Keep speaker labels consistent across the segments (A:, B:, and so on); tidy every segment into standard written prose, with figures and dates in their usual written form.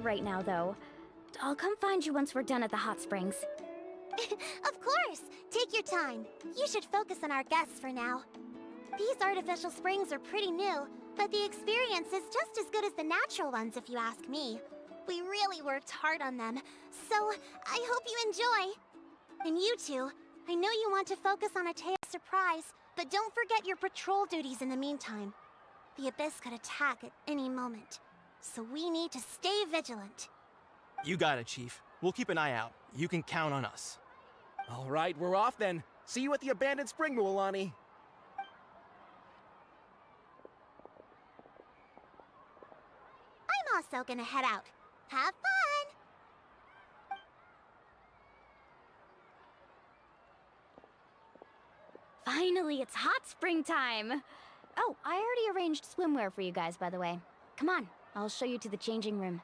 A: right now, though. I'll come find you once we're done at the hot springs.
B: Of course! Take your time. You should focus on our guests for now. These artificial springs are pretty new, but the experience is just as good as the natural ones if you ask me. We really worked hard on them, so I hope you enjoy. And you two, I know you want to focus on a Téa surprise, but don't forget your patrol duties in the meantime. The Abyss could attack at any moment, so we need to stay vigilant.
C: You got it, Chief. We'll keep an eye out. You can count on us.
D: All right, we're off then. See you at the abandoned spring, Mualani.
B: I'm also gonna head out. Have fun!
A: Finally, it's hot spring time! Oh, I already arranged swimwear for you guys, by the way. Come on, I'll show you to the changing room.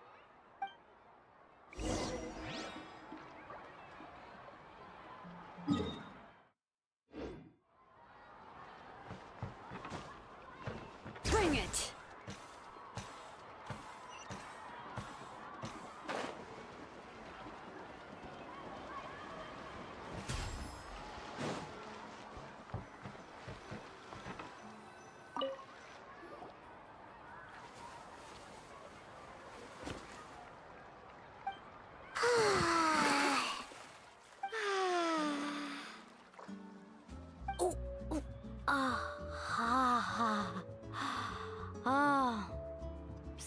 A: Bring it!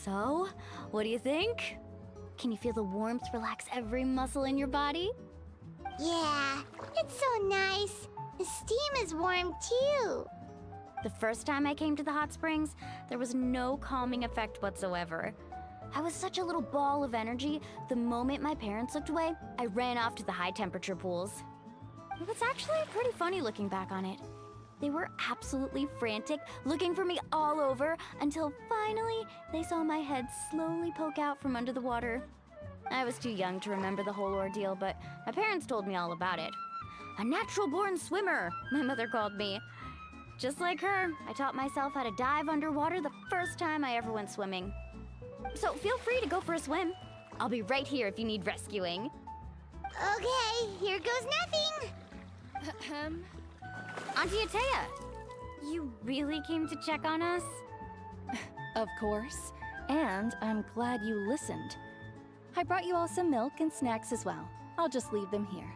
A: So, what do you think? Can you feel the warmth relax every muscle in your body?
B: Yeah, it's so nice. The steam is warm too.
A: The first time I came to the hot springs, there was no calming effect whatsoever. I was such a little ball of energy, the moment my parents looked away, I ran off to the high temperature pools. It was actually pretty funny looking back on it. They were absolutely frantic, looking for me all over, until finally they saw my head slowly poke out from under the water. I was too young to remember the whole ordeal, but my parents told me all about it. A natural-born swimmer, my mother called me. Just like her, I taught myself how to dive underwater the first time I ever went swimming. So feel free to go for a swim. I'll be right here if you need rescuing.
B: Okay, here goes nothing.
A: Auntie Atea, you really came to check on us?
E: Of course. And I'm glad you listened. I brought you all some milk and snacks as well. I'll just leave them here.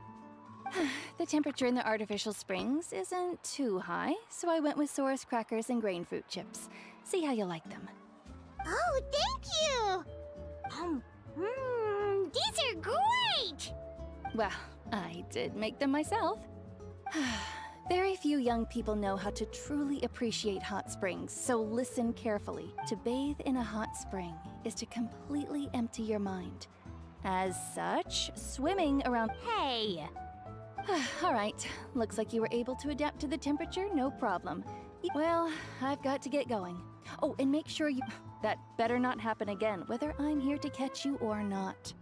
E: The temperature in the artificial springs isn't too high, so I went with Saurus crackers and grain fruit chips. See how you like them.
B: Oh, thank you! These are great!
E: Well, I did make them myself. Very few young people know how to truly appreciate hot springs, so listen carefully. To bathe in a hot spring is to completely empty your mind. As such, swimming around...
A: Hey!
E: All right, looks like you were able to adapt to the temperature, no problem. Well, I've got to get going. Oh, and make sure you... That better not happen again, whether I'm here to catch you or not.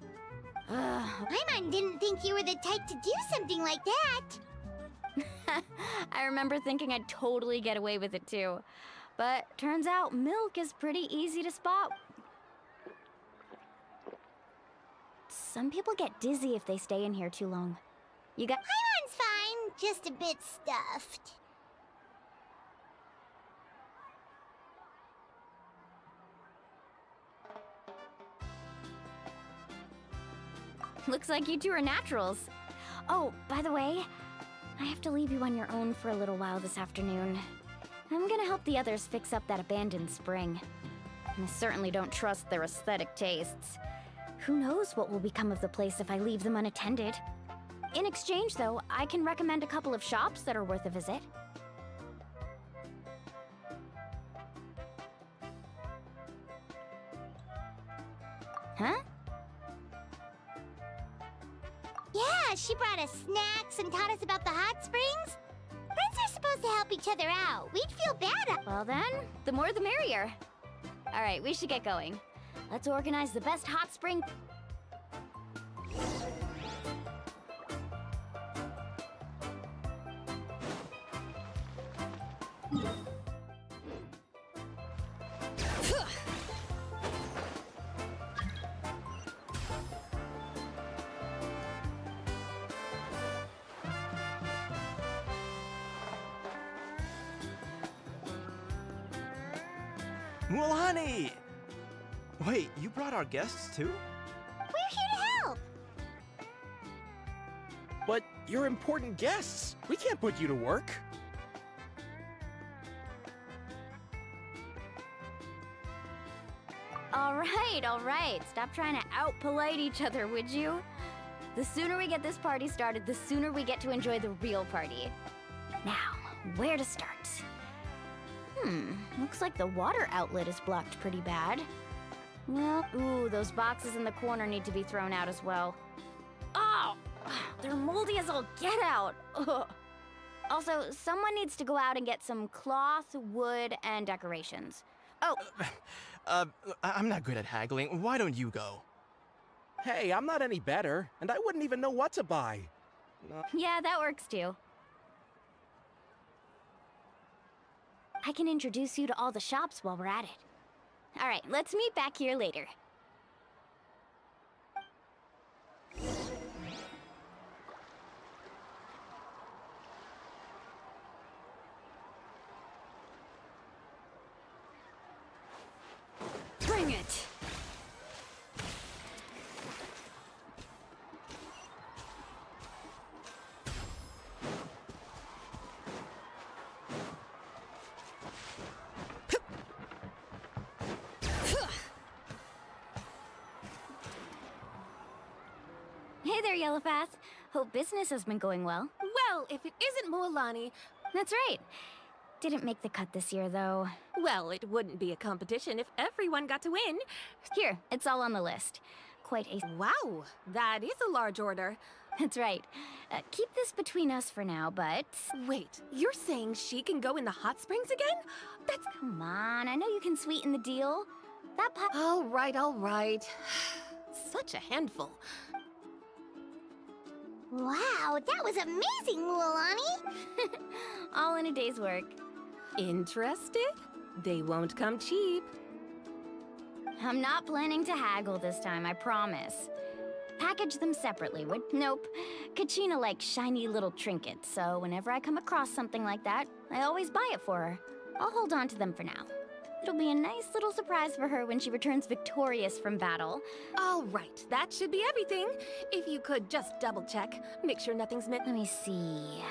B: Paimon didn't think you were the type to do something like that.
A: I remember thinking I'd totally get away with it too. But turns out milk is pretty easy to spot. Some people get dizzy if they stay in here too long. You got...
B: Paimon's fine, just a bit stuffed.
A: Looks like you two are naturals. Oh, by the way, I have to leave you on your own for a little while this afternoon. I'm gonna help the others fix up that abandoned spring. I certainly don't trust their aesthetic tastes. Who knows what will become of the place if I leave them unattended? In exchange, though, I can recommend a couple of shops that are worth a visit. Huh?
B: Yeah, she brought us snacks and taught us about the hot springs. Friends are supposed to help each other out. We'd feel bad.
A: Well then, the more the merrier. All right, we should get going. Let's organize the best hot spring...
C: Mualani! Wait, you brought our guests too?
B: We're here to help.
D: But you're important guests. We can't put you to work.
A: All right. Stop trying to out-polite each other, would you? The sooner we get this party started, the sooner we get to enjoy the real party. Now, where to start? Looks like the water outlet is blocked pretty bad. Well, ooh, those boxes in the corner need to be thrown out as well. Oh, they're moldy as all get out. Ugh. Also, someone needs to go out and get some cloth, wood, and decorations. Oh,
C: I'm not good at haggling. Why don't you go?
D: Hey, I'm not any better, and I wouldn't even know what to buy.
A: yeah, that works too. I can introduce you to all the shops while we're at it. All right, let's meet back here later. Bring it! Hey there, Yellowpath. Hope business has been going well.
F: Well, if it isn't Mualani,
A: That's right. Didn't make the cut this year, though.
F: well, it wouldn't be a competition if everyone got to win.
A: Here, it's all on the list. Quite a...
F: Wow, that is a large order.
A: That's right. Keep this between us for now, but...
F: Wait, you're saying she can go in the hot springs again? That's...
A: Come on, I know you can sweeten the deal. That pot...
F: All right. Such a handful.
B: Wow, that was amazing, Mualani.
A: all in a day's work.
F: Interested? They won't come cheap.
A: I'm not planning to haggle this time, I promise. Package them separately, would... Nope. Kachina likes shiny little trinkets, so whenever I come across something like that, I always buy it for her. I'll hold on to them for now. It'll be a nice little surprise for her when she returns victorious from battle.
F: All right, that should be everything. If you could just double check, make sure nothing's meant...
A: Let me see...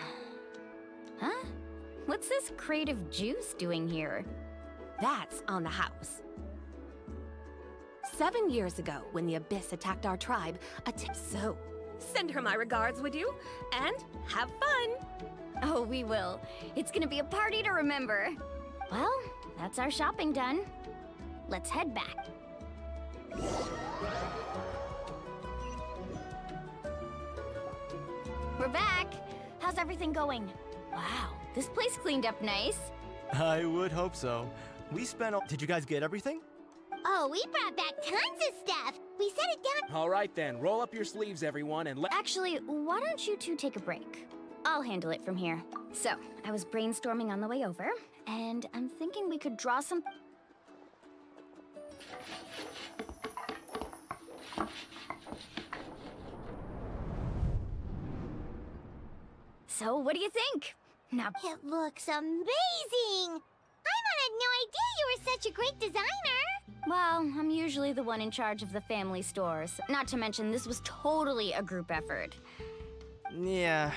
A: Huh? What's this crate of juice doing here?
F: That's on the house. 7 years ago, when the Abyss attacked our tribe, so send her my regards, would you? And have fun!
A: Oh, we will. It's gonna be a party to remember. Well, that's our shopping done. Let's head back. We're back. How's everything going? Wow, this place cleaned up nice.
C: I would hope so. We spent all... Did you guys get everything?
B: Oh, we brought back tons of stuff. We set it down.
D: All right then, roll up your sleeves, everyone, and let...
A: Actually, why don't you two take a break? I'll handle it from here. So, I was brainstorming on the way over, and I'm thinking we could draw some... So, what do you think? Now,
B: It looks amazing. I had no idea you were such a great designer.
A: well, I'm usually the one in charge of the family stores. Not to mention, this was totally a group effort.
C: Yeah,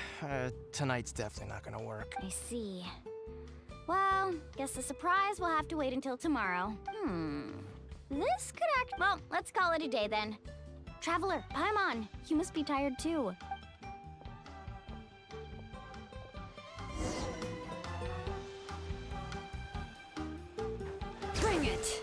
C: tonight's definitely not gonna work.
A: I see. Well, guess the surprise will have to wait until tomorrow. This could act... Well, let's call it a day then. Traveler, Paimon, you must be tired too. Bring it!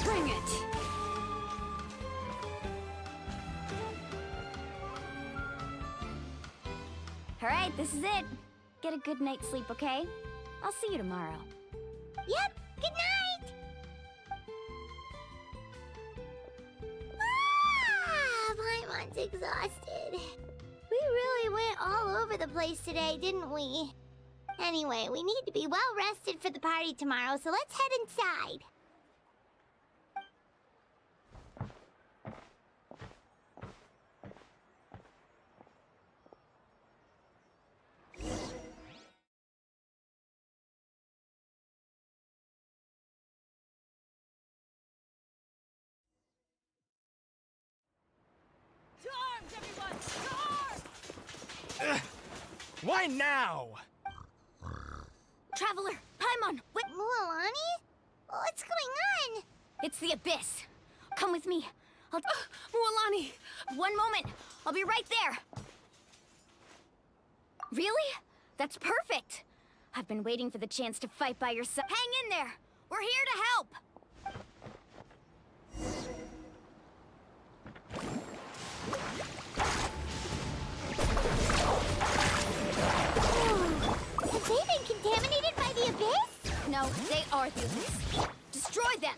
A: Bring it! All right, this is it. Get a good night's sleep, okay? I'll see you tomorrow.
B: Yep, good night. head's exhausted. We really went all over the place today, didn't we? Anyway, we need to be well rested for the party tomorrow, so let's head inside.
C: Why now?
A: Traveler, Paimon, wait!
B: Mualani? What's going on?
A: It's the Abyss. Come with me. I'll...
F: Mualani!
A: One moment. I'll be right there. Really? That's perfect. I've been waiting for the chance to fight by your side. Hang in there. We're here to help.
B: Have they been contaminated by the Abyss?
A: No, they are the Abyss. Destroy them.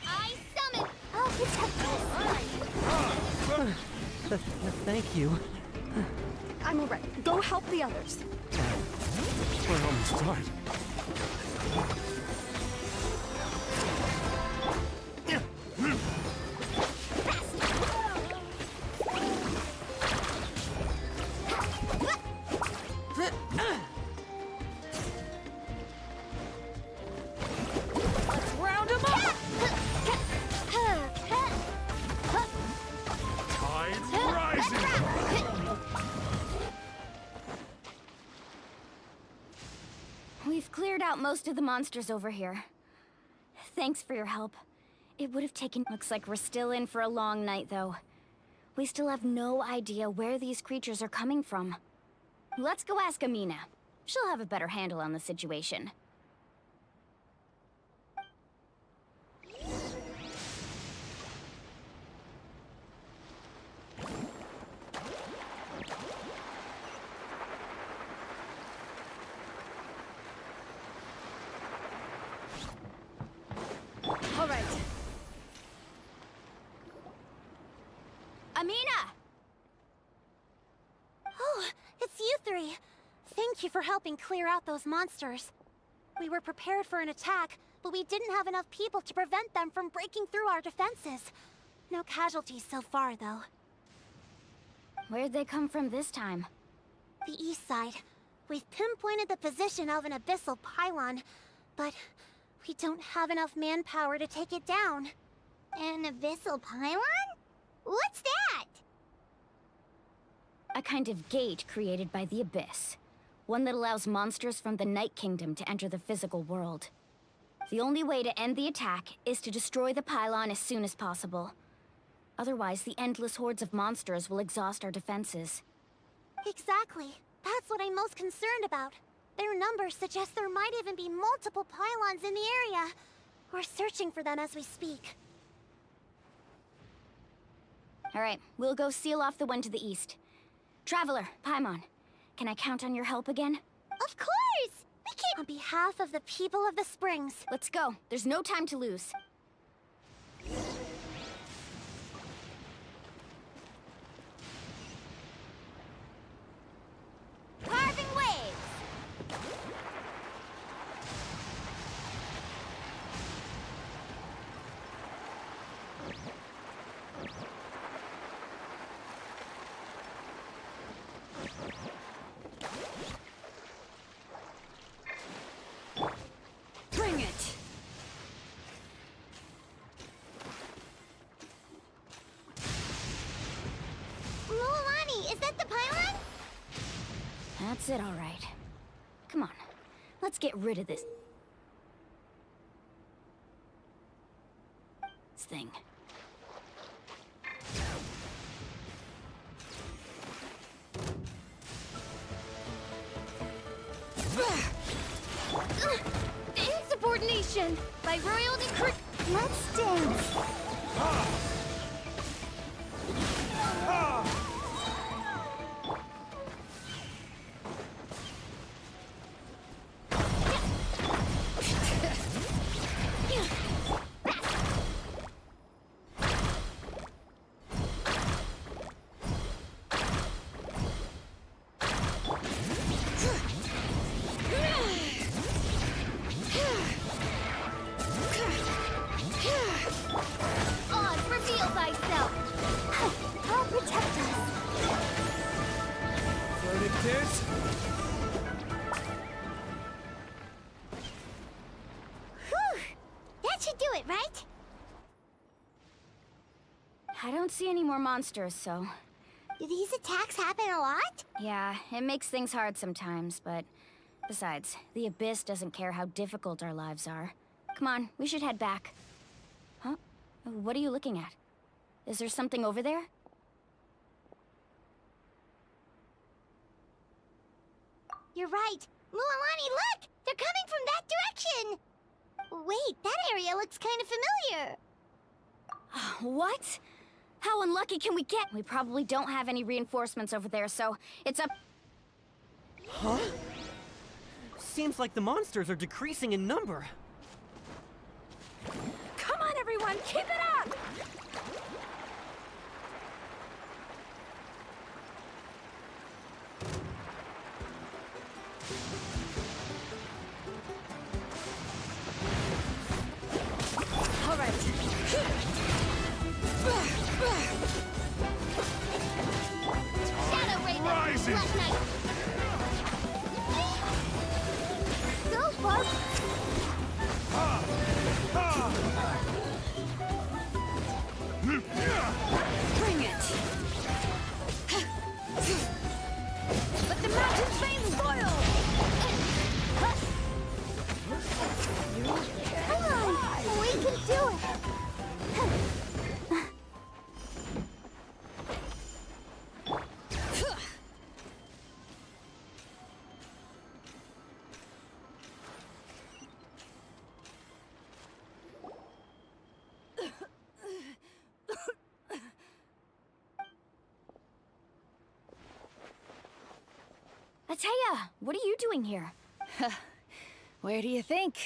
B: I summon... Oh, it's
G: Thank you.
F: I'm alright. Go help the others.
C: We're almost done.
F: Round 'em up!
C: Tide's rising!
A: We've cleared out most of the monsters over here. Thanks for your help. It would have taken... Looks like we're still in for a long night, though. We still have no idea where these creatures are coming from. Let's go ask Amina. She'll have a better handle on the situation.
F: All right.
A: Amina!
B: Oh, it's you three. Thank you for helping clear out those monsters. We were prepared for an attack, but we didn't have enough people to prevent them from breaking through our defenses. No casualties so far, though.
A: Where'd they come from this time?
B: The east side. We've pinpointed the position of an abyssal pylon, but we don't have enough manpower to take it down. An abyssal pylon? What's that?
A: A kind of gate created by the Abyss. One that allows monsters from the Night Kingdom to enter the physical world. The only way to end the attack is to destroy the pylon as soon as possible. Otherwise, the endless hordes of monsters will exhaust our defenses.
B: Exactly. That's what I'm most concerned about. Their numbers suggest there might even be multiple pylons in the area. We're searching for them as we speak.
A: Alright, we'll go seal off the one to the east. Traveler, Paimon, can I count on your help again?
B: Of course! We can... On behalf of the people of the Springs.
A: Let's go. There's no time to lose.
B: Carving waves!
F: Bring it!
B: Mualani, is that the pylon?
A: That's it, all right. Come on, let's get rid of this thing.
B: Insubordination by royal decree. Let's dance.
D: Mantis!
B: Whew! That should do it, right?
A: I don't see any more monsters, so...
B: Do these attacks happen a lot?
A: Yeah, it makes things hard sometimes, but... Besides, the Abyss doesn't care how difficult our lives are. Come on, we should head back. Huh? What are you looking at? Is there something over there?
B: You're right. Mualani, look! They're coming from that direction! Wait, that area looks kind of familiar.
A: What? How unlucky can we get? We probably don't have any reinforcements over there, so it's up...
G: Huh? Seems like the monsters are decreasing in number.
F: Come on, everyone, keep it up! All right.
B: Shadow Raven! Black Knight! Go, Bug!
F: Bring it! Let the mountain's veins boil!
B: Come on! We can do it!
A: Atea, what are you doing here?
E: Where do you think?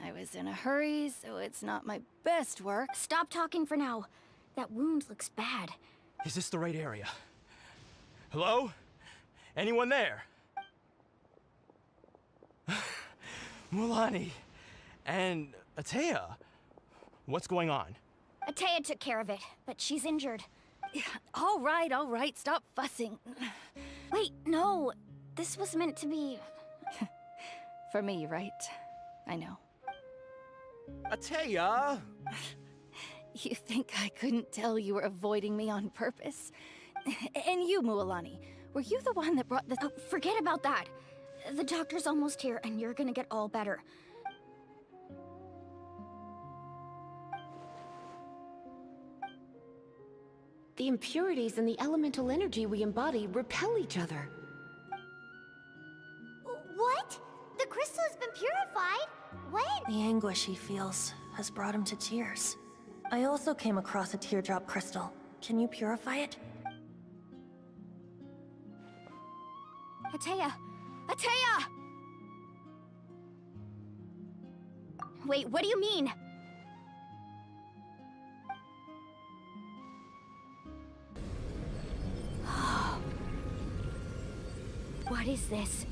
E: I was in a hurry, so it's not my best work.
A: Stop talking for now. That wound looks bad.
C: Is this the right area? Hello? Anyone there? Mualani and Atea. What's going on?
A: Atea took care of it, but she's injured.
E: All right, stop fussing.
A: Wait, no. This was meant to be...
E: For me, right? I know.
D: Atea!
E: You think I couldn't tell you were avoiding me on purpose? And you, Mualani, were you the one that brought the...
A: Oh, forget about that. The doctor's almost here, and you're gonna get all better.
H: The impurities and the elemental energy we embody repel each other.
B: What? The crystal has been purified? When?
I: The anguish he feels has brought him to tears. I also came across a teardrop crystal. Can you purify it?
A: Atea! Atea! Wait, what do you mean? What is this?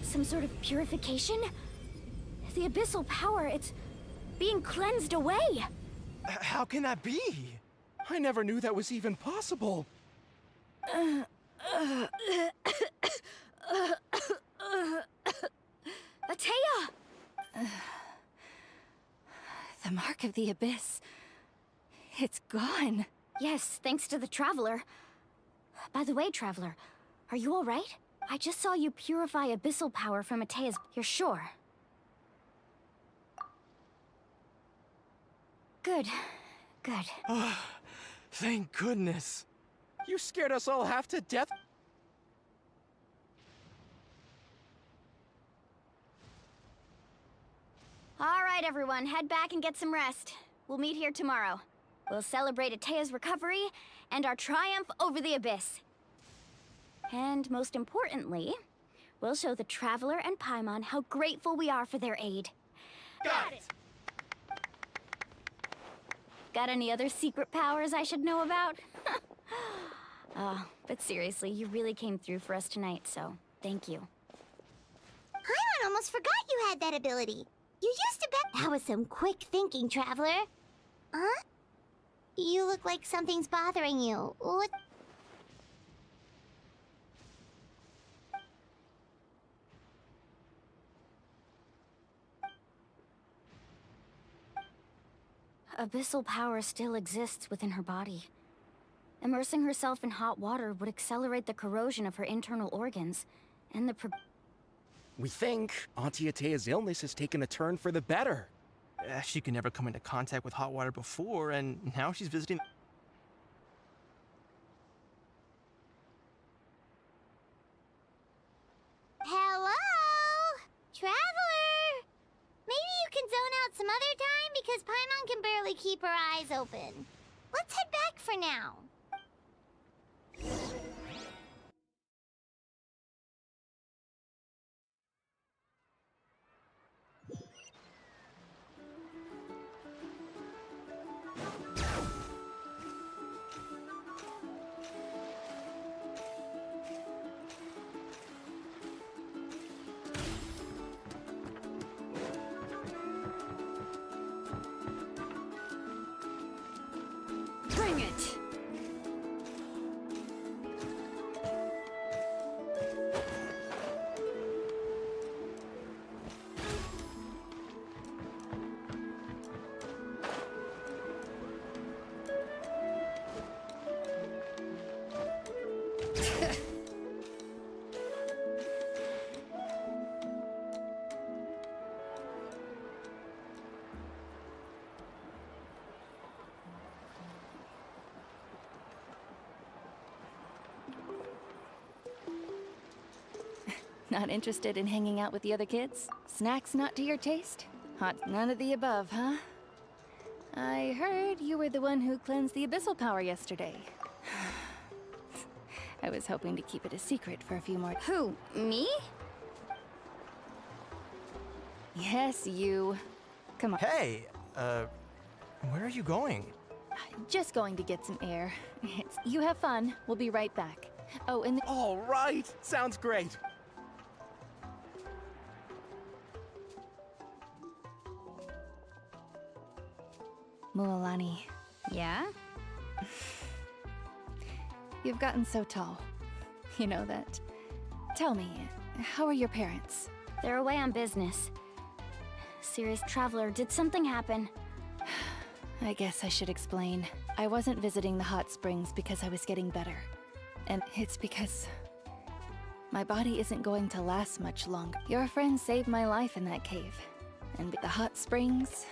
A: Some sort of purification? The abyssal power, it's being cleansed away!
C: How can that be?
D: I never knew that was even possible.
A: Atea!
E: The mark of the abyss. It's gone.
A: Yes, thanks to the Traveler. By the way, Traveler, are you alright? I just saw you purify abyssal power from Atea's... You're sure? Good. Good.
C: Thank goodness.
D: You scared us all half to death.
A: Alright, everyone, head back and get some rest. We'll meet here tomorrow. We'll celebrate Atea's recovery and our triumph over the Abyss. And most importantly, we'll show the Traveler and Paimon how grateful we are for their aid.
C: Got it!
A: Got any other secret powers I should know about? But seriously, you really came through for us tonight, so thank you.
B: Paimon almost forgot you had that ability. You used to bet... That was some quick thinking, Traveler. Huh? You look like something's bothering you. What?
A: abyssal power still exists within her body. Immersing herself in hot water would accelerate the corrosion of her internal organs, and
D: We think Auntie Atea's illness has taken a turn for the better.
C: She could never come into contact with hot water before, and now she's visiting.
B: Hello? Traveler! Maybe you can zone out some other time because Paimon can barely keep her eyes open. Let's head back for now.
A: Bring it!
E: Not interested in hanging out with the other kids? Snacks not to your taste? Hot none of the above, huh? I heard you were the one who cleansed the abyssal power yesterday. I was hoping to keep it a secret for a few more.
A: Who? Me?
E: Yes, you. Come on.
C: Hey, where are you going?
E: Just going to get some air. You have fun. We'll be right back. Oh, and
D: All right, sounds great.
E: Mualani,
A: Yeah?
E: you've gotten so tall. You know that. Tell me, how are your parents?
A: They're away on business. Serious Traveler, did something happen?
E: I guess I should explain. I wasn't visiting the hot springs because I was getting better. And it's because my body isn't going to last much longer. Your friend saved my life in that cave. And the hot springs,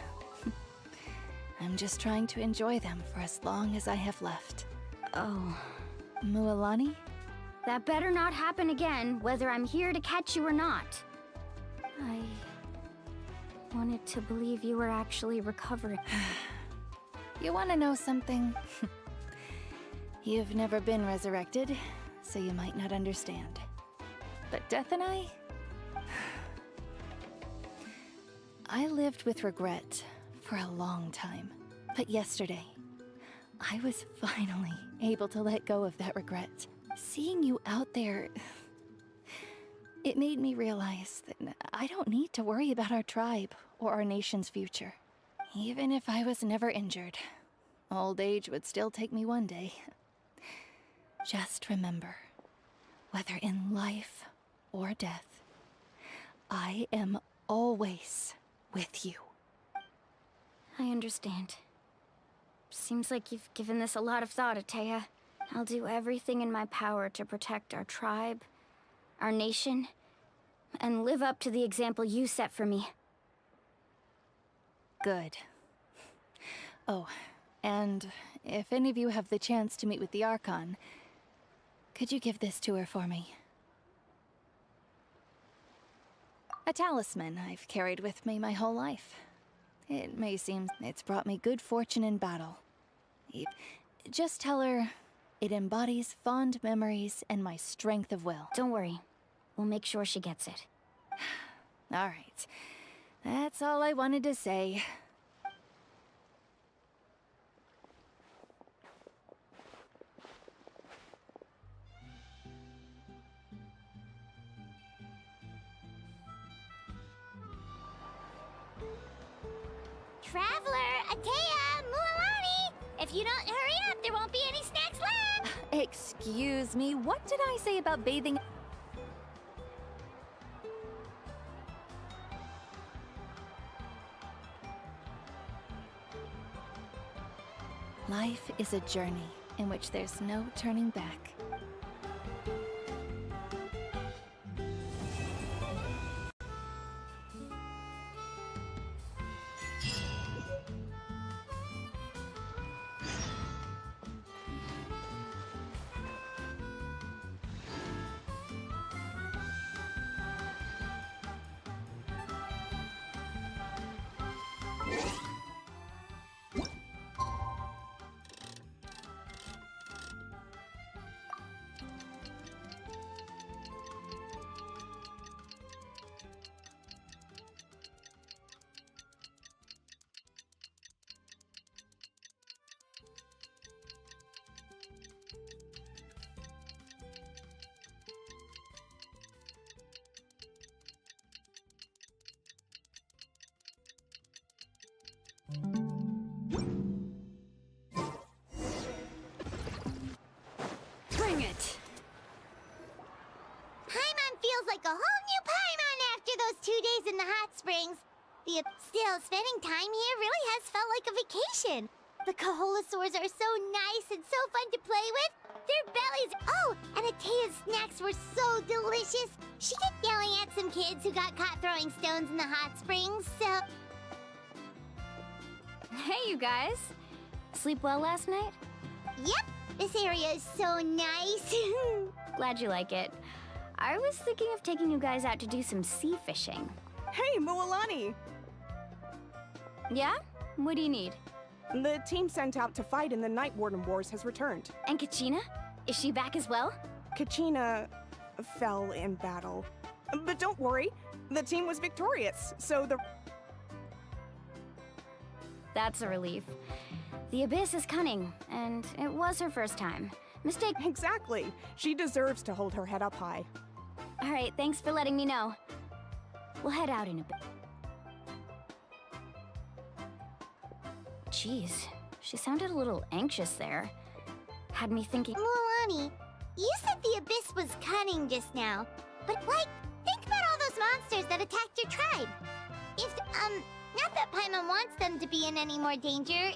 E: I'm just trying to enjoy them for as long as I have left.
A: Oh.
E: Mualani?
A: That better not happen again, whether I'm here to catch you or not. I wanted to believe you were actually recovering.
E: You want to know something? You've never been resurrected, so you might not understand. But Death and I lived with regret for a long time. But yesterday, I was finally able to let go of that regret. Seeing you out there, it made me realize that I don't need to worry about our tribe or our nation's future. Even if I was never injured, old age would still take me one day. Just remember, whether in life or death, I am always with you.
A: I understand. Seems like you've given this a lot of thought, Atea. I'll do everything in my power to protect our tribe, our nation, and live up to the example you set for me.
E: Good. Oh, and if any of you have the chance to meet with the Archon, could you give this to her for me? A talisman I've carried with me my whole life. It may seem it's brought me good fortune in battle. Just tell her it embodies fond memories and my strength of will.
A: Don't worry. We'll make sure she gets it.
E: All right. That's all I wanted to say.
B: Traveler, Atea, Mualani! If you don't hurry up, there won't be any snacks left!
E: Excuse me, what did I say about bathing? Life is a journey in which there's no turning back.
A: Bring it!
B: Paimon feels like a whole new Paimon after those 2 days in the hot springs. Still, spending time here really has felt like a vacation. The Kaholasaurs are so nice and so fun to play with. Their bellies... Oh, and Atea's snacks were so delicious. She kept yelling at some kids who got caught throwing stones in the hot springs, so...
A: Hey, you guys. Sleep well last night?
B: Yep, this area is so nice.
A: Glad you like it. I was thinking of taking you guys out to do some sea fishing.
J: Hey, Mualani!
A: Yeah? What do you need?
J: The team sent out to fight in the Night Warden Wars has returned.
A: And Kachina? Is she back as well?
J: Kachina fell in battle. But don't worry, the team was victorious, so the...
A: That's a relief. The Abyss is cunning, and it was her first time. Mistake.
J: Exactly. She deserves to hold her head up high.
A: All right, thanks for letting me know. We'll head out in a bit. Jeez, she sounded a little anxious there. Had me thinking...
B: Mualani, you said the Abyss was cunning just now. But, like, think about all those monsters that attacked your tribe. If, not that Paimon wants them to be in any more danger,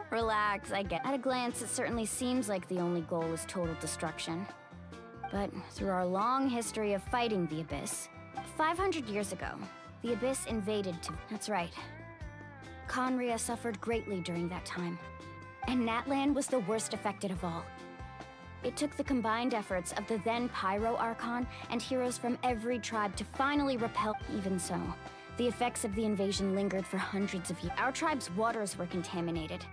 A: Relax, I get. At a glance, it certainly seems like the only goal is total destruction. But through our long history of fighting the Abyss, 500 years ago, the Abyss invaded to... That's right. Conria suffered greatly during that time. And Natlan was the worst affected of all. It took the combined efforts of the then Pyro Archon and heroes from every tribe to finally repel... Even so, the effects of the invasion lingered for hundreds of years. Our tribe's waters were contaminated.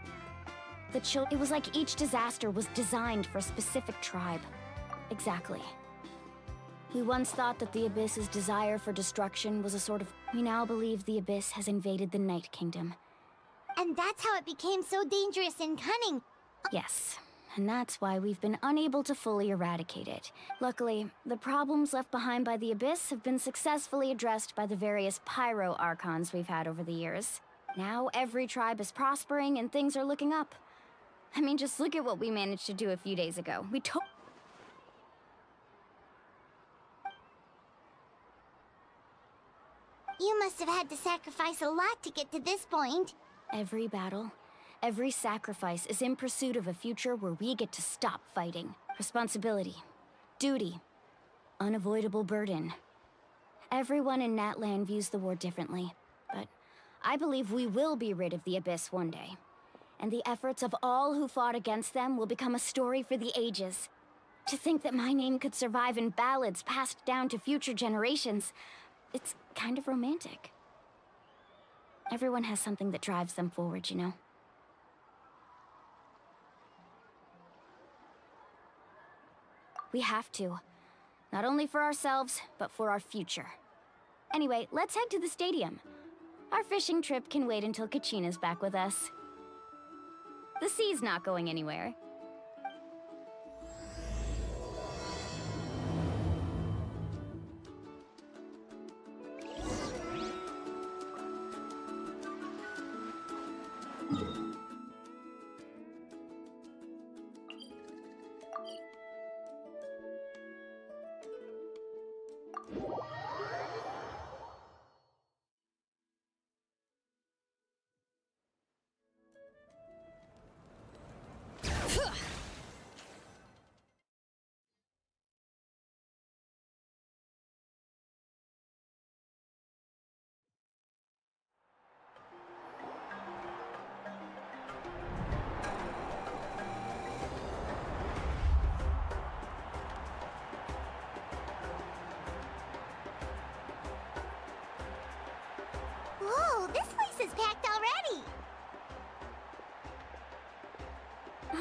A: It was like each disaster was designed for a specific tribe. Exactly. We once thought that the Abyss's desire for destruction was a sort of... We now believe the Abyss has invaded the Night Kingdom.
B: And that's how it became so dangerous and cunning.
A: Yes, and that's why we've been unable to fully eradicate it. Luckily, the problems left behind by the Abyss have been successfully addressed by the various Pyro Archons we've had over the years. Now every tribe is prospering and things are looking up. I mean, just look at what we managed to do a few days ago.
B: You must have had to sacrifice a lot to get to this point.
A: Every battle, every sacrifice is in pursuit of a future where we get to stop fighting. Responsibility, duty, unavoidable burden. Everyone in Natlan views the war differently, but I believe we will be rid of the Abyss one day. And the efforts of all who fought against them will become a story for the ages. To think that my name could survive in ballads passed down to future generations, it's kind of romantic. Everyone has something that drives them forward, you know? We have to. Not only for ourselves, but for our future. Anyway, let's head to the stadium. Our fishing trip can wait until Kachina's back with us. The sea's not going anywhere.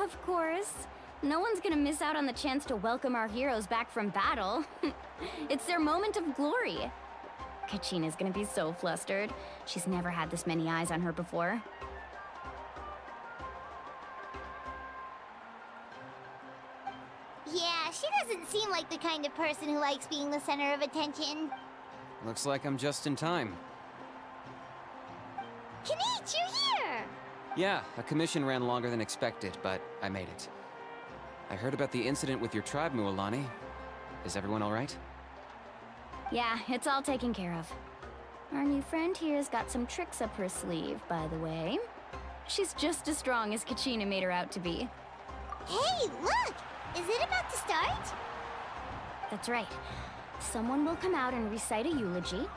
A: Of course. No one's gonna miss out on the chance to welcome our heroes back from battle. It's their moment of glory. Kachina's gonna be so flustered. She's never had this many eyes on her before.
B: Yeah, she doesn't seem like the kind of person who likes being the center of attention.
K: Looks like I'm just in time.
B: Kinich, you're here!
K: Yeah, a commission ran longer than expected, but I made it. I heard about the incident with your tribe, Mualani. Is everyone all right?
A: Yeah, it's all taken care of. Our new friend here's got some tricks up her sleeve, by the way. She's just as strong as Kachina made her out to be.
B: Hey, look! Is it about to start?
A: That's right. Someone will come out and recite a eulogy,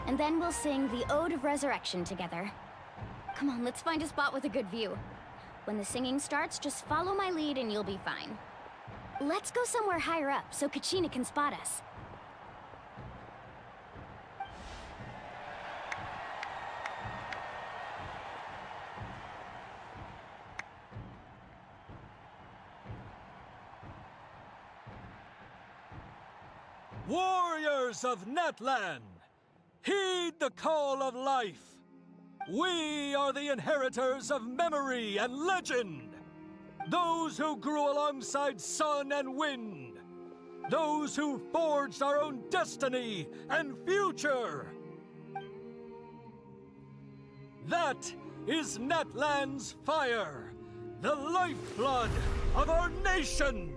A: and then we'll sing the Ode of Resurrection together. Come on, let's find a spot with a good view. When the singing starts, just follow my lead and you'll be fine. Let's go somewhere higher up so Kachina can spot us.
L: Warriors of Natlan, heed the call of life. We are the inheritors of memory and legend. Those who grew alongside sun and wind. Those who forged our own destiny and future. That is Natlan's fire, the lifeblood of our nation.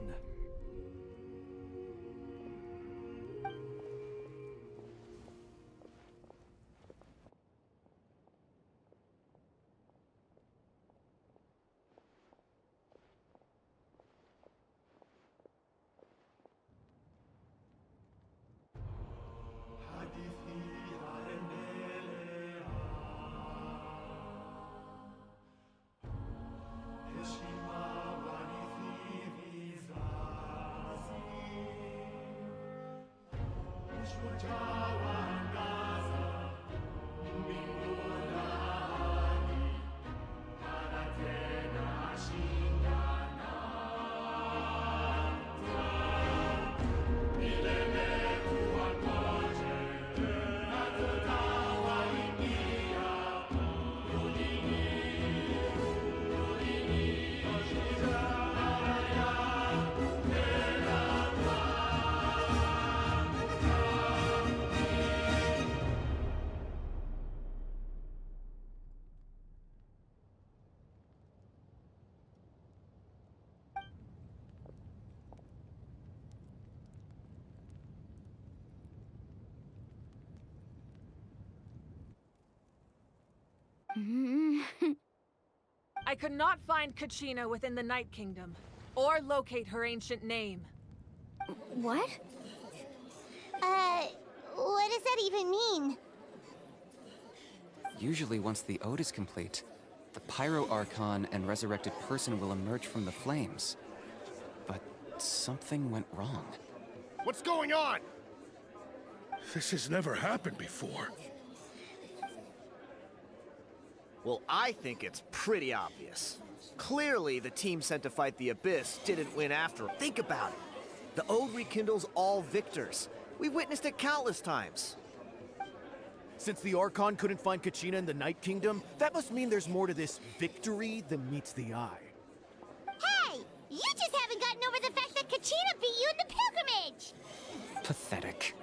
M: I could not find Kachina within the Night Kingdom, or locate her ancient name.
A: What?
B: What does that even mean?
K: Usually once the ode is complete, the Pyro Archon and resurrected person will emerge from the flames. But something went wrong.
N: What's going on? This has never happened before.
O: Well, I think it's pretty obvious. Clearly, the team sent to fight the Abyss didn't win after all. Think about it. The Ode rekindles all victors. We've witnessed it countless times.
D: Since the Archon couldn't find Kachina in the Night Kingdom, that must mean there's more to this victory than meets the eye.
B: Hey! You just haven't gotten over the fact that Kachina beat you in the pilgrimage!
K: Pathetic.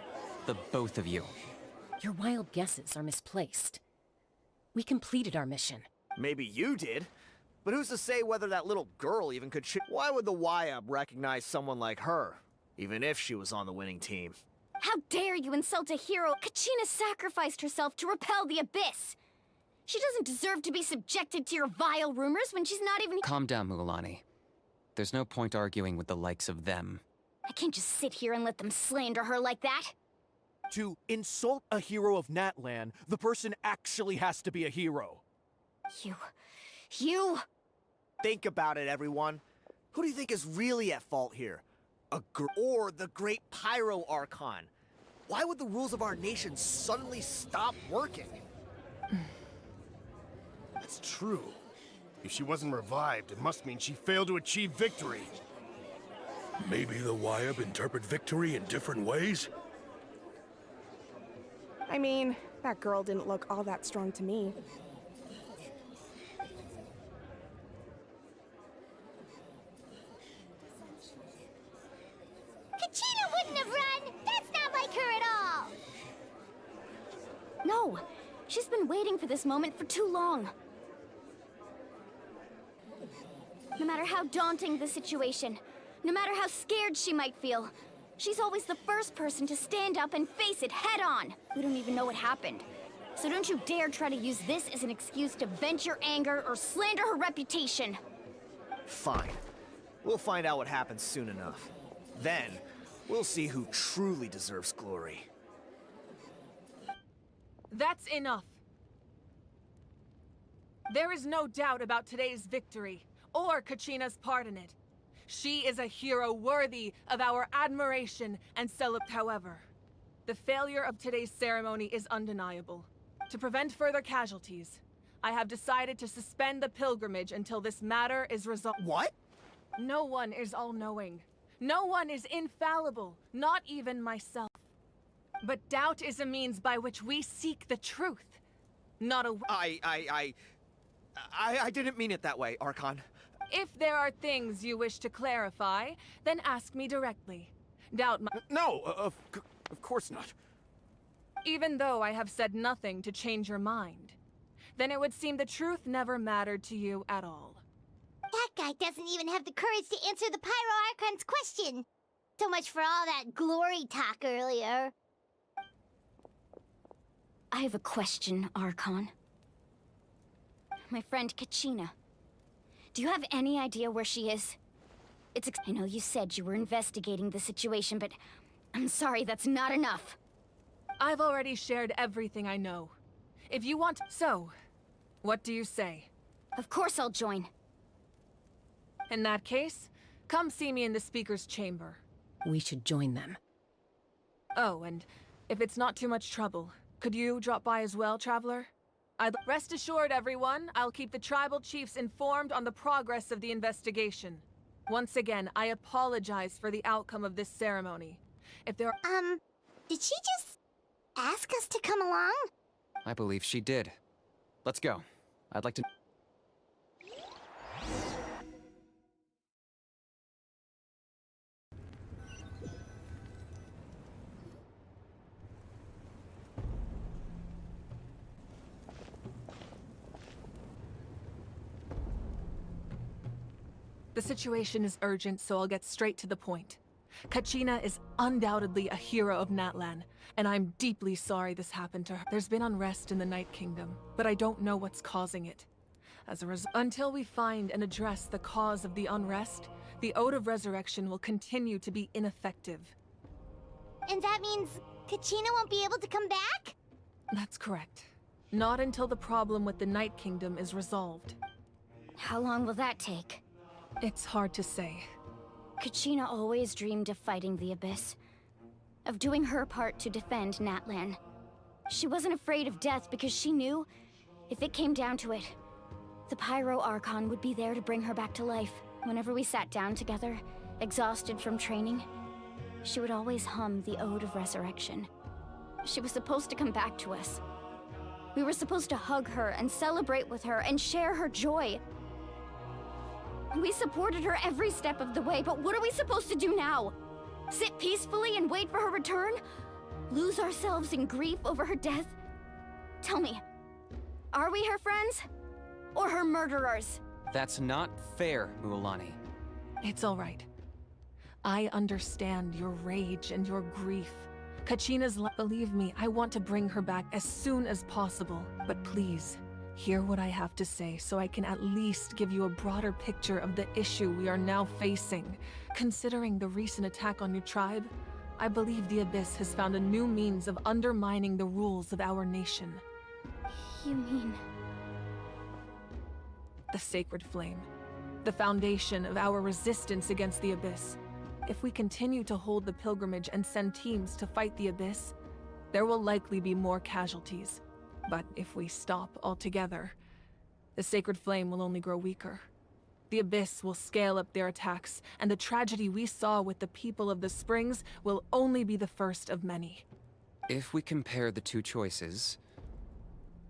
K: The both of you.
H: Your wild guesses are misplaced. We completed our mission.
O: Maybe you did. But who's to say whether that little girl even could Why would the YUB recognize someone like her, even if she was on the winning team?
A: How dare you insult a hero? Kachina sacrificed herself to repel the Abyss. She doesn't deserve to be subjected to your vile rumors when she's not even—
K: Calm down, Mualani. There's no point arguing with the likes of them.
A: I can't just sit here and let them slander her like that.
D: To insult a hero of Natlan, the person actually has to be a hero.
A: You...
O: Think about it, everyone. Who do you think is really at fault here? Or the great Pyro Archon? Why would the rules of our nation suddenly stop working?
N: That's true. If she wasn't revived, it must mean she failed to achieve victory. Maybe the Wyab interpret victory in different ways?
J: I mean, that girl didn't look all that strong to me.
B: Kachina wouldn't have run! That's not like her at all!
A: No! She's been waiting for this moment for too long. No matter how daunting the situation, no matter how scared she might feel, she's always the first person to stand up and face it head on. We don't even know what happened. So don't you dare try to use this as an excuse to vent your anger or slander her reputation.
O: Fine. We'll find out what happens soon enough. Then, we'll see who truly deserves glory.
M: That's enough. There is no doubt about today's victory, or Kachina's part in it. She is a hero worthy of our admiration and celebration. However, the failure of today's ceremony is undeniable. To prevent further casualties, I have decided to suspend the pilgrimage until this matter is resolved.
O: What?
M: No one is all-knowing. No one is infallible, not even myself. But doubt is a means by which we seek the truth, not a...
O: I didn't mean it that way, Archon.
M: If there are things you wish to clarify, then ask me directly. Doubt my...
D: No, of course not.
M: Even though I have said nothing to change your mind, then it would seem the truth never mattered to you at all.
B: That guy doesn't even have the courage to answer the Pyro Archon's question. So much for all that glory talk earlier.
A: I have a question, Archon. My friend Kachina. Do you have any idea where she is? I know you said you were investigating the situation, but I'm sorry, that's not enough.
M: I've already shared everything I know. If you want... So, what do you say?
A: Of course I'll join.
M: In that case, come see me in the speaker's chamber.
F: We should join them.
M: Oh, and if it's not too much trouble, could you drop by as well, Traveler? Rest assured, everyone, I'll keep the tribal chiefs informed on the progress of the investigation. Once again, I apologize for the outcome of this ceremony. If there are...
B: Did she just ask us to come along?
K: I believe she did. Let's go. I'd like to...
M: The situation is urgent, so I'll get straight to the point. Kachina is undoubtedly a hero of Natlan, and I'm deeply sorry this happened to her. There's been unrest in the Night Kingdom, but I don't know what's causing it. As a result, until we find and address the cause of the unrest, the Ode of Resurrection will continue to be ineffective.
B: And that means Kachina won't be able to come back?
M: That's correct. Not until the problem with the Night Kingdom is resolved.
A: How long will that take?
M: It's hard to say.
A: Kachina always dreamed of fighting the Abyss. Of doing her part to defend Natlan. She wasn't afraid of death because she knew, if it came down to it, the Pyro Archon would be there to bring her back to life. Whenever we sat down together, exhausted from training, she would always hum the Ode of Resurrection. She was supposed to come back to us. We were supposed to hug her and celebrate with her and share her joy. We supported her every step of the way, but what are we supposed to do now? Sit peacefully and wait for her return? Lose ourselves in grief over her death? Tell me, are we her friends? Or her murderers?
K: That's not fair, Mualani.
M: It's all right. I understand your rage and your grief. Kachina's believe me, I want to bring her back as soon as possible. But please, hear what I have to say so I can at least give you a broader picture of the issue we are now facing. Considering the recent attack on your tribe, I believe the Abyss has found a new means of undermining the rules of our nation.
A: You mean...
M: The Sacred Flame. The foundation of our resistance against the Abyss. If we continue to hold the pilgrimage and send teams to fight the Abyss, there will likely be more casualties. But if we stop altogether, the sacred flame will only grow weaker. The Abyss will scale up their attacks, and the tragedy we saw with the people of the Springs will only be the first of many.
K: If we compare the two choices,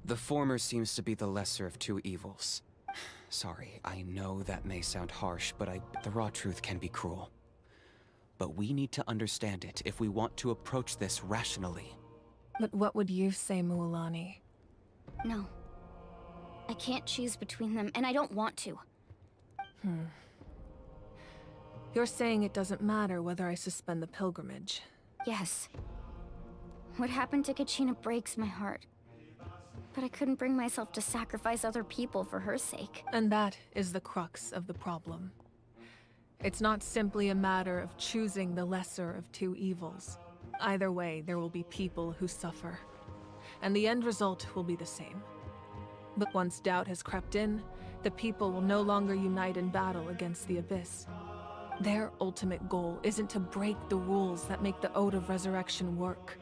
K: the former seems to be the lesser of two evils. Sorry, I know that may sound harsh, but the raw truth can be cruel. But we need to understand it if we want to approach this rationally.
M: But what would you say, Mualani?
A: No. I can't choose between them, and I don't want to.
M: You're saying it doesn't matter whether I suspend the pilgrimage.
A: Yes. What happened to Kachina breaks my heart. But I couldn't bring myself to sacrifice other people for her sake.
M: And that is the crux of the problem. It's not simply a matter of choosing the lesser of two evils. Either way, there will be people who suffer. And the end result will be the same. But once doubt has crept in, the people will no longer unite in battle against the Abyss. Their ultimate goal isn't to break the rules that make the Ode of Resurrection work.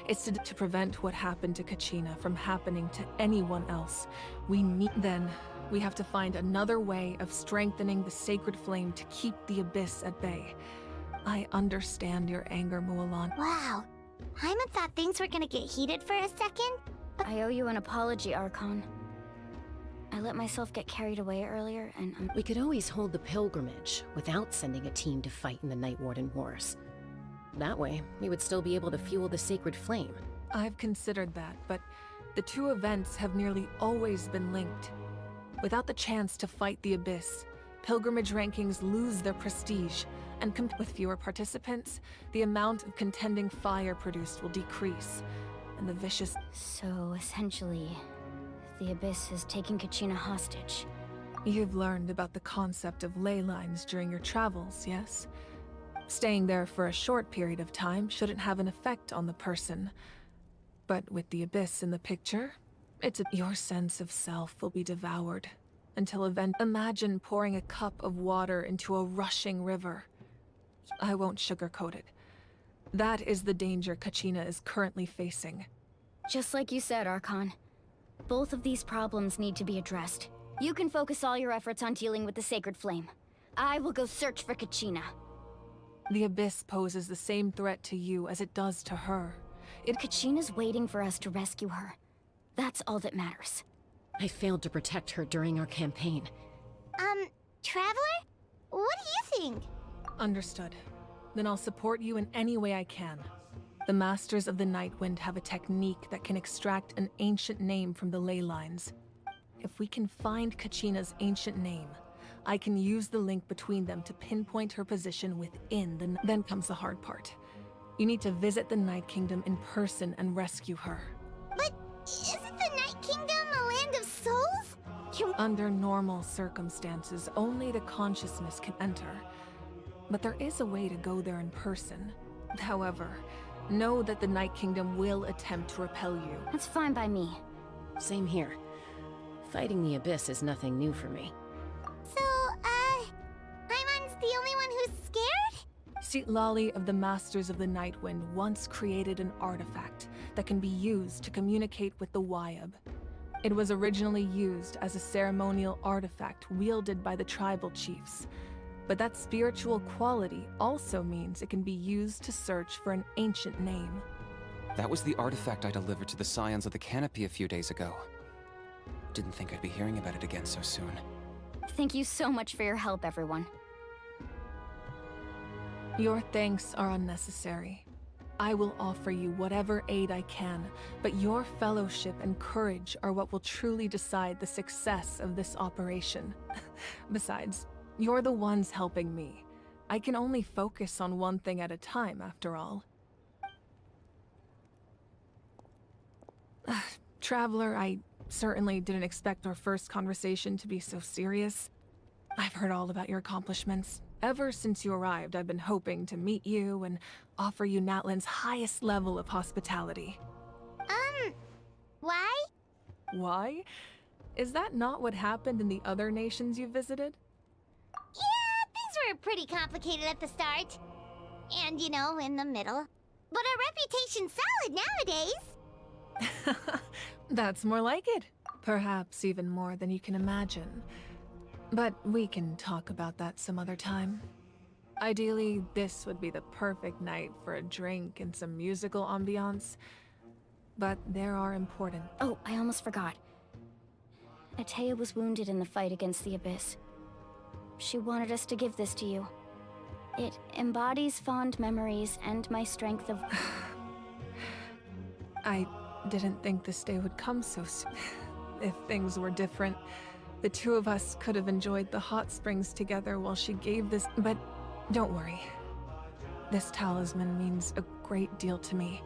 M: It's to prevent what happened to Kachina from happening to anyone else. We have to find another way of strengthening the sacred flame to keep the Abyss at bay. I understand your anger, Mualani.
B: Wow. Paimon thought things were gonna get heated for a second.
A: I owe you an apology, Archon. I let myself get carried away earlier, and
H: We could always hold the pilgrimage without sending a team to fight in the Night Warden Wars. That way, we would still be able to fuel the sacred flame.
M: I've considered that, but the two events have nearly always been linked. Without the chance to fight the Abyss, pilgrimage rankings lose their prestige, and with fewer participants, the amount of contending fire produced will decrease, and the vicious...
A: So, essentially, the Abyss is taking Kachina hostage.
M: You've learned about the concept of ley lines during your travels, yes? Staying there for a short period of time shouldn't have an effect on the person. But with the Abyss in the picture, your sense of self will be devoured. Until imagine pouring a cup of water into a rushing river. I won't sugarcoat it. That is the danger Kachina is currently facing.
A: Just like you said, Archon. Both of these problems need to be addressed. You can focus all your efforts on dealing with the Sacred Flame. I will go search for Kachina.
M: The Abyss poses the same threat to you as it does to her.
A: Kachina's waiting for us to rescue her. That's all that matters.
H: I failed to protect her during our campaign.
B: Traveler? What do you think?
M: Understood. Then I'll support you in any way I can. The Masters of the Nightwind have a technique that can extract an ancient name from the ley lines. If we can find Kachina's ancient name, I can use the link between them to pinpoint her position within the... Then comes the hard part. You need to visit the Night Kingdom in person and rescue her.
B: But isn't the Night Kingdom a land of souls?
M: Under normal circumstances, only the consciousness can enter. But there is a way to go there in person. However, know that the Night Kingdom will attempt to repel you.
A: That's fine by me.
H: Same here. Fighting the Abyss is nothing new for me.
B: So, Paimon's the only one who's scared?
M: Citlali of the Masters of the Nightwind once created an artifact that can be used to communicate with the Wayab. It was originally used as a ceremonial artifact wielded by the tribal chiefs. But that spiritual quality also means it can be used to search for an ancient name.
K: That was the artifact I delivered to the Scions of the Canopy a few days ago. Didn't think I'd be hearing about it again so soon.
A: Thank you so much for your help, everyone.
M: Your thanks are unnecessary. I will offer you whatever aid I can, but your fellowship and courage are what will truly decide the success of this operation. Besides, you're the ones helping me. I can only focus on one thing at a time, after all. Traveler, I certainly didn't expect our first conversation to be so serious. I've heard all about your accomplishments. Ever since you arrived, I've been hoping to meet you and offer you Natlan's highest level of hospitality.
B: Why?
M: Why? Is that not what happened in the other nations you visited?
B: Yeah, things were pretty complicated at the start. And, you know, in the middle. But our reputation's solid nowadays.
M: That's more like it. Perhaps even more than you can imagine. But we can talk about that some other time. Ideally, this would be the perfect night for a drink and some musical ambiance. But there are important...
A: Oh, I almost forgot. Atea was wounded in the fight against the Abyss. She wanted us to give this to you. It embodies fond memories and my strength of...
M: I didn't think this day would come so soon. If things were different, the two of us could have enjoyed the hot springs together while she gave this... But don't worry. This talisman means a great deal to me.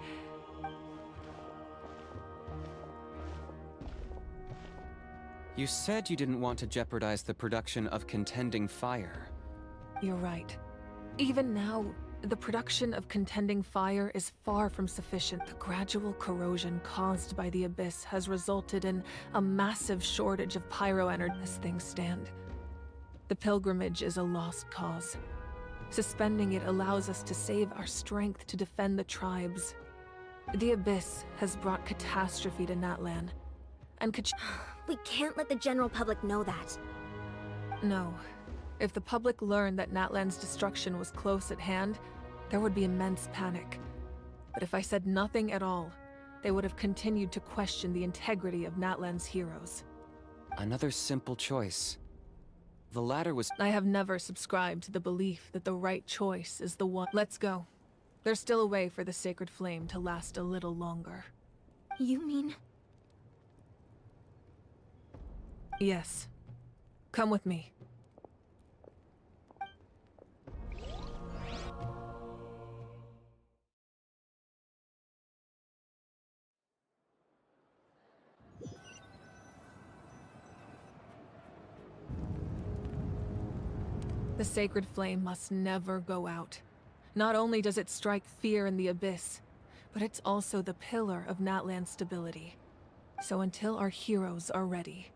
K: You said you didn't want to jeopardize the production of Contending Fire.
M: You're right. Even now, the production of Contending Fire is far from sufficient. The gradual corrosion caused by the Abyss has resulted in a massive shortage of pyroenergy as things stand. The pilgrimage is a lost cause. Suspending it allows us to save our strength to defend the tribes. The Abyss has brought catastrophe to Natlan, and
B: We can't let the general public know that.
M: No. If the public learned that Natlan's destruction was close at hand, there would be immense panic. But if I said nothing at all, they would have continued to question the integrity of Natlan's heroes.
K: Another simple choice. The latter was...
M: I have never subscribed to the belief that the right choice is the one. Let's go. There's still a way for the sacred flame to last a little longer.
B: You mean...
M: Yes. Come with me. The sacred flame must never go out. Not only does it strike fear in the Abyss, but it's also the pillar of Natlan's stability. So until our heroes are ready,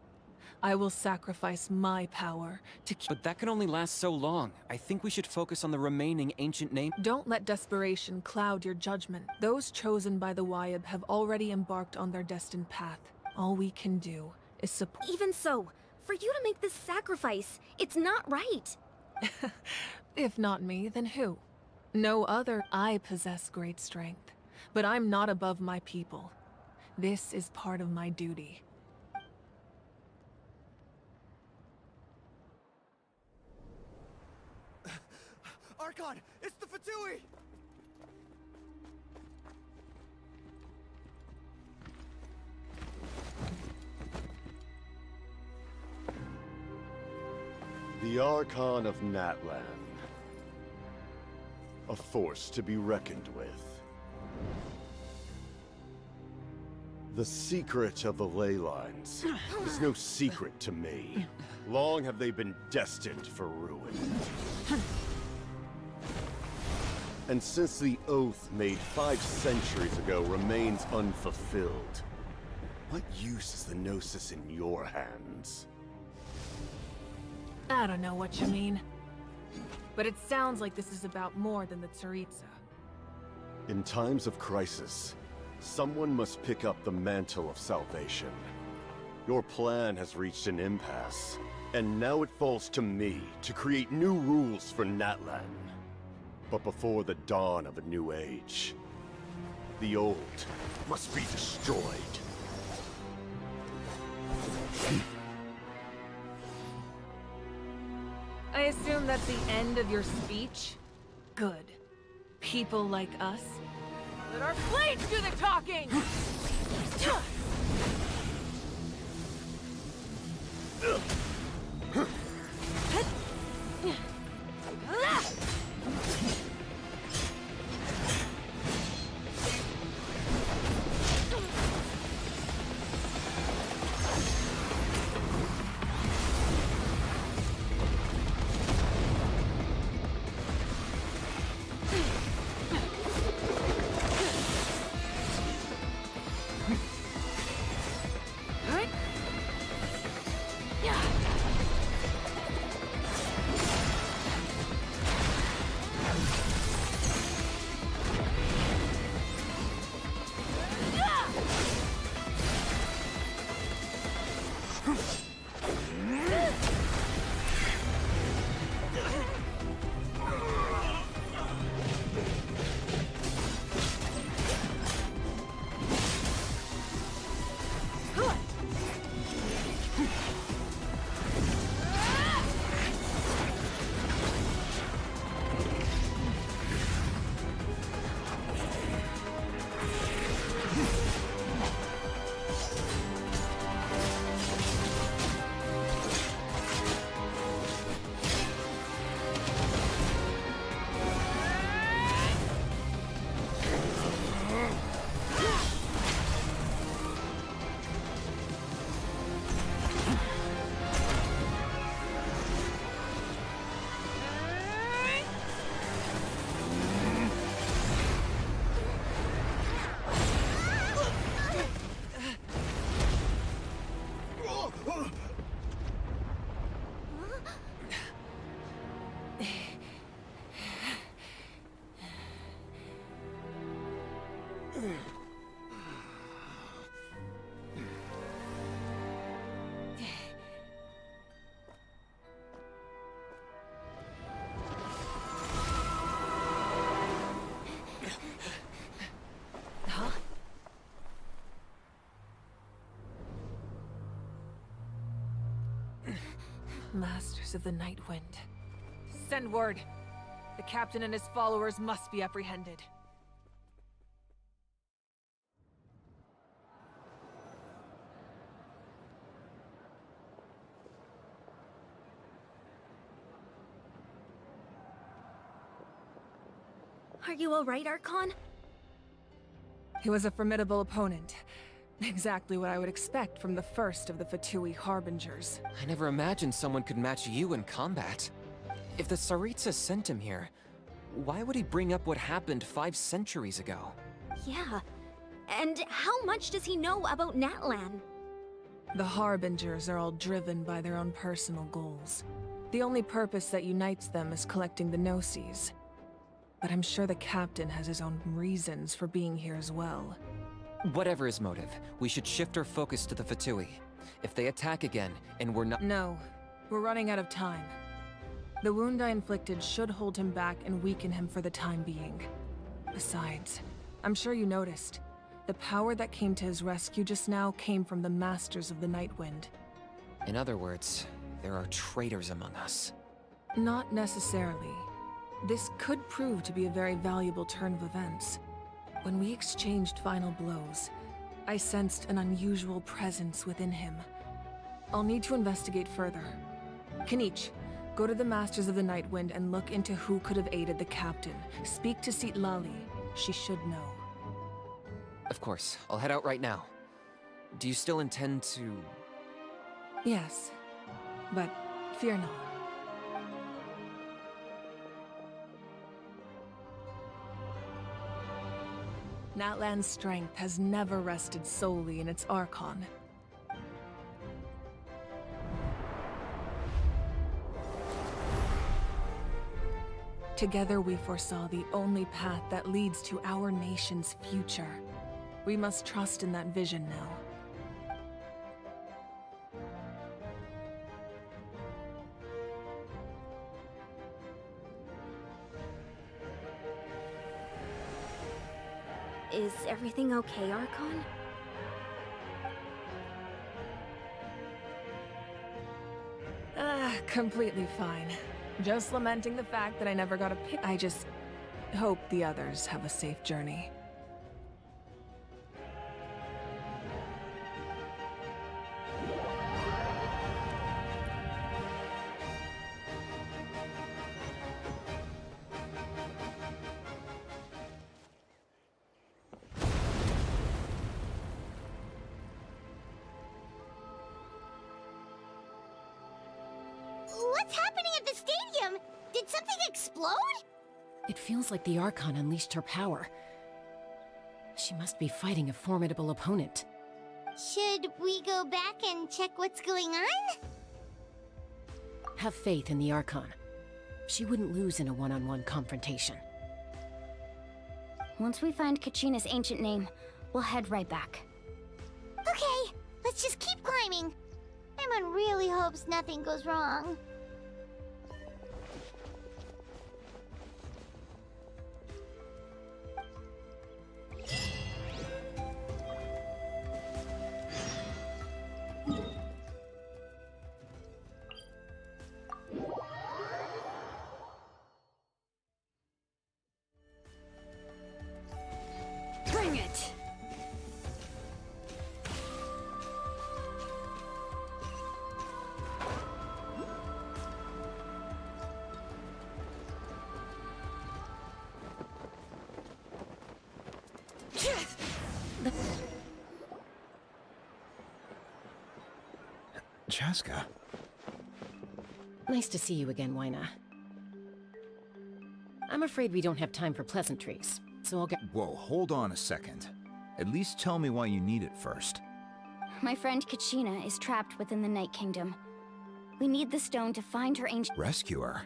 M: I will sacrifice my power to keep...
K: But that can only last so long. I think we should focus on the remaining ancient name...
M: Don't let desperation cloud your judgment. Those chosen by the Wayab have already embarked on their destined path. All we can do is support...
F: Even so, for you to make this sacrifice, it's not right.
M: If not me, then who? No other. I possess great strength, but I'm not above my people. This is part of my duty.
D: Archon, it's the Fatui!
N: The Archon of Natlan. A force to be reckoned with. The secret of the ley lines is no secret to me. Long have they been destined for ruin. And since the oath made 5 centuries ago remains unfulfilled, what use is the Gnosis in your hands?
M: I don't know what you mean. But it sounds like this is about more than the Tsaritsa.
N: In times of crisis, someone must pick up the mantle of salvation. Your plan has reached an impasse, and now it falls to me to create new rules for Natlan. But before the dawn of a new age, the old must be destroyed.
M: I assume that's the end of your speech? Good. People like us. Let our blades do the talking! Masters of the Night Wind. Send word. The captain and his followers must be apprehended.
F: Are you alright, Archon?
M: He was a formidable opponent. Exactly what I would expect from the first of the Fatui Harbingers.
K: I never imagined someone could match you in combat. If the Tsaritsa sent him here, why would he bring up what happened 5 centuries ago?
F: Yeah. And how much does he know about Natlan?
M: The Harbingers are all driven by their own personal goals. The only purpose that unites them is collecting the Gnosis. But I'm sure the captain has his own reasons for being here as well.
K: Whatever his motive, we should shift our focus to the Fatui. If they attack again, and we're not—
M: No. We're running out of time. The wound I inflicted should hold him back and weaken him for the time being. Besides, I'm sure you noticed, the power that came to his rescue just now came from the Masters of the Nightwind.
K: In other words, there are traitors among us.
M: Not necessarily. This could prove to be a very valuable turn of events. When we exchanged final blows, I sensed an unusual presence within him. I'll need to investigate further. Kinich, go to the Masters of the Nightwind and look into who could have aided the captain. Speak to Citlali. She should know.
K: Of course, I'll head out right now. Do you still intend to—
M: Yes, but fear not. Natlan's strength has never rested solely in its Archon. Together we foresaw the only path that leads to our nation's future. We must trust in that vision now.
F: Is everything okay, Archon?
M: Completely fine. Just lamenting the fact that I never got a pick. I just hope the others have a safe journey.
B: What's happening at the stadium? Did something explode?
H: It feels like the Archon unleashed her power. She must be fighting a formidable opponent.
B: Should we go back and check what's going on?
H: Have faith in the Archon. She wouldn't lose in a one-on-one confrontation.
A: Once we find Kachina's ancient name, we'll head right back.
B: Okay, let's just keep climbing. Emon really hopes nothing goes wrong.
A: Bring it!
P: Chaska.
H: Nice to see you again, Wyna. I'm afraid we don't have time for pleasantries, so I'll get—
P: Whoa, hold on a second. At least tell me why you need it first.
A: My friend Kachina is trapped within the Night Kingdom. We need the stone to find her ancient—
P: Rescue her?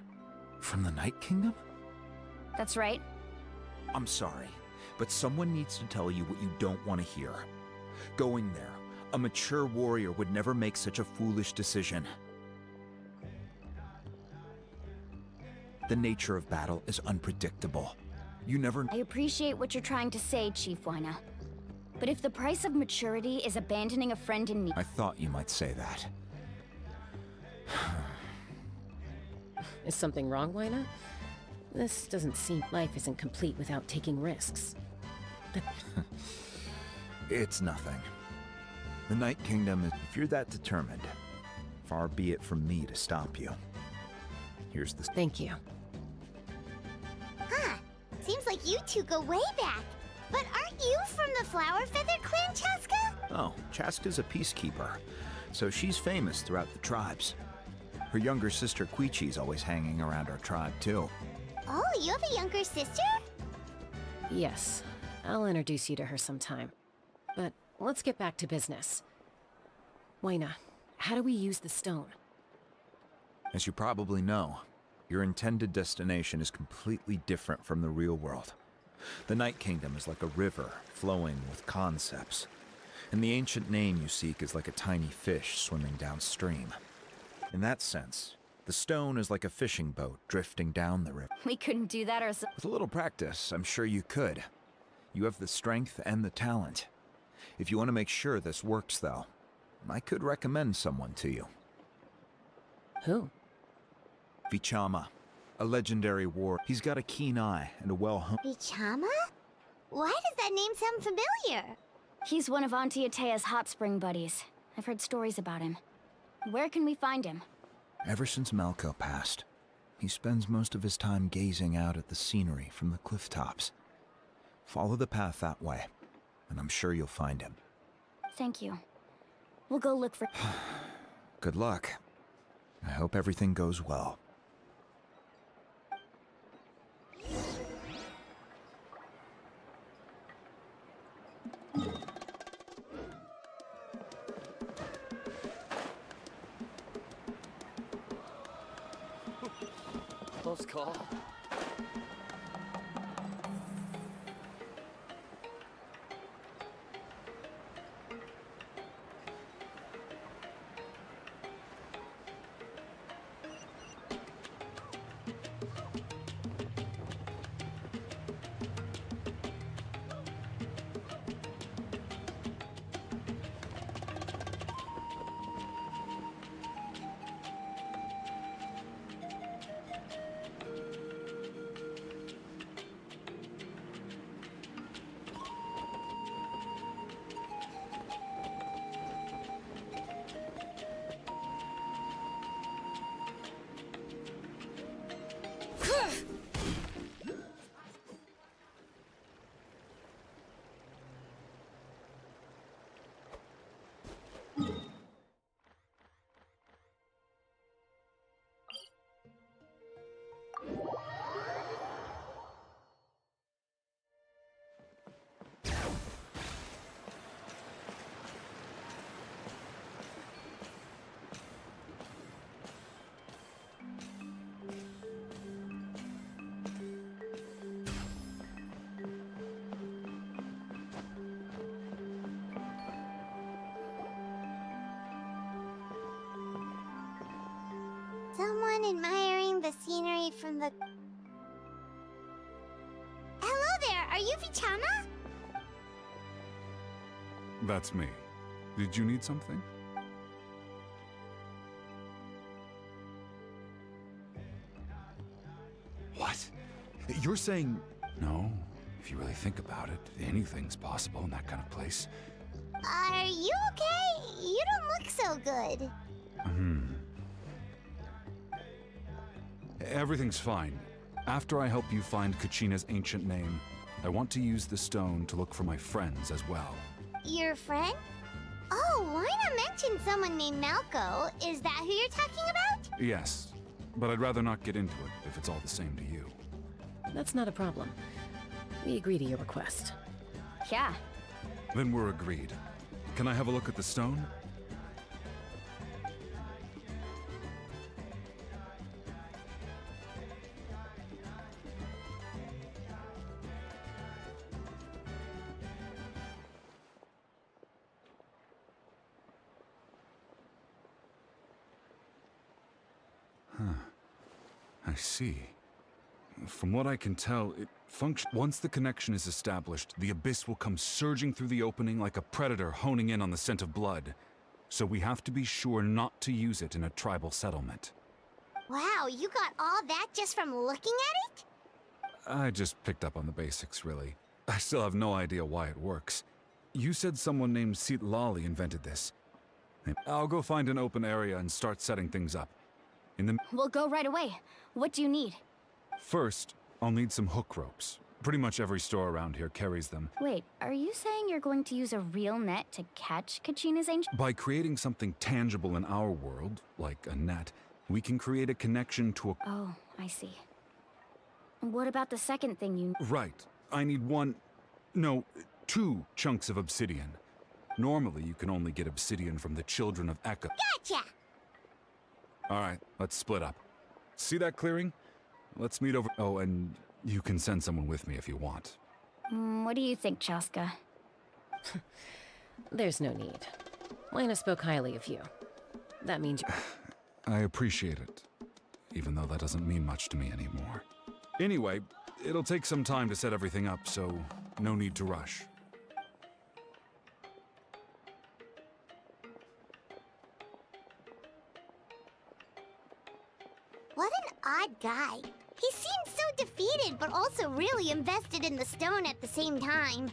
P: From the Night Kingdom?
A: That's right.
P: I'm sorry, but someone needs to tell you what you don't want to hear. Going there, a mature warrior would never make such a foolish decision. The nature of battle is unpredictable. You never—
A: I appreciate what you're trying to say, Chief Wyna. But if the price of maturity is abandoning a friend in need—
P: I thought you might say that.
H: Is something wrong, Wina? This doesn't seem... Life isn't complete without taking risks.
P: It's nothing. The Night Kingdom is... If you're that determined, far be it from me to stop you. Here's the...
H: Thank you.
B: Huh. Seems like you two go way back. But aren't you from the Flower Feather Clan, Chaska?
P: Oh, Chaska's a peacekeeper, so she's famous throughout the tribes. Her younger sister Quichi's always hanging around our tribe, too.
B: Oh, you have a younger sister?
H: Yes. I'll introduce you to her sometime. But let's get back to business. Wina, how do we use the stone?
P: As you probably know, your intended destination is completely different from the real world. The Night Kingdom is like a river flowing with concepts, and the ancient name you seek is like a tiny fish swimming downstream. In that sense, the stone is like a fishing boat drifting down the river.
A: We couldn't do that ourselves.
P: With a little practice, I'm sure you could. You have the strength and the talent. If you want to make sure this works, though, I could recommend someone to you.
H: Who?
P: Vichama, a legendary warrior. He's got a keen eye and a well-honed...
B: Vichama? Why does that name sound familiar?
A: He's one of Auntie Atea's hot spring buddies. I've heard stories about him. Where can we find him?
P: Ever since Malko passed, he spends most of his time gazing out at the scenery from the cliff tops. Follow the path that way, and I'm sure you'll find him.
A: Thank you. We'll go look for...
P: Good luck. I hope everything goes well.
C: Close call.
B: Someone admiring the scenery from the... Hello there, are you Vichama?
Q: That's me. Did you need something? What? You're saying... No, if you really think about it, anything's possible in that kind of place.
B: Are you okay? You don't look so good.
Q: Everything's fine. After I help you find Kachina's ancient name, I want to use the stone to look for my friends as well.
B: Your friend? Oh, why not mention someone named Malko? Is that who you're talking about?
Q: Yes, but I'd rather not get into it if it's all the same to you.
H: That's not a problem. We agree to your request.
A: Yeah.
Q: Then we're agreed. Can I have a look at the stone? I see. From what I can tell, it functions. Once the connection is established, the Abyss will come surging through the opening like a predator honing in on the scent of blood. So we have to be sure not to use it in a tribal settlement.
B: Wow, you got all that just from looking at it?
Q: I just picked up on the basics, really. I still have no idea why it works. You said someone named Citlali invented this. I'll go find an open area and start setting things up.
A: We'll go right away. What do you need?
Q: First, I'll need some hook ropes. Pretty much every store around here carries them.
A: Wait, are you saying you're going to use a real net to catch Kachina's angel?
Q: By creating something tangible in our world, like a net, we can create a connection to a...
A: Oh, I see. What about the second thing you...
Q: Right. I need two chunks of obsidian. Normally, you can only get obsidian from the children of Ekka.
B: Gotcha!
Q: Alright, let's split up. See that clearing? Let's meet over... Oh, and you can send someone with me if you want.
A: What do you think, Chaska?
H: There's no need. Lena spoke highly of you. That means...
Q: I appreciate it, even though that doesn't mean much to me anymore. Anyway, it'll take some time to set everything up, so no need to rush.
B: What an odd guy. He seems so defeated, but also really invested in the stone at the same time.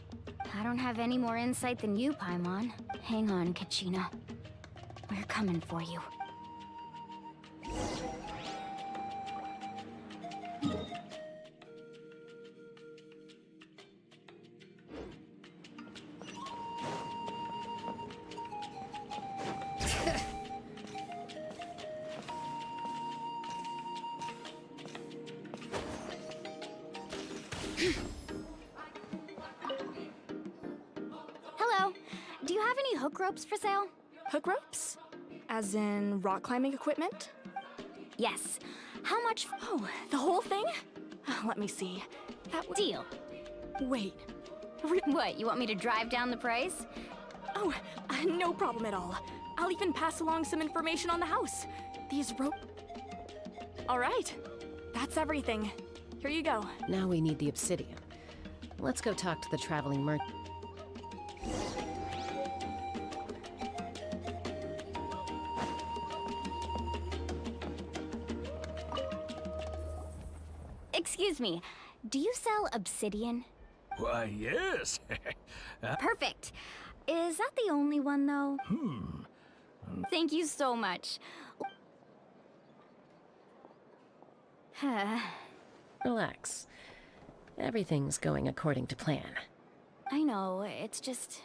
A: I don't have any more insight than you, Paimon. Hang on, Kachina. We're coming for you. Hello. Do you have any hook ropes for sale?
J: Hook ropes? As in rock climbing equipment?
A: Yes. How much?
J: Oh, the whole thing? Let me see.
A: Deal.
J: Wait.
A: What, you want me to drive down the price?
J: Oh, no problem at all. I'll even pass along some information on the house. These rope... All right. That's everything. Here you go.
H: Now we need the obsidian. Let's go talk to the traveling merchant.
A: Excuse me, do you sell obsidian?
L: Why, yes.
A: Perfect. Is that the only one, though? Thank you so much.
H: Relax. Everything's going according to plan.
A: I know, it's just...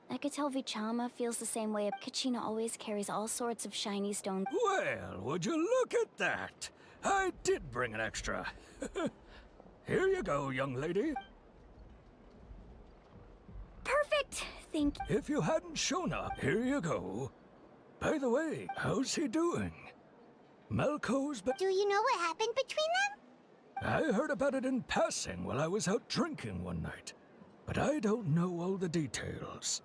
A: I could tell Vichama feels the same way. Kachina always carries all sorts of shiny stones.
L: Well, would you look at that? I did bring an extra. Here you go, young lady.
A: Perfect! Thank you.
L: If you hadn't shown up, here you go. By the way, how's he doing? Malco's
B: Do you know what happened between them?
L: I heard about it in passing while I was out drinking one night, but I don't know all the details.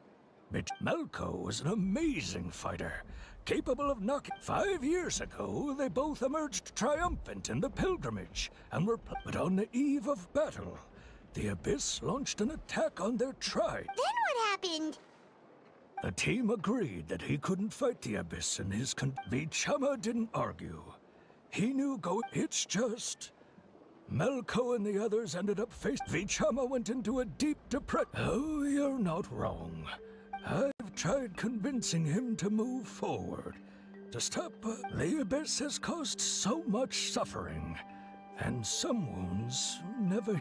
L: But Malco was an amazing fighter, capable of knocking. 5 years ago, they both emerged triumphant in the pilgrimage, and were but on the eve of battle. The Abyss launched an attack on their tribe.
B: Then what happened?
L: The team agreed that he couldn't fight the Abyss in his Vichama didn't argue. He knew it's just... Malco and the others ended up Vichama went into a deep depression. Oh, you're not wrong. I've tried convincing him to move forward. To stop, the Abyss has caused so much suffering. And some wounds never...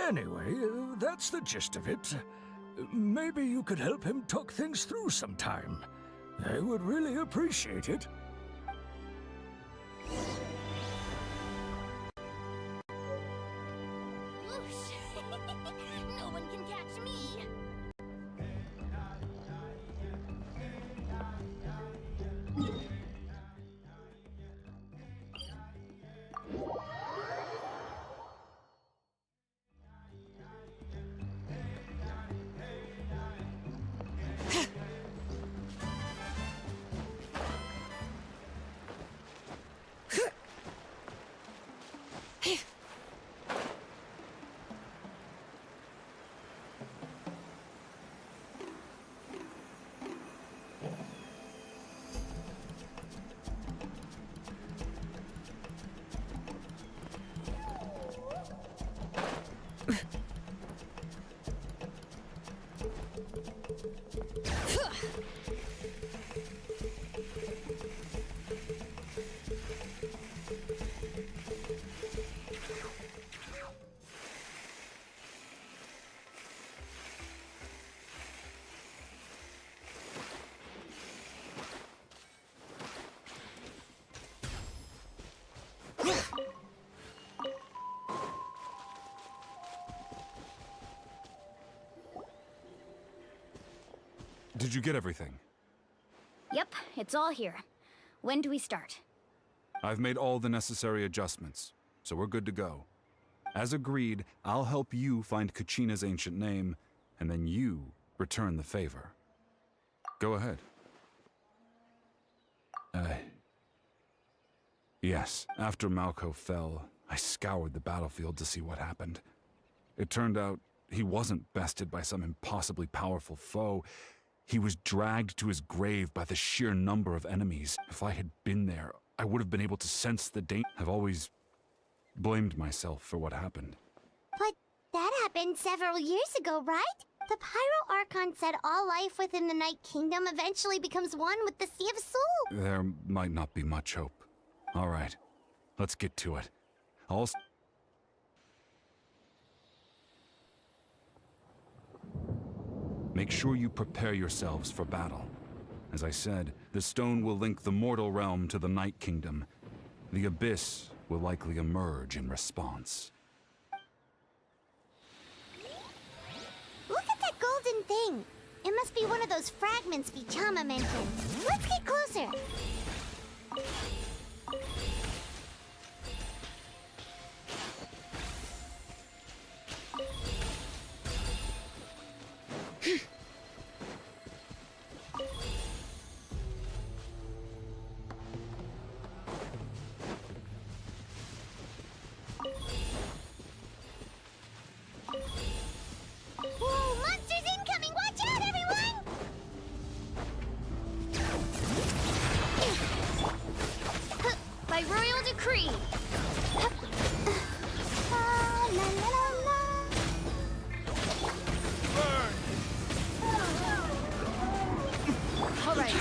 L: Anyway, that's the gist of it. Maybe you could help him talk things through sometime. I would really appreciate it.
B: No one can catch me.
Q: Did you get everything?
A: Yep, it's all here. When do we start?
Q: I've made all the necessary adjustments, so we're good to go. As agreed, I'll help you find Kachina's ancient name, and then you return the favor. Go ahead. Yes, after Malko fell, I scoured the battlefield to see what happened. It turned out he wasn't bested by some impossibly powerful foe. He was dragged to his grave by the sheer number of enemies. If I had been there, I would have been able to sense the danger. I've always blamed myself for what happened.
B: But that happened several years ago, right? The Pyro Archon said all life within the Night Kingdom eventually becomes one with the Sea of Soul.
Q: There might not be much hope. All right, let's get to it. Make sure you prepare yourselves for battle. As I said, the stone will link the mortal realm to the Night Kingdom. The Abyss will likely emerge in response.
B: Look at that golden thing. It must be one of those fragments Vichama mentioned. Let's get closer. Whoa, monsters incoming! Watch out, everyone!
A: By royal decree!
B: La, la, la, la.
A: All right.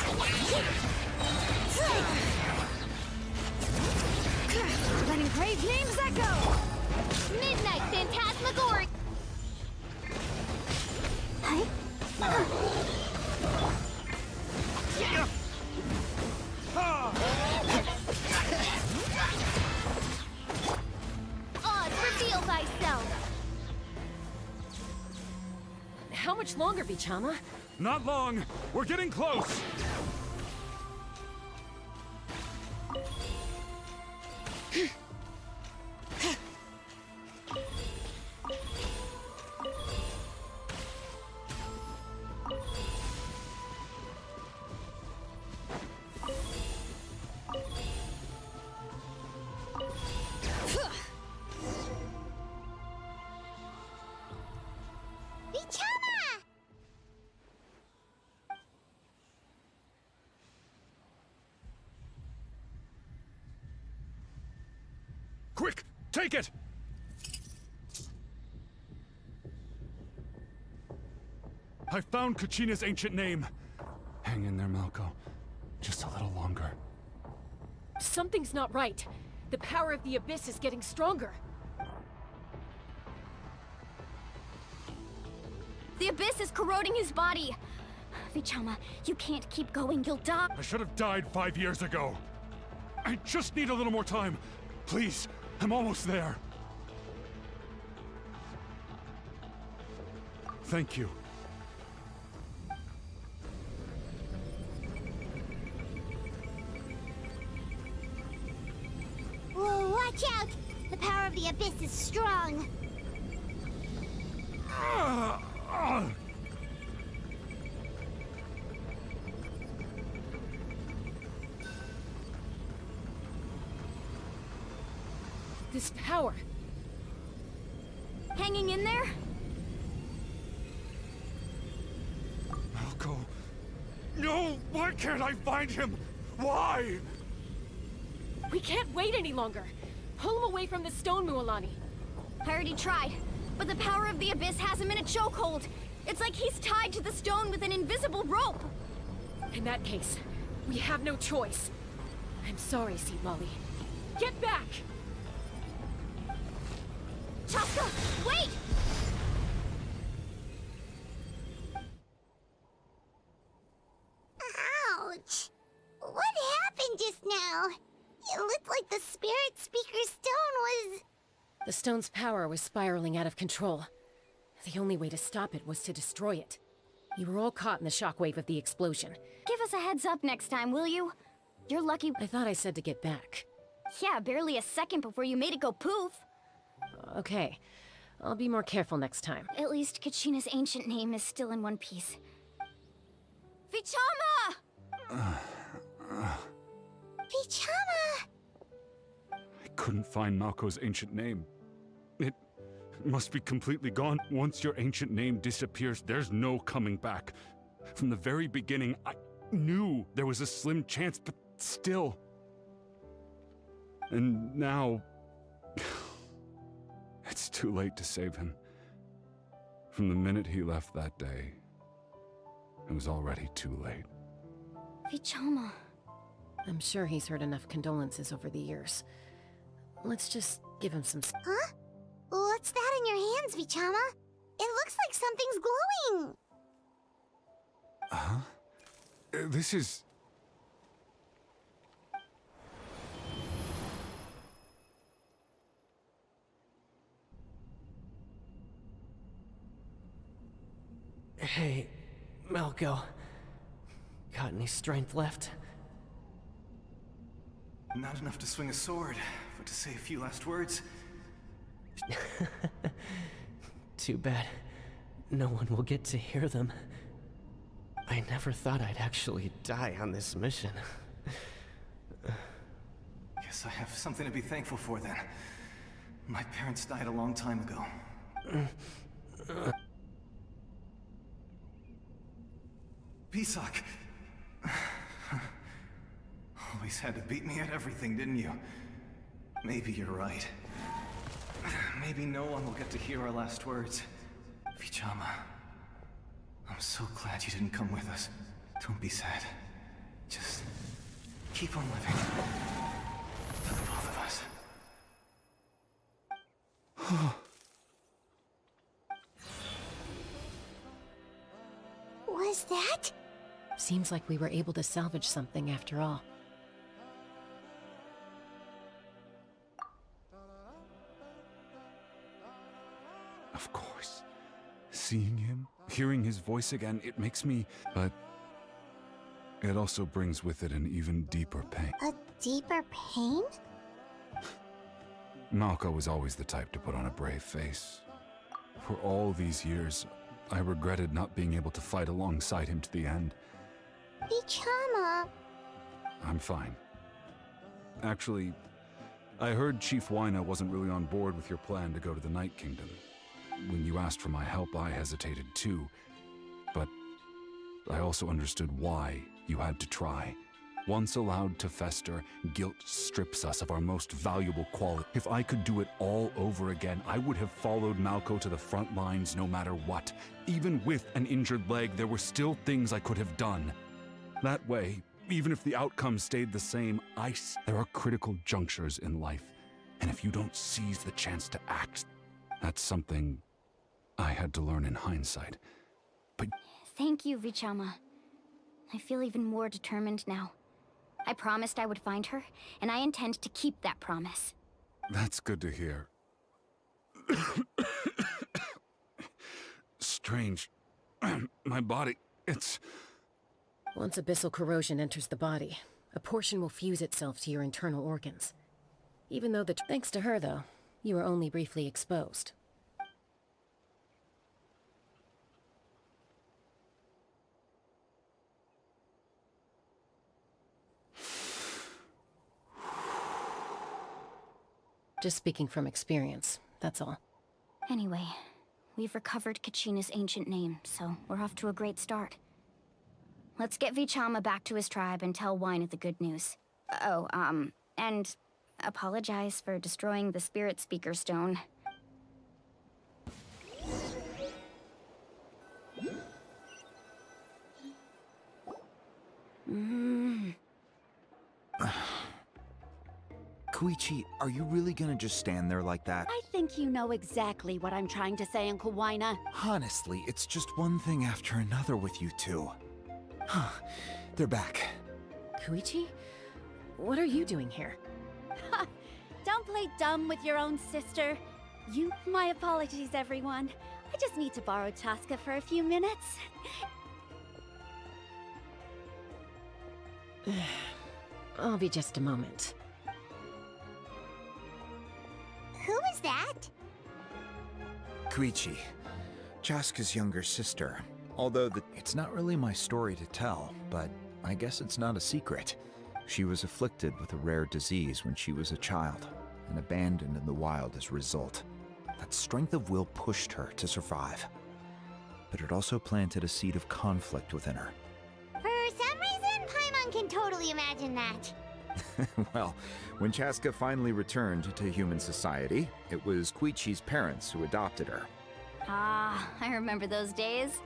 A: Letting brave names echo! Midnight Phantasmagoria!
B: Oz, reveal thyself!
H: How much longer, Vichama?
Q: Not long! We're getting close!
B: Vichama!
Q: Quick! Take it! I found Kachina's ancient name. Hang in there, Malko. Just a little longer.
H: Something's not right. The power of the Abyss is getting stronger.
A: The Abyss is corroding his body! Vichama, you can't keep going, you'll die!
Q: I should have died 5 years ago. I just need a little more time. Please, I'm almost there. Thank you.
B: Whoa, watch out! The power of the Abyss is strong.
H: This power.
A: Hanging in there?
Q: Malko. No! Why can't I find him? Why?
H: We can't wait any longer. Pull him away from the stone, Mualani.
A: I already tried, but the power of the Abyss has him in a chokehold. It's like he's tied to the stone with an invisible rope.
H: In that case, we have no choice. I'm sorry, Seat Molly. Get back!
A: Chaska, wait!
B: Ouch! What happened just now? It looked like the Spirit Speaker's stone was...
H: The stone's power was spiraling out of control. The only way to stop it was to destroy it. You were all caught in the shockwave of the explosion.
A: Give us a heads up next time, will you? You're lucky.
H: I thought I said to get back.
A: Yeah, barely a second before you made it go poof.
H: Okay. I'll be more careful next time.
A: At least Kachina's ancient name is still in one piece. Vichama!
B: Vichama!
Q: I couldn't find Malko's ancient name. It must be completely gone. Once your ancient name disappears, there's no coming back. From the very beginning, I knew there was a slim chance, but still. And now... it's too late to save him. From the minute he left that day, it was already too late.
A: Vichama.
H: I'm sure he's heard enough condolences over the years. Let's just give him some...
B: Huh? What's that in your hands, Vichama? It looks like something's glowing!
Q: Huh? This is...
G: Hey, Malko. Got any strength left?
R: Not enough to swing a sword, but to say a few last words.
G: Too bad. No one will get to hear them. I never thought I'd actually die on this mission.
R: Guess I have something to be thankful for then. My parents died a long time ago. Pisak! Always had to beat me at everything, didn't you? Maybe you're right. Maybe no one will get to hear our last words. Vichama, I'm so glad you didn't come with us. Don't be sad. Just keep on living. For the both of us.
B: Was that?
H: Seems like we were able to salvage something after all.
Q: Of course. Seeing him, hearing his voice again, it makes me... But... it also brings with it an even deeper pain.
B: A deeper pain?
Q: Malko was always the type to put on a brave face. For all these years, I regretted not being able to fight alongside him to the end.
B: Vichama.
Q: I'm fine. Actually, I heard Chief Wyna wasn't really on board with your plan to go to the Night Kingdom. When you asked for my help, I hesitated too. But I also understood why you had to try. Once allowed to fester, guilt strips us of our most valuable quality. If I could do it all over again, I would have followed Malko to the front lines no matter what. Even with an injured leg, there were still things I could have done. That way, even if the outcome stayed the same, there are critical junctures in life. And if you don't seize the chance to act, that's something I had to learn in hindsight. But...
A: Thank you, Vichama. I feel even more determined now. I promised I would find her, and I intend to keep that promise.
Q: That's good to hear. Strange. My body, it's...
H: Once abyssal corrosion enters the body, a portion will fuse itself to your internal organs. Even though thanks to her, though, you were only briefly exposed. Just speaking from experience, that's all.
A: Anyway, we've recovered Kachina's ancient name, so we're off to a great start. Let's get Vichama back to his tribe and tell Wyna the good news. Oh, and apologize for destroying the Spirit Speaker Stone.
P: Koichi, are you really gonna just stand there like that?
S: I think you know exactly what I'm trying to say, Uncle Wyna.
P: Honestly, it's just one thing after another with you two. Huh. They're back.
H: Koichi? What are you doing here?
S: Ha! Don't play dumb with your own sister. My apologies, everyone. I just need to borrow Chaska for a few minutes.
H: I'll be just a moment.
B: Who is that?
P: Koichi, Chaska's younger sister. Although it's not really my story to tell, but I guess it's not a secret. She was afflicted with a rare disease when she was a child, and abandoned in the wild as a result. That strength of will pushed her to survive. But it also planted a seed of conflict within her.
B: For some reason, Paimon can totally imagine that.
P: Well, when Chaska finally returned to human society, it was Koichi's parents who adopted her.
A: Ah, I remember those days.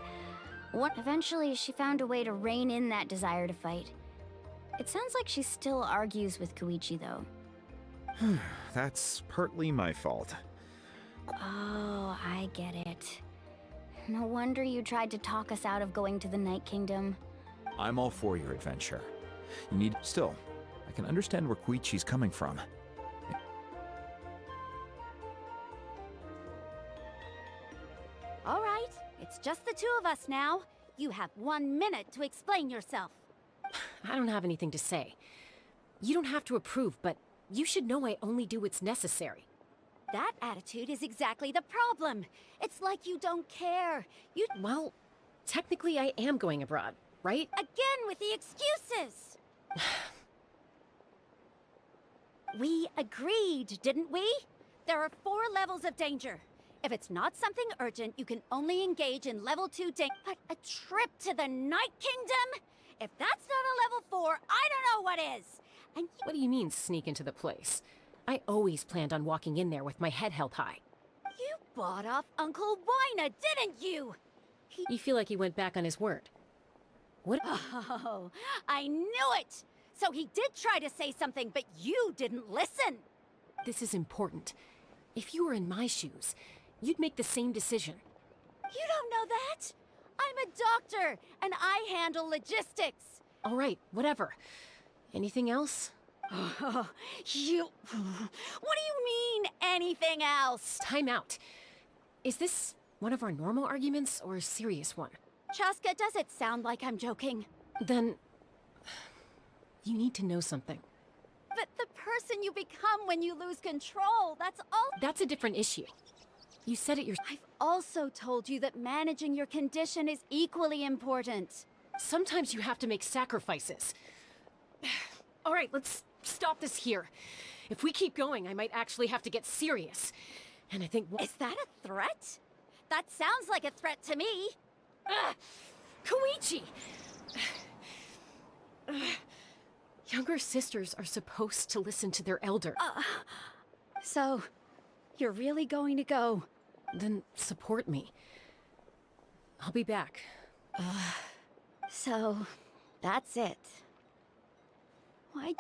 A: Eventually, she found a way to rein in that desire to fight. It sounds like she still argues with Koichi, though.
P: That's partly my fault.
A: Oh, I get it. No wonder you tried to talk us out of going to the Night Kingdom.
P: I'm all for your adventure. You need... Still, I can understand where Koichi's coming from.
S: All right, it's just the two of us now. You have 1 minute to explain yourself.
H: I don't have anything to say. You don't have to approve, but you should know I only do what's necessary.
S: That attitude is exactly the problem. It's like you don't care.
H: Well, technically I am going abroad, right?
S: Again with the excuses! We agreed, didn't we? There are 4 levels of danger. If it's not something urgent, you can only engage in level 2 danger. But a trip to the Night Kingdom? If that's not a level 4, I don't know what is! And
H: What do you mean, sneak into the place? I always planned on walking in there with my head held high.
S: you bought off Uncle Wina, didn't you?
H: You feel like he went back on his word. What?
S: Oh, I knew it! So he did try to say something, but you didn't listen!
H: This is important. If you were in my shoes, you'd make the same decision.
S: You don't know that! I'm a doctor, and I handle logistics!
H: All right, whatever. Anything else?
S: Oh, you... What do you mean, anything else?
H: Time out. Is this one of our normal arguments or a serious one?
S: Chaska, does it sound like I'm joking?
H: Then... you need to know something.
S: But the person you become when you lose control, that's all...
H: That's a different issue. You said it yourself.
S: I've also told you that managing your condition is equally important.
H: Sometimes you have to make sacrifices. All right, let's stop this here. If we keep going, I might actually have to get serious. And I think...
S: Is that a threat? That sounds like a threat to me.
H: Koichi! Younger sisters are supposed to listen to their elder.
S: So, you're really going to go?
H: Then support me. I'll be back.
S: So, that's it. Why...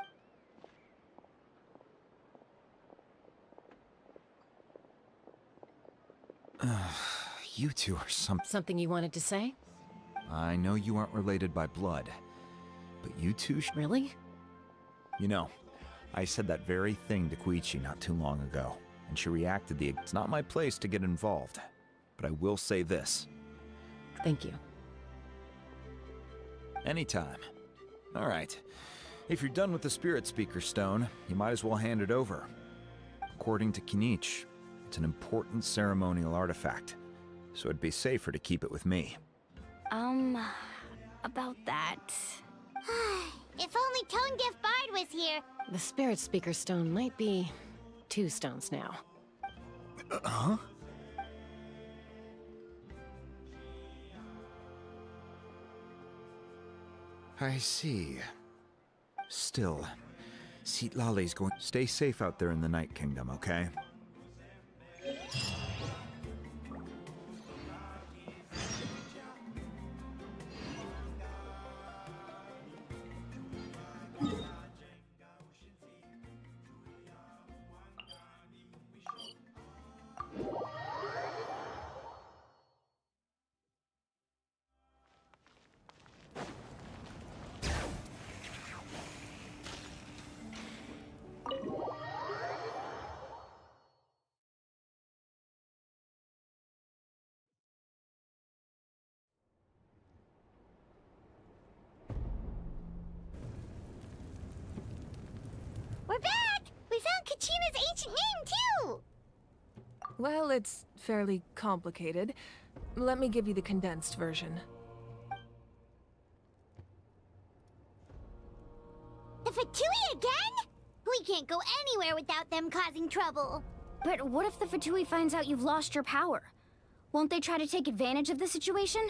P: You two are
H: Something you wanted to say?
P: I know you aren't related by blood, but you two
H: Really?
P: You know, I said that very thing to Koichi not too long ago, and she reacted It's not my place to get involved, but I will say this.
H: Thank you.
P: Anytime. All right. If you're done with the Spirit Speaker Stone, you might as well hand it over. According to Kinich, it's an important ceremonial artifact, so it'd be safer to keep it with me.
A: About that...
B: If only Tone-Gift Bard was here.
H: The Spirit Speaker Stone might be 2 stones now.
P: Huh? I see. Still, Citlali's going... Stay safe out there in the Night Kingdom, okay?
B: Kachina's ancient name, too!
M: Well, it's fairly complicated. Let me give you the condensed version.
B: The Fatui again? We can't go anywhere without them causing trouble.
A: But what if the Fatui finds out you've lost your power? Won't they try to take advantage of the situation?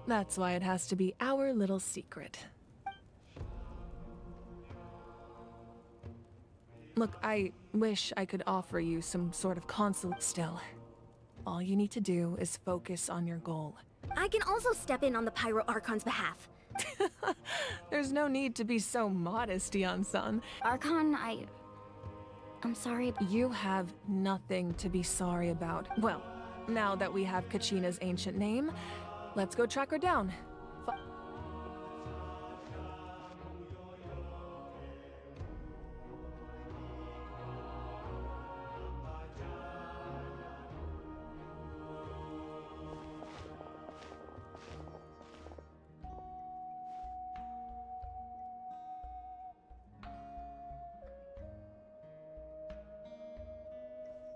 M: That's why it has to be our little secret. Look, I wish I could offer you some sort of console still. All you need to do is focus on your goal.
F: I can also step in on the Pyro Archon's behalf.
M: There's no need to be so modest, Yan-san.
A: Archon, I'm sorry.
M: You have nothing to be sorry about. Well, now that we have Kachina's ancient name, let's go track her down.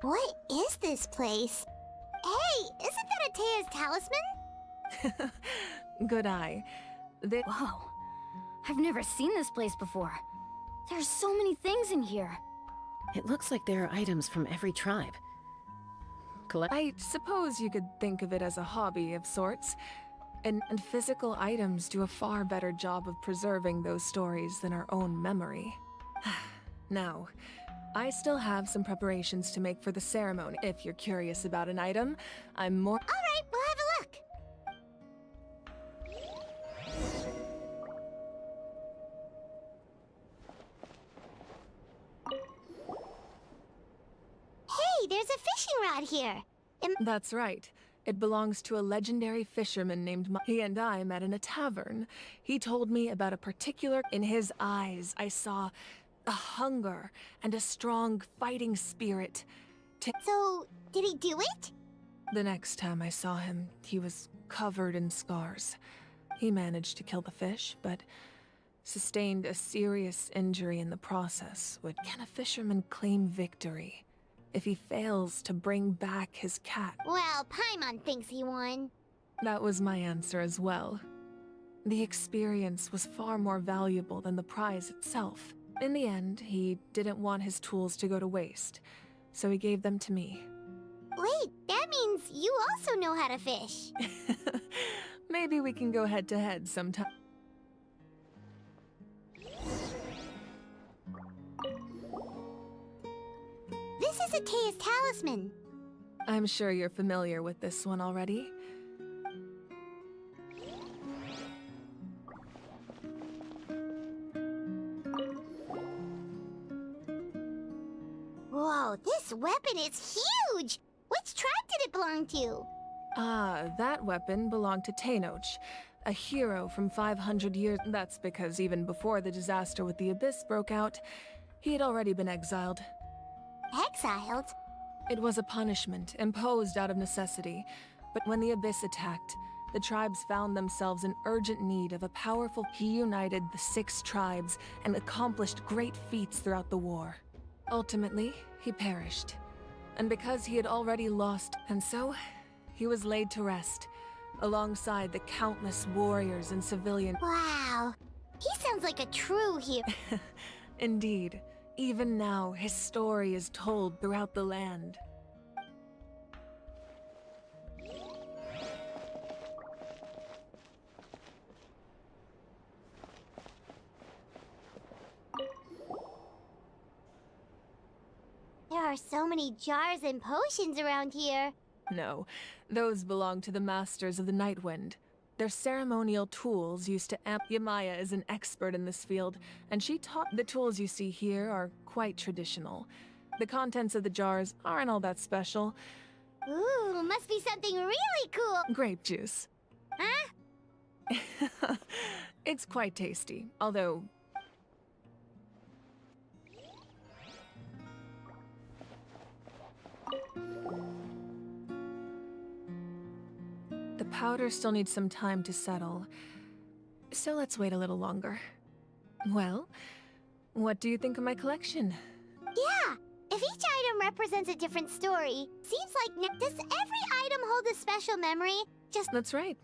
B: What is this place? Hey, isn't that Atea's talisman?
M: Good eye.
A: Whoa. I've never seen this place before. There's so many things in here.
H: It looks like there are items from every tribe.
M: I suppose you could think of it as a hobby of sorts. And physical items do a far better job of preserving those stories than our own memory. Now, I still have some preparations to make for the ceremony. If you're curious about an item, I'm more—
B: Alright, we'll have a look. Hey, there's a fishing rod here.
M: That's right. It belongs to a legendary fisherman named He and I met in a tavern. He told me about a particular— In his eyes, I saw a hunger and a strong fighting spirit.
B: So, did he do it?
M: The next time I saw him, he was covered in scars. He managed to kill the fish, but sustained a serious injury in the process. Can a fisherman claim victory if he fails to bring back his cat?
B: Well, Paimon thinks he won.
M: That was my answer as well. The experience was far more valuable than the prize itself. In the end, he didn't want his tools to go to waste, so he gave them to me.
B: Wait, that means you also know how to fish.
M: Maybe we can go head-to-head sometime.
B: This is Atea's talisman.
M: I'm sure you're familiar with this one already.
B: Whoa, this weapon is huge! Which tribe did it belong to?
M: That weapon belonged to Tenoch, a hero from 500 years. That's because even before the disaster with the Abyss broke out, he had already been exiled.
B: Exiled?
M: It was a punishment imposed out of necessity, but when the Abyss attacked, the tribes found themselves in urgent need of a powerful— He united the 6 tribes and accomplished great feats throughout the war. Ultimately, he perished. And because he had already lost, and so he was laid to rest, alongside the countless warriors and civilians.
B: Wow, he sounds like a true hero.
M: Indeed, even now his story is told throughout the land.
B: There are so many jars and potions around here.
M: No, those belong to the Masters of the Nightwind. Their ceremonial tools used to amp— Yamaya is an expert in this field, and she taught— The tools you see here are quite traditional. The contents of the jars aren't all that special.
B: Ooh, must be something really cool.
M: Grape juice.
B: Huh?
M: It's quite tasty, although— the powder still needs some time to settle, so let's wait a little longer. Well, what do you think of my collection?
B: Yeah, if each item represents a different story, seems like does every item hold a special memory?
M: That's right.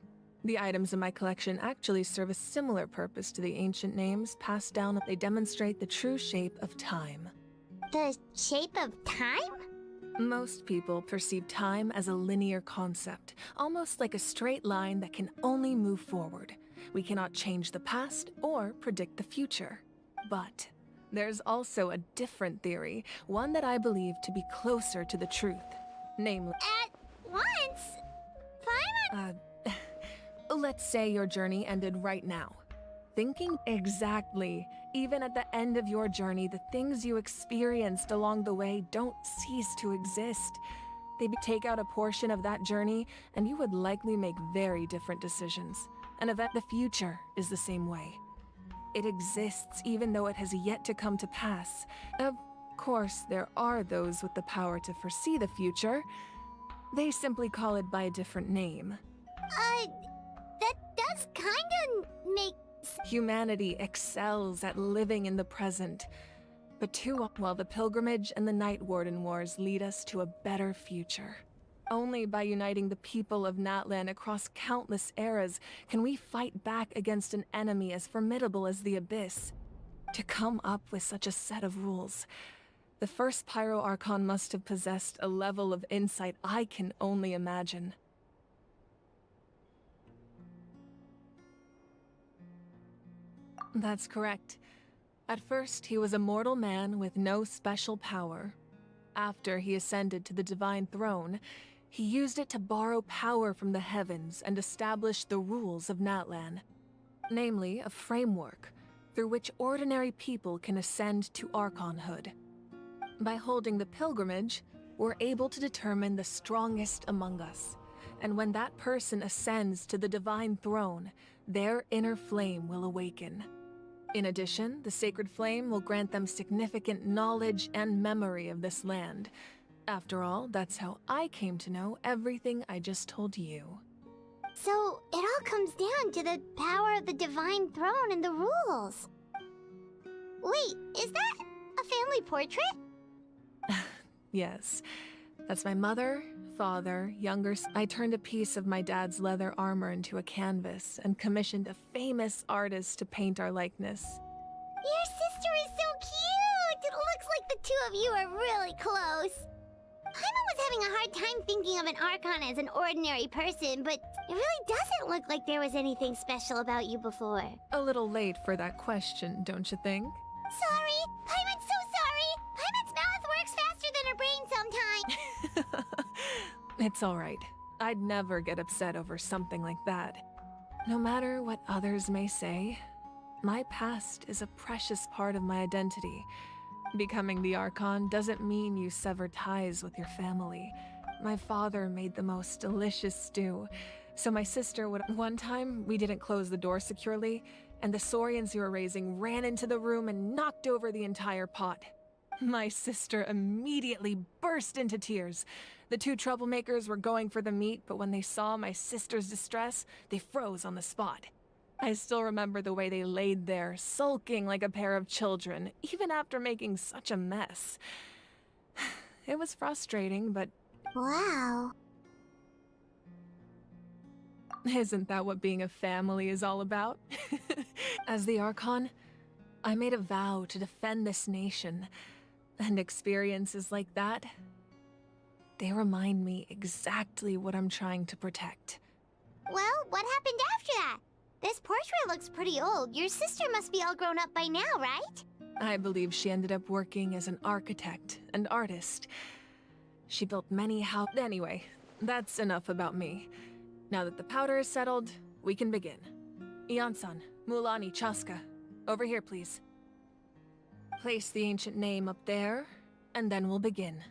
M: The items in my collection actually serve a similar purpose to the ancient names passed down. They demonstrate the true shape of time.
B: The shape of time?
M: Most people perceive time as a linear concept, almost like a straight line that can only move forward. We cannot change the past or predict the future. But there's also a different theory, one that I believe to be closer to the truth. Namely,
B: At once? Paimon?
M: Let's say your journey ended right now. Thinking exactly. Even at the end of your journey, the things you experienced along the way don't cease to exist. They take out a portion of that journey, and you would likely make very different decisions. The future is the same way. It exists even though it has yet to come to pass. Of course, there are those with the power to foresee the future. They simply call it by a different name.
B: That does kinda make...
M: Humanity excels at living in the present. But too while the Pilgrimage and the Night Warden Wars lead us to a better future. Only by uniting the people of Natlan across countless eras can we fight back against an enemy as formidable as the Abyss. To come up with such a set of rules, the first Pyro Archon must have possessed a level of insight I can only imagine. That's correct. At first, he was a mortal man with no special power. After he ascended to the Divine Throne, he used it to borrow power from the heavens and establish the rules of Natlan. Namely, a framework through which ordinary people can ascend to Archonhood. By holding the pilgrimage, we're able to determine the strongest among us. And when that person ascends to the Divine Throne, their inner flame will awaken. In addition, the Sacred Flame will grant them significant knowledge and memory of this land. After all, that's how I came to know everything I just told you.
B: So, it all comes down to the power of the Divine Throne and the rules. Wait, is that a family portrait?
M: Yes. That's my mother, father, I turned a piece of my dad's leather armor into a canvas and commissioned a famous artist to paint our likeness.
B: Your sister is so cute! It looks like the two of you are really close. Paimon was having a hard time thinking of an Archon as an ordinary person, but it really doesn't look like there was anything special about you before.
M: A little late for that question, don't you think?
B: Sorry! Paimon's so sorry! Paimon's mouth works faster than her brain sometimes!
M: It's alright. I'd never get upset over something like that. No matter what others may say, my past is a precious part of my identity. Becoming the Archon doesn't mean you sever ties with your family. My father made the most delicious stew, so my sister would— One time, we didn't close the door securely, and the Saurians you were raising ran into the room and knocked over the entire pot. My sister immediately burst into tears. The two troublemakers were going for the meat, but when they saw my sister's distress, they froze on the spot. I still remember the way they laid there, sulking like a pair of children, even after making such a mess. It was frustrating, but...
B: Wow.
M: Isn't that what being a family is all about? As the Archon, I made a vow to defend this nation, and experiences like that, they remind me exactly what I'm trying to protect.
B: Well, what happened after that? This portrait looks pretty old. Your sister must be all grown up by now, right?
M: I believe she ended up working as an architect and artist. She built many houses. Anyway, that's enough about me. Now that the powder is settled, we can begin. Ian-san, Mulani, Chaska, over here, please. Place the ancient name up there, and then we'll begin.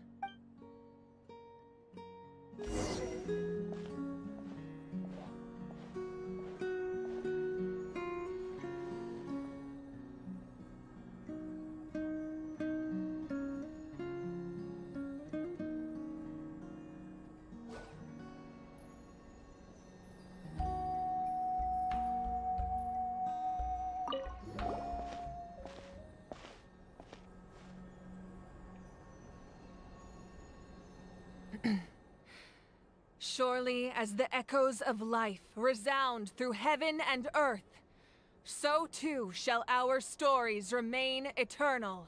M: surely as the echoes of life resound through heaven and earth, so too shall our stories remain eternal.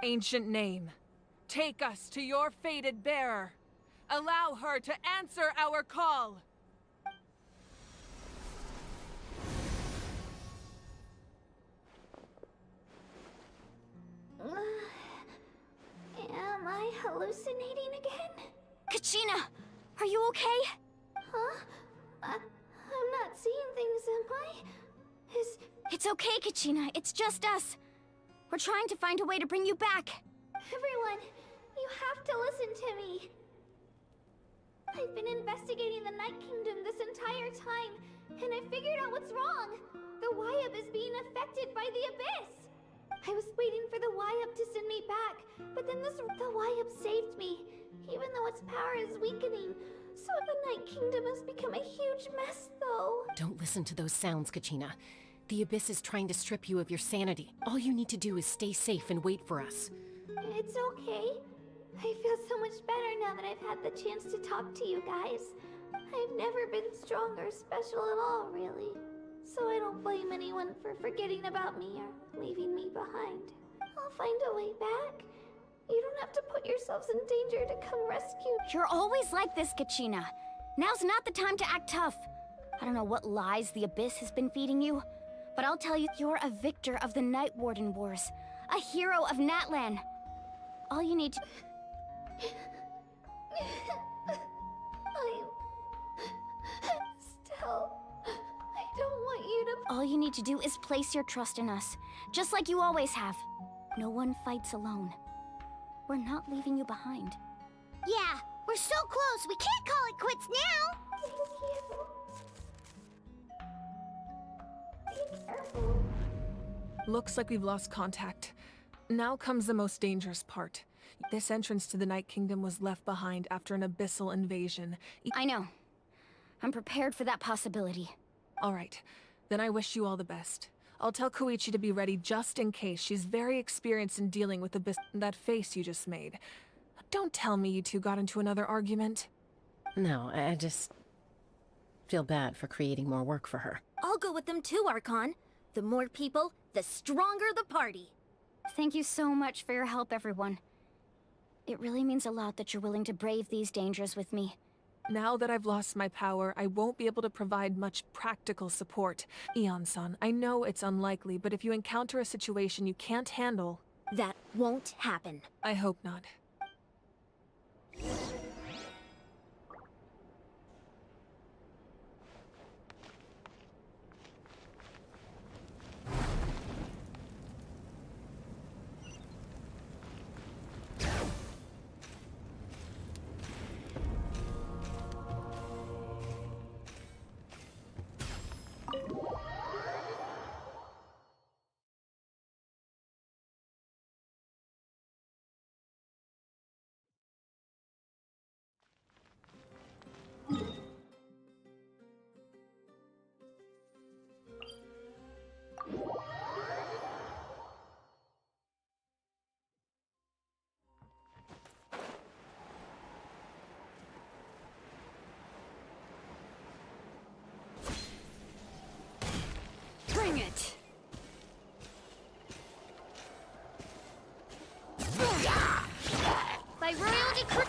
M: Ancient name, take us to your fated bearer. Allow her to answer our call.
B: Am I hallucinating again?
A: Kachina, are you okay?
B: Huh? I'm not seeing things, am I?
A: It's okay, Kachina. It's just us. We're trying to find a way to bring you back.
B: Everyone, you have to listen to me. I've been investigating the Night Kingdom this entire time, and I figured out what's wrong. The Wyup is being affected by the Abyss. I was waiting for the Wyup to send me back, but then the Wyup saved me, even though its power is weakening. So the Night Kingdom has become a huge mess, though.
H: Don't listen to those sounds, Kachina. The Abyss is trying to strip you of your sanity. All you need to do is stay safe and wait for us.
B: It's okay. I feel so much better now that I've had the chance to talk to you guys. I've never been strong or special at all, really. So I don't blame anyone for forgetting about me or leaving me behind. I'll find a way back. You don't have to put yourselves in danger to come rescue.
A: You're always like this, Kachina. Now's not the time to act tough. I don't know what lies the Abyss has been feeding you, but I'll tell you, you're a victor of the Night Warden Wars, a hero of Natlan. All you need to...
B: Still, I don't want you to...
A: All you need to do is place your trust in us, just like you always have. No one fights alone. We're not leaving you behind.
B: Yeah, we're so close, we can't call it quits now! Be careful.
M: Looks like we've lost contact. Now comes the most dangerous part. This entrance to the Night Kingdom was left behind after an abyssal invasion.
A: I know. I'm prepared for that possibility.
M: All right. Then I wish you all the best. I'll tell Koichi to be ready just in case. She's very experienced in dealing with that face you just made. Don't tell me you two got into another argument.
H: No, I just feel bad for creating more work for her.
S: I'll go with them too, Archon. The more people, the stronger the party.
A: Thank you so much for your help, everyone. It really means a lot that you're willing to brave these dangers with me.
M: Now that I've lost my power, I won't be able to provide much practical support. Ion-san, I know it's unlikely, but if you encounter a situation you can't handle...
S: That won't happen.
M: I hope not.
A: Bring it! By royal decree...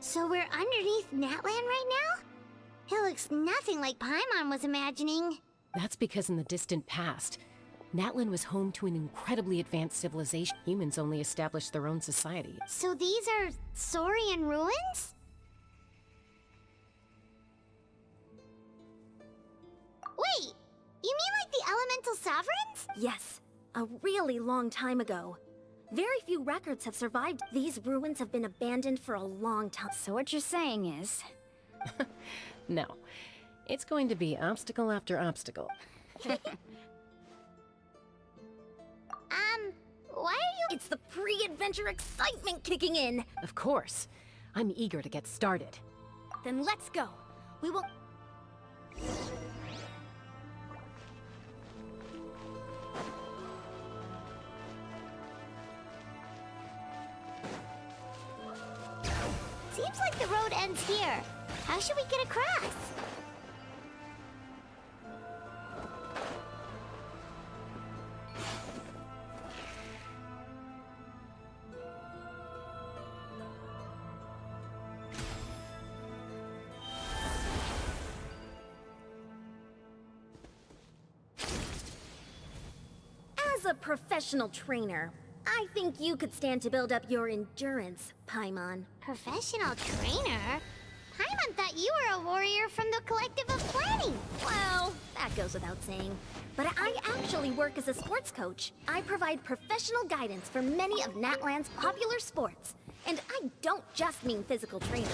B: So we're underneath Natlan right now? It looks nothing like Paimon was imagining.
H: That's because in the distant past, Natlan was home to an incredibly advanced civilization. Humans only established their own society.
B: So these are Saurian ruins? artificial sovereigns?
S: Yes, a really long time ago. Very few records have survived. These ruins have been abandoned for a long time.
A: So what you're saying is...
H: No. It's going to be obstacle after obstacle.
B: Why are you...
S: It's the pre-adventure excitement kicking in!
H: Of course. I'm eager to get started.
S: Then let's go. We will...
B: Seems like the road ends here. How should we get across?
S: As a professional trainer, I think you could stand to build up your endurance, Paimon.
B: Professional trainer? Paimon thought you were a warrior from the Collective of Planning.
S: Well, that goes without saying. But I actually work as a sports coach. I provide professional guidance for many of Natlan's popular sports. And I don't just mean physical training.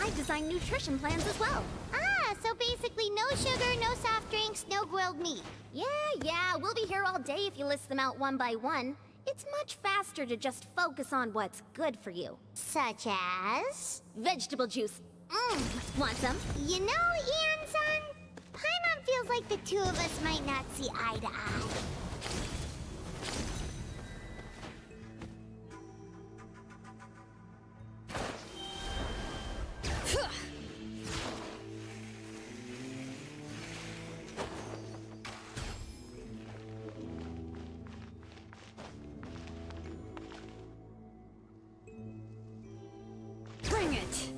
S: I design nutrition plans as well.
B: Ah, so basically no sugar, no soft drinks, no grilled meat.
S: Yeah, we'll be here all day if you list them out one by one. It's much faster to just focus on what's good for you.
B: Such as?
S: Vegetable juice. Want some?
B: You know, Ian-san, Paimon feels like the two of us might not see eye to eye.
A: Bring it!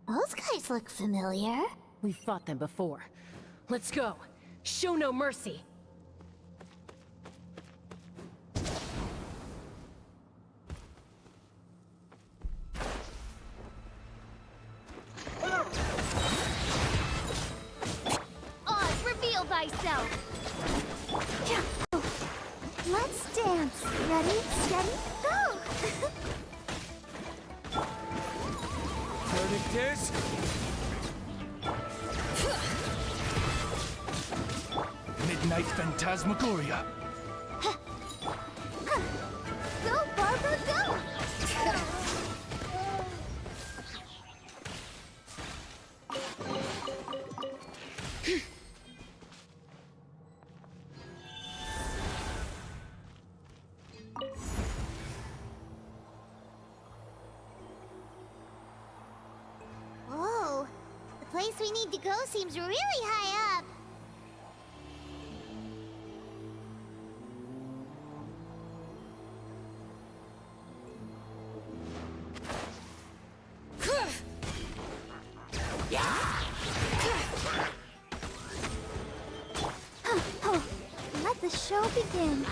B: Those guys look familiar.
H: We've fought them before. Let's go. Show no mercy.
B: Oz, reveal thyself. Let's dance. Ready, steady, go!
C: Verdict is... Midnight Phantasmagoria.
B: Go, Barbara, go! Whoa, the place we need to go seems really high up. Let the show begin.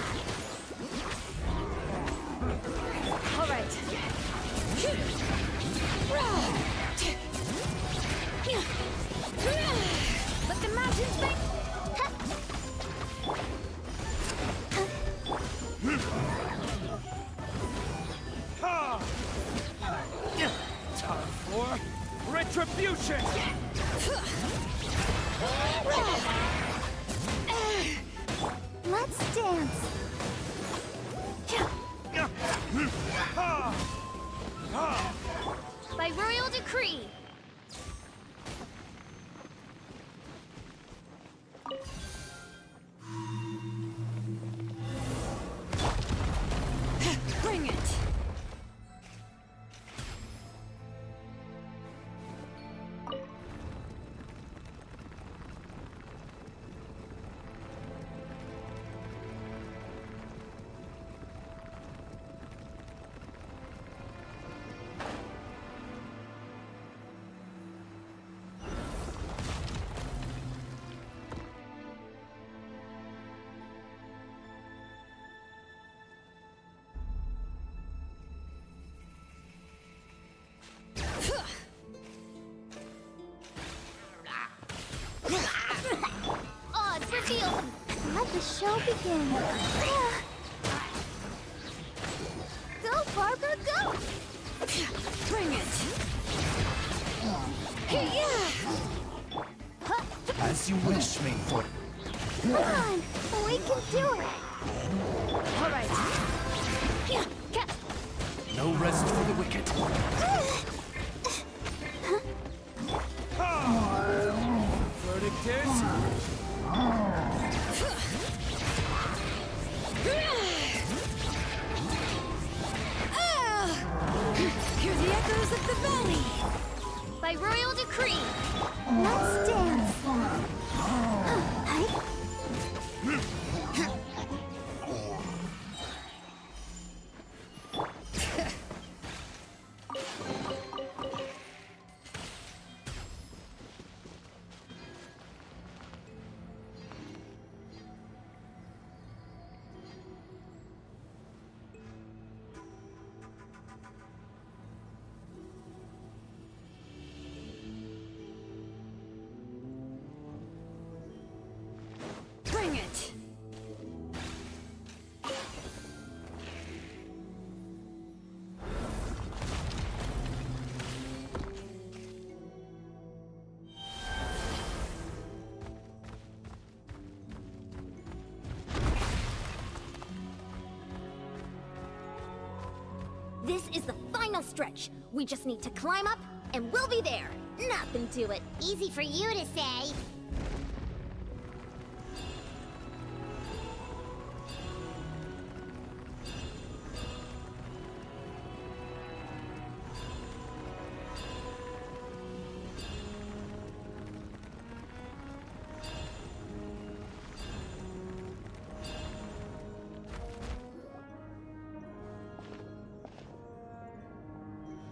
A: Let the mountains bring.
C: Time for retribution!
B: Let's dance.
A: By royal decree. Bring it. Odds revealed.
B: Let the show begin. Go, Parker, go!
A: Bring it.
D: As you wish, Mainford.
B: Come on, we can do it.
A: All right.
D: No rest for the wicked.
C: Verdict is...
A: Hear the echoes of the valley. By royal decree.
B: Let's dance.
A: Bring it.
B: This is the final stretch. We just need to climb up, and we'll be there. Nothing to it. Easy for you to say.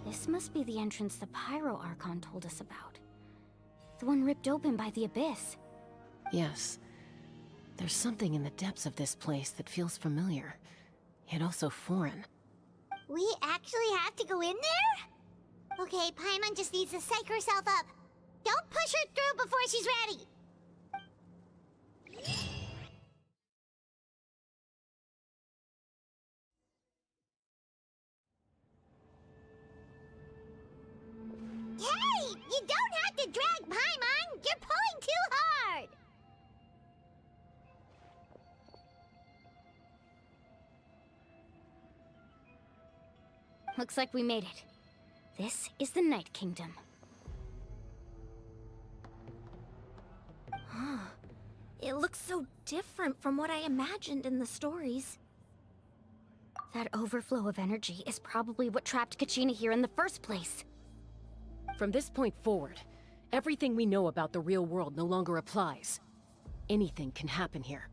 A: This must be the entrance the Pyro Archon told us about. The one ripped open by the Abyss.
H: Yes. There's something in the depths of this place that feels familiar, yet also foreign.
B: We actually have to go in there? Okay, Paimon just needs to psych herself up. Don't push her through before she's ready. Hey! You don't have to drag Paimon! You're pulling too hard!
A: Looks like we made it. This is the Night Kingdom.
J: It looks so different from what I imagined in the stories.
A: That overflow of energy is probably what trapped Kachina here in the first place.
H: From this point forward, everything we know about the real world no longer applies. Anything can happen here.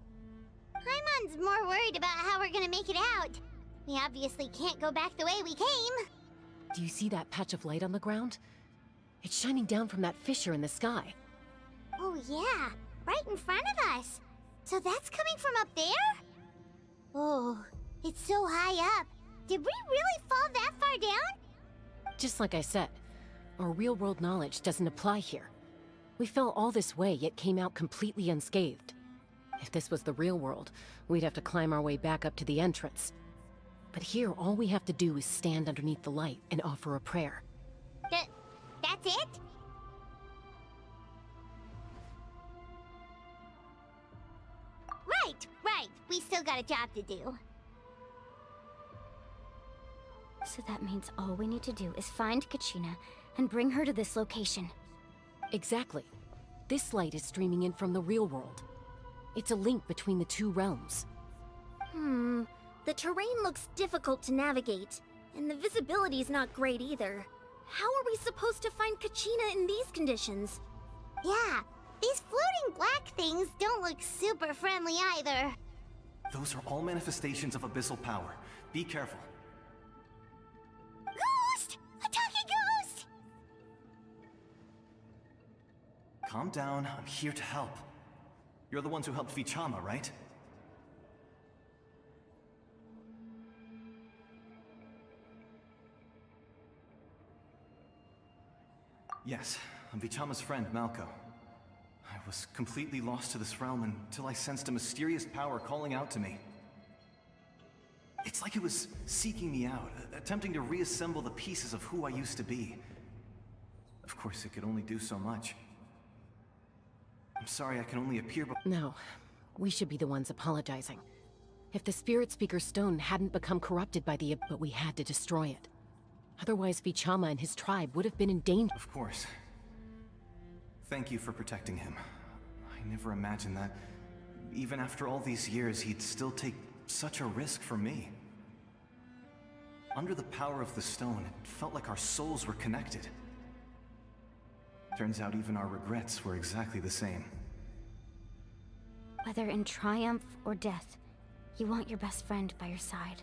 B: Paimon's more worried about how we're gonna make it out. We obviously can't go back the way we came.
H: Do you see that patch of light on the ground? It's shining down from that fissure in the sky.
B: Oh yeah, right in front of us. So that's coming from up there? Oh, it's so high up. Did we really fall that far down?
H: Just like I said, our real-world knowledge doesn't apply here. We fell all this way, yet came out completely unscathed. If this was the real world, we'd have to climb our way back up to the entrance. But here, all we have to do is stand underneath the light and offer a prayer.
B: That's it? Right. We still got a job to do.
A: So that means all we need to do is find Kachina and bring her to this location.
H: Exactly. This light is streaming in from the real world. It's a link between the two realms.
B: The terrain looks difficult to navigate, and the visibility's not great either. How are we supposed to find Kachina in these conditions? Yeah, these floating black things don't look super friendly either.
R: Those are all manifestations of abyssal power. Be careful.
B: Ghost! A talking ghost!
R: Calm down, I'm here to help. You're the ones who helped Vichama, right? Yes, I'm Vichama's friend, Malko. I was completely lost to this realm until I sensed a mysterious power calling out to me. It's like it was seeking me out, attempting to reassemble the pieces of who I used to be. Of course, it could only do so much. I'm sorry I can only appear
H: No, we should be the ones apologizing. If the Spirit Speaker Stone hadn't become corrupted by the but we had to destroy it. Otherwise, Vichama and his tribe would have been in danger.
R: Of course. Thank you for protecting him. I never imagined that, even after all these years, he'd still take such a risk for me. Under the power of the stone, it felt like our souls were connected. Turns out even our regrets were exactly the same.
A: Whether in triumph or death, you want your best friend by your side.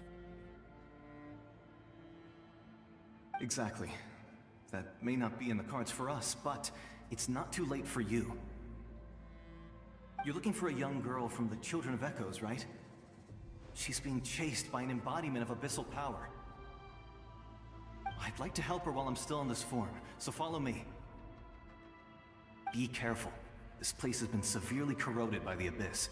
R: Exactly. That may not be in the cards for us, but it's not too late for you. You're looking for a young girl from the Children of Echoes, right? She's being chased by an embodiment of abyssal power. I'd like to help her while I'm still in this form, so follow me. Be careful. This place has been severely corroded by the Abyss.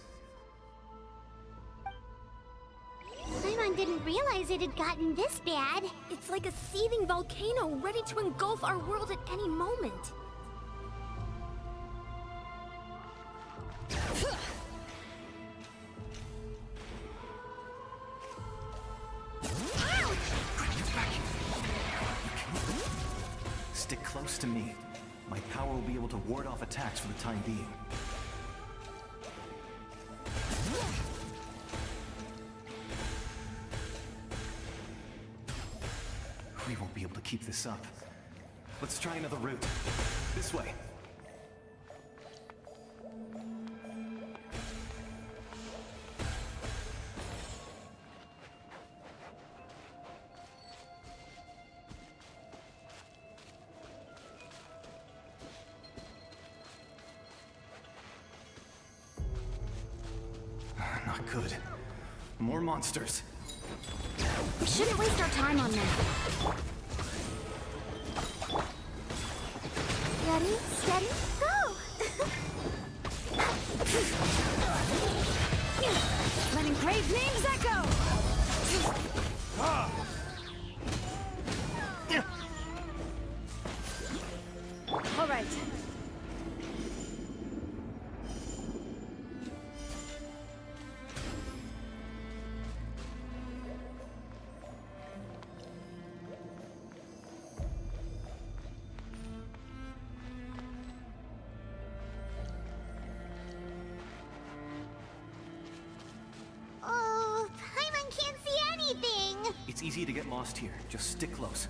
B: Paimon didn't realize it had gotten this bad.
F: It's like a seething volcano ready to engulf our world at any moment.
R: Stick close to me. My power will be able to ward off attacks for the time being. We won't be able to keep this up. Let's try another route. This way. Not good. More monsters.
A: We shouldn't waste our time on them.
B: Ready, steady, go!
F: Letting grave names echo! All right.
B: Oh, Paimon can't see anything!
R: It's easy to get lost here. Just stick close.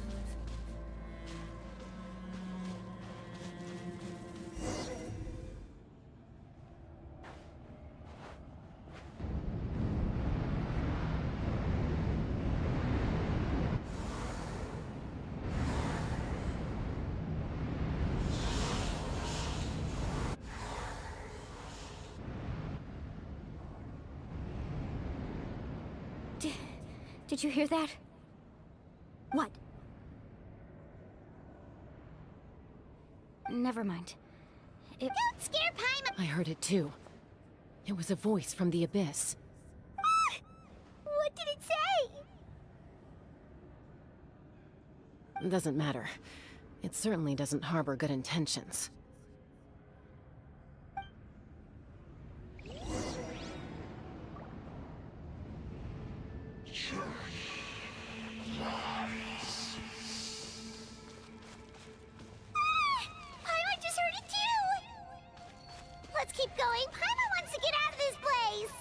A: Did you hear that?
F: What?
A: Never mind.
B: Don't scare Paimon!
H: I heard it too. It was a voice from the abyss.
B: What did it say?
H: Doesn't matter. It certainly doesn't harbor good intentions.
B: Paimon just heard it too! Let's keep going. Paimon wants to get out of this place!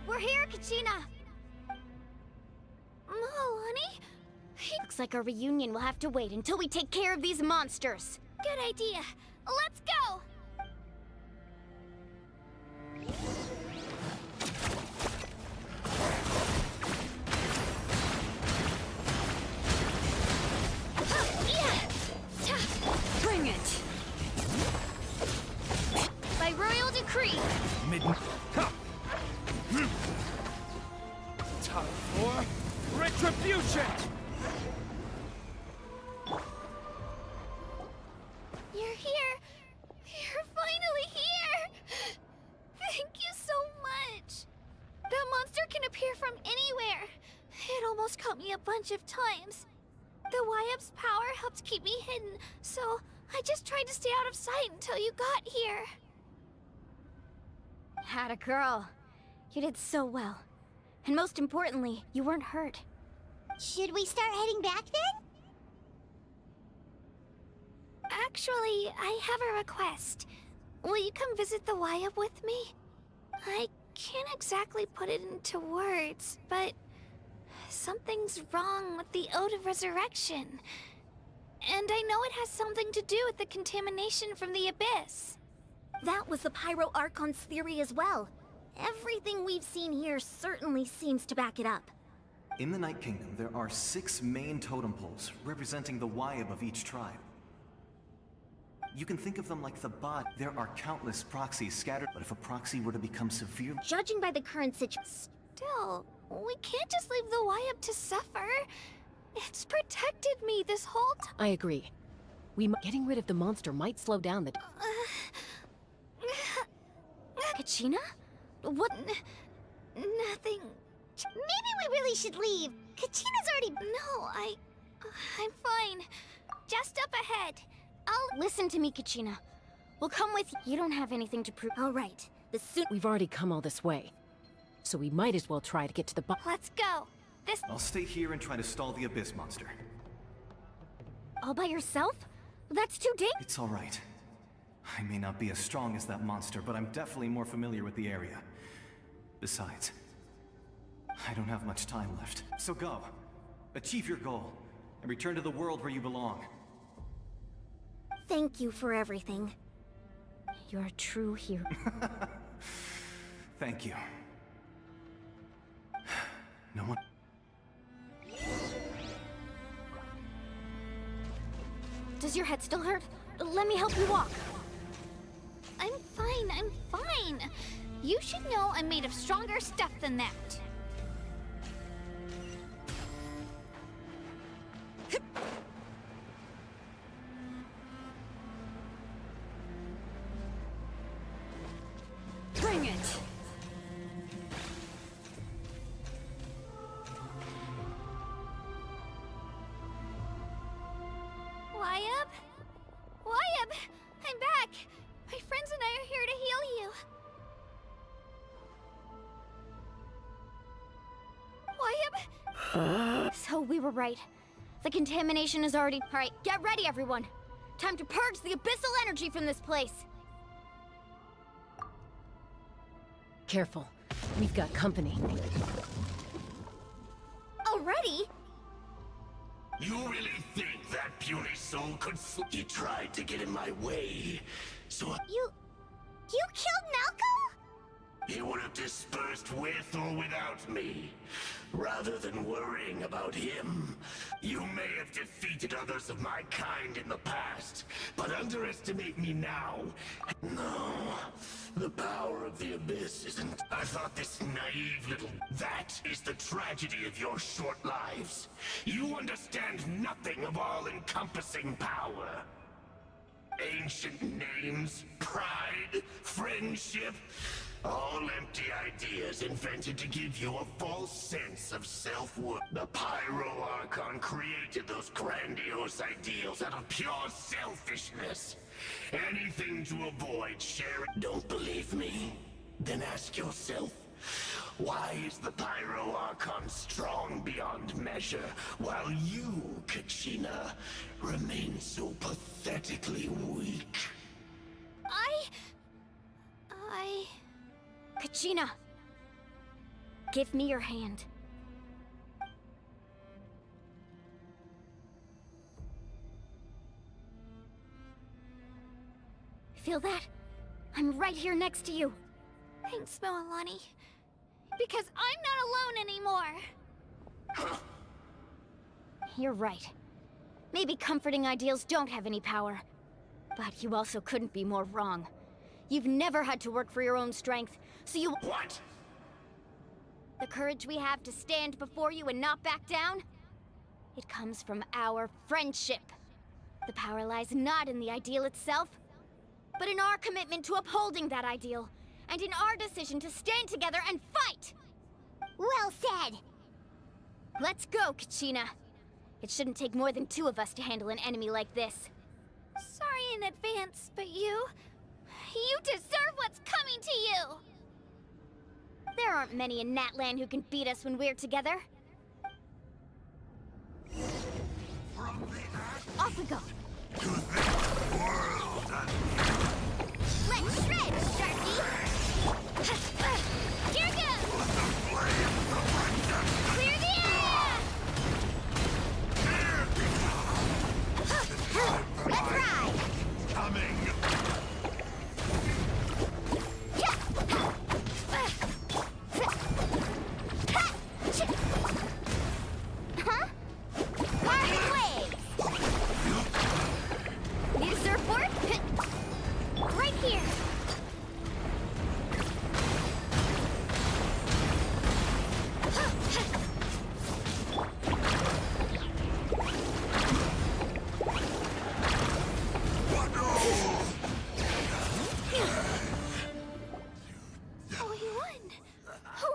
A: We're here, Kachina! Oh, honey? Looks like our reunion will have to wait until we take care of these monsters.
B: Good idea. Let's go!
A: Bring it! By royal decree!
C: Time for retribution!
B: You're here! You're finally here! Thank you so much! That monster can appear from anywhere. It almost caught me a bunch of times. The Wyap's power helped keep me hidden, so I just tried to stay out of sight until you got here.
A: Atta girl. You did so well. And most importantly, you weren't hurt.
B: Should we start heading back then? Actually, I have a request. Will you come visit the Wyap with me? I can't exactly put it into words, but something's wrong with the Ode of Resurrection. And I know it has something to do with the contamination from the Abyss.
S: That was the Pyro Archon's theory as well. Everything we've seen here certainly seems to back it up.
R: In the Night Kingdom, there are 6 main totem poles, representing the Wyap of each tribe. You can think of them like the bot. There are countless proxies scattered, but if a proxy were to become severe...
S: Judging by the current situation...
B: Still, we can't just leave the Wyap to suffer. It's protected me this whole time.
H: I agree. Getting rid of the monster might slow down the...
A: Kachina? What?
B: Nothing. Maybe we really should leave. Kachina's already... No, I'm fine. Just up ahead. I'll...
A: Listen to me, Kachina. We'll come with you. You don't have anything to prove.
S: All right.
H: We've already come all this way. So we might as well try to get to the
B: Let's go.
R: I'll stay here and try to stall the Abyss monster.
A: All by yourself? That's too dangerous.
R: It's all right. I may not be as strong as that monster, but I'm definitely more familiar with the area. Besides, I don't have much time left. So go. Achieve your goal, and return to the world where you belong.
S: Thank you for everything.
A: You're a true hero.
R: Thank you. No one...
A: Does your head still hurt? Let me help you walk.
B: I'm fine. You should know I'm made of stronger stuff than that.
A: Bring it!
B: Wyap! I'm back! My friends and I are here to heal you. Wyap?
A: So we were right. The contamination is already... Alright, get ready, everyone. Time to purge the abyssal energy from this place.
H: Careful. We've got company.
B: Already?
T: You really think that puny soul could He tried to get in my way, so
B: You killed Malco?
T: he would have dispersed with or without me. Rather than worrying about him, you may have defeated others of my kind in the past, but underestimate me now. No, the power of the Abyss isn't... I thought this naive little... That is the tragedy of your short lives. You understand nothing of all-encompassing power. Ancient names, pride, friendship... all empty ideas invented to give you a false sense of self-worth. The Pyro Archon created those grandiose ideals out of pure selfishness. Anything to avoid sharing. Don't believe me? Then ask yourself, why is the Pyro Archon strong beyond measure, while you, Kachina, remain so pathetically weak?
A: Kachina! Give me your hand. Feel that? I'm right here next to you.
B: Thanks, Moalani. Because I'm not alone anymore.
A: You're right. Maybe comforting ideals don't have any power. But you also couldn't be more wrong. You've never had to work for your own strength, so you—
T: What?
A: The courage we have to stand before you and not back down? It comes from our friendship. The power lies not in the ideal itself, but in our commitment to upholding that ideal, and in our decision to stand together and fight!
B: Well said!
A: Let's go, Kachina. It shouldn't take more than 2 of us to handle an enemy like this.
B: Sorry in advance, but you deserve what's coming to you!
A: There aren't many in Natlan who can beat us when we're together. Off we go!
B: Let's shred, Sharky! Here goes! Clear the area! Let's ride!
T: Coming!
B: Huh? Parting waves!
A: Need a surfboard?
B: Right here! Oh, we won!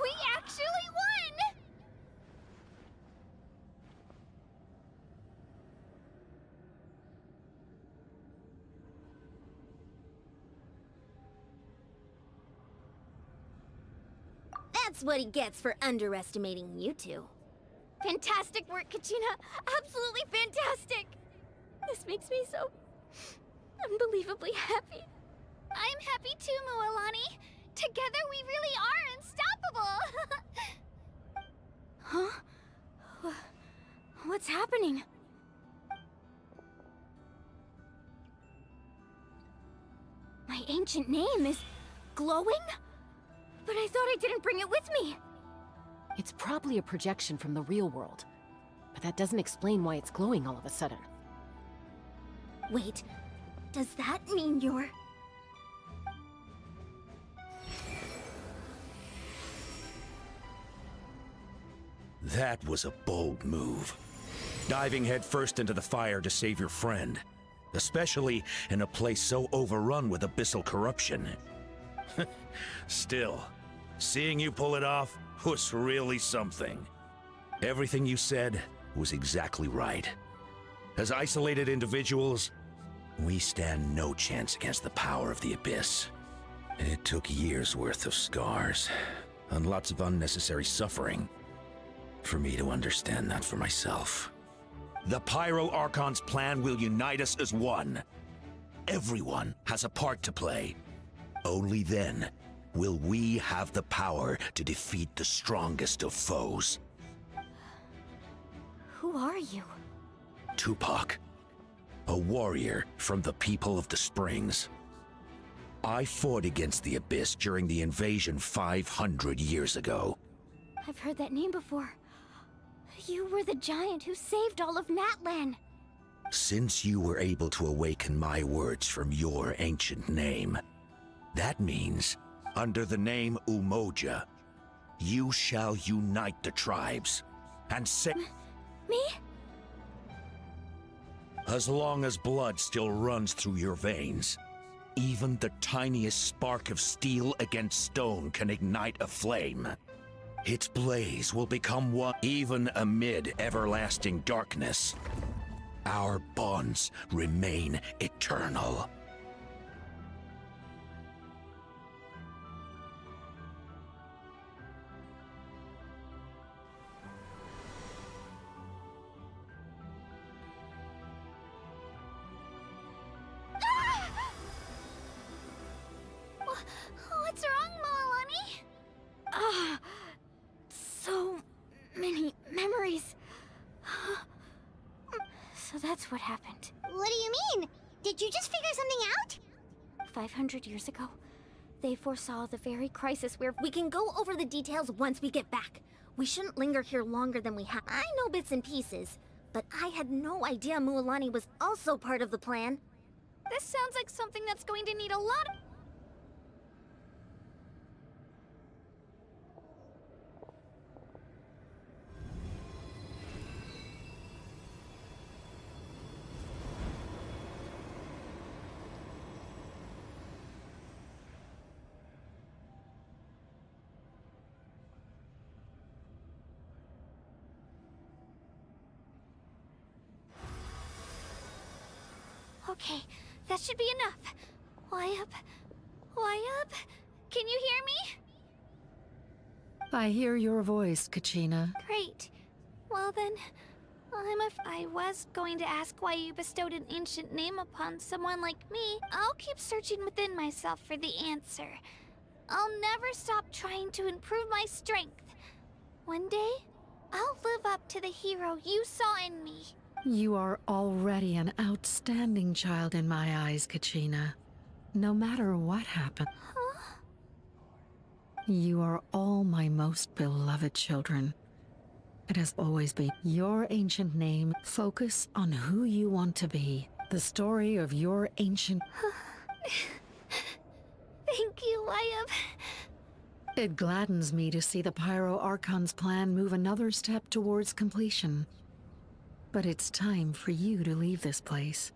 B: We actually won!
S: That's what he gets for underestimating you two.
A: Fantastic work, Kachina! Absolutely fantastic! This makes me so unbelievably happy.
B: I'm happy too, Moalani. Together we really are unstoppable.
A: Huh? What's happening? My ancient name is glowing? But I thought I didn't bring it with me.
H: It's probably a projection from the real world. But that doesn't explain why it's glowing all of a sudden.
S: Wait, does that mean you're...
U: That was a bold move. Diving headfirst into the fire to save your friend. Especially in a place so overrun with abyssal corruption. Still, seeing you pull it off was really something. Everything you said was exactly right. As isolated individuals, we stand no chance against the power of the Abyss. It took years' worth of scars, and lots of unnecessary suffering, for me to understand that for myself. The Pyro Archon's plan will unite us as one. Everyone has a part to play. Only then will we have the power to defeat the strongest of foes.
A: Who are you?
U: Tupac, a warrior from the people of the Springs. I fought against the Abyss during the invasion 500 years ago.
A: I've heard that name before. You were the giant who saved all of Natlan.
U: Since you were able to awaken my words from your ancient name, that means, under the name Umoja, you shall unite the tribes and say—
A: Me?
U: As long as blood still runs through your veins, even the tiniest spark of steel against stone can ignite a flame. Its blaze will become one even amid everlasting darkness. Our bonds remain eternal.
A: What's wrong, Moalani? Ah, so many memories. So that's what happened.
B: What do you mean? Did you just figure something out?
A: 500 years ago, they foresaw the very crisis where—
B: We can go over the details once we get back. We shouldn't linger here longer than we have. I know bits and pieces, but I had no idea Mualani was also part of the plan.
A: This sounds like something that's going to need a lot of— Okay, that should be enough. Wyabb? Wyabb? Can you hear me?
I: I hear your voice, Kachina.
A: Great. Well then, I was going to ask why you bestowed an ancient name upon someone like me. I'll keep searching within myself for the answer. I'll never stop trying to improve my strength. One day, I'll live up to the hero you saw in me.
I: You are already an outstanding child in my eyes, Kachina. No matter what happened.
A: Huh?
I: You are all my most beloved children. It has always been your ancient name. Focus on who you want to be. The story of your ancient—
A: Thank you, Wyabb.
I: It gladdens me to see the Pyro Archon's plan move another step towards completion. But it's time for you to leave this place.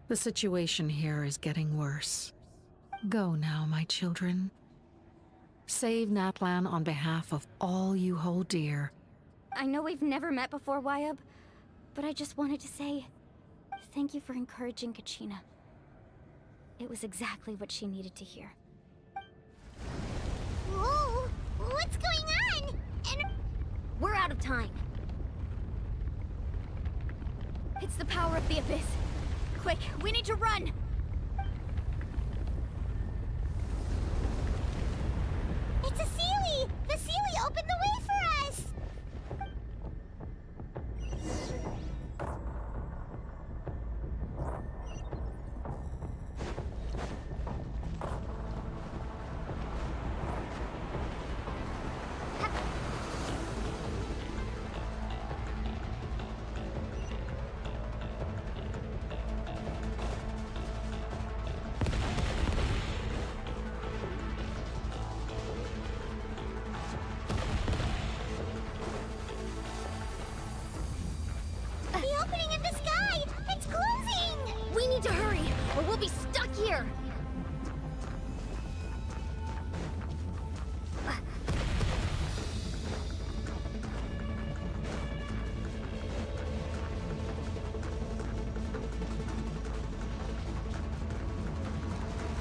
I: The situation here is getting worse. Go now, my children. Save Natlan on behalf of all you hold dear.
A: I know we've never met before, Wyabb, but I just wanted to say thank you for encouraging Kachina. It was exactly what she needed to hear.
B: Whoa! What's going on? And
A: we're out of time. It's the power of the Abyss. Quick, we need to run!
B: It's a Seelie! The Seelie opened the way for us!
A: To hurry, or we'll be stuck here!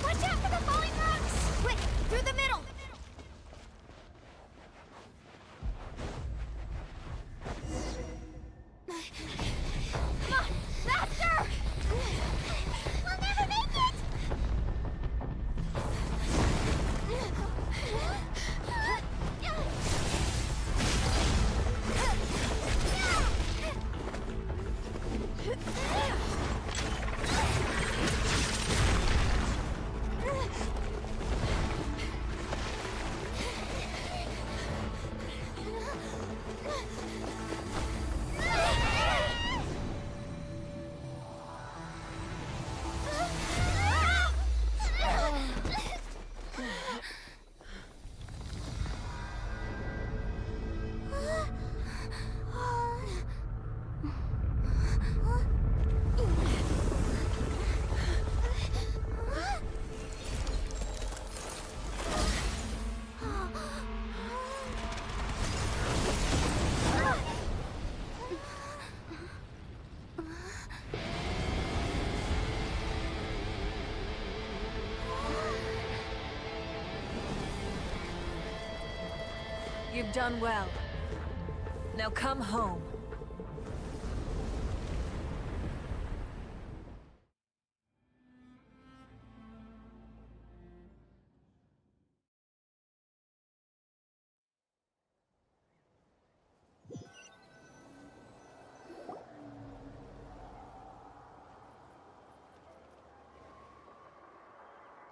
A: Watch out for the falling rocks! Quick, through the middle! Come on, faster!
B: We'll never make it!
M: done well. Now come home.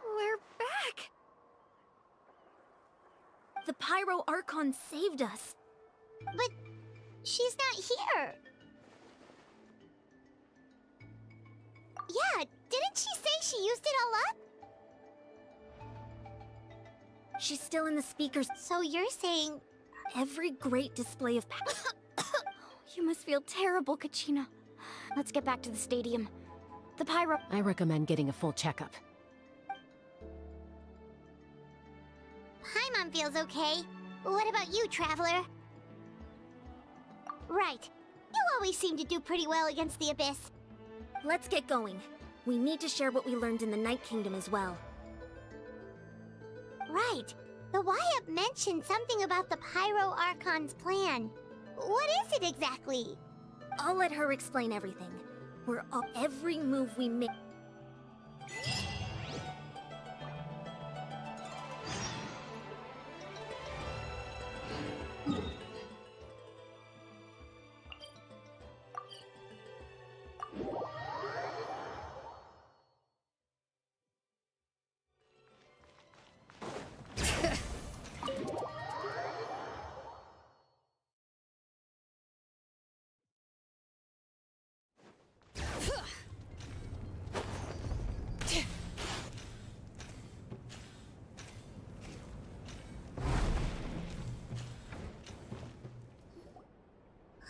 A: We're back! The Pyro Archon saved us.
B: But she's not here. Yeah, didn't she say she used it all up?
A: She's still in the speakers.
B: So you're saying...
A: Every great display of power. You must feel terrible, Kachina. Let's get back to the stadium. The Pyro...
H: I recommend getting a full checkup.
B: Paimon feels okay. What about you, Traveler? Right. You always seem to do pretty well against the Abyss.
A: Let's get going. We need to share what we learned in the Night Kingdom as well.
B: Right. The Wyap mentioned something about the Pyro Archon's plan. What is it exactly?
A: I'll let her explain everything. Every move we make...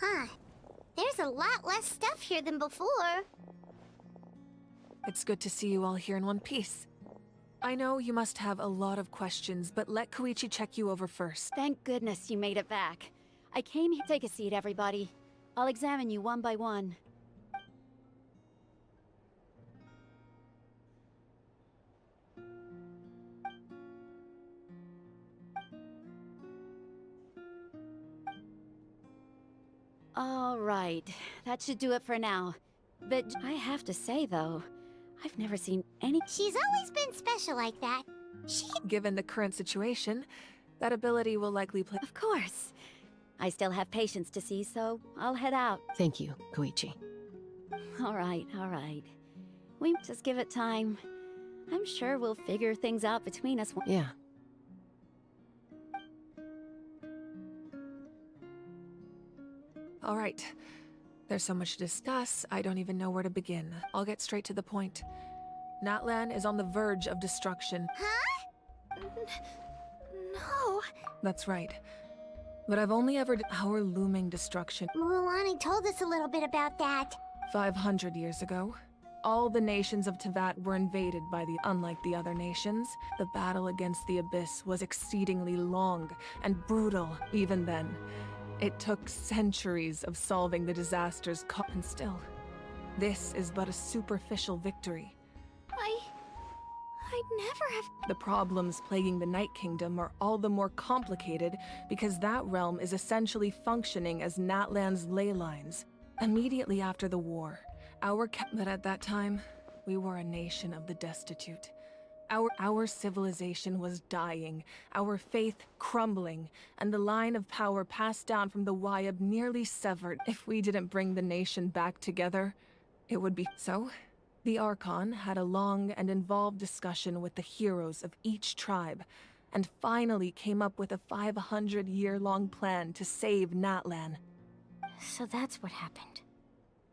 B: Huh. There's a lot less stuff here than before.
M: It's good to see you all here in one piece. I know you must have a lot of questions, but let Koichi check you over first.
S: Thank goodness you made it back. I came here. Take a seat, everybody. I'll examine you one by one. All right, that should do it for now. But I have to say, though, I've never seen any...
B: She's always been special like that.
M: Given the current situation, that ability will likely play...
S: Of course. I still have patients to see, so I'll head out.
H: Thank you, Koichi.
S: All right, all right. We just give it time. I'm sure we'll figure things out between us.
H: Yeah.
M: All right. There's so much to discuss, I don't even know where to begin. I'll get straight to the point. Natlan is on the verge of destruction.
B: Huh? No.
M: That's right. But I've only ever... Our looming destruction.
B: Mualani told us a little bit about that.
M: 500 years ago, all the nations of Teyvat were invaded by the... Unlike the other nations, the battle against the Abyss was exceedingly long and brutal even then. It took centuries of solving the disasters and still, this is but a superficial victory.
A: I'd never have...
M: The problems plaguing the Night Kingdom are all the more complicated because that realm is essentially functioning as Natlan's ley lines. Immediately after the war, but at that time, we were a nation of the destitute. Our civilization was dying, our faith crumbling, and the line of power passed down from the Wyab nearly severed. If we didn't bring the nation back together, it would be... So, the Archon had a long and involved discussion with the heroes of each tribe, and finally came up with a 500-year-long plan to save Natlan.
A: So that's what happened.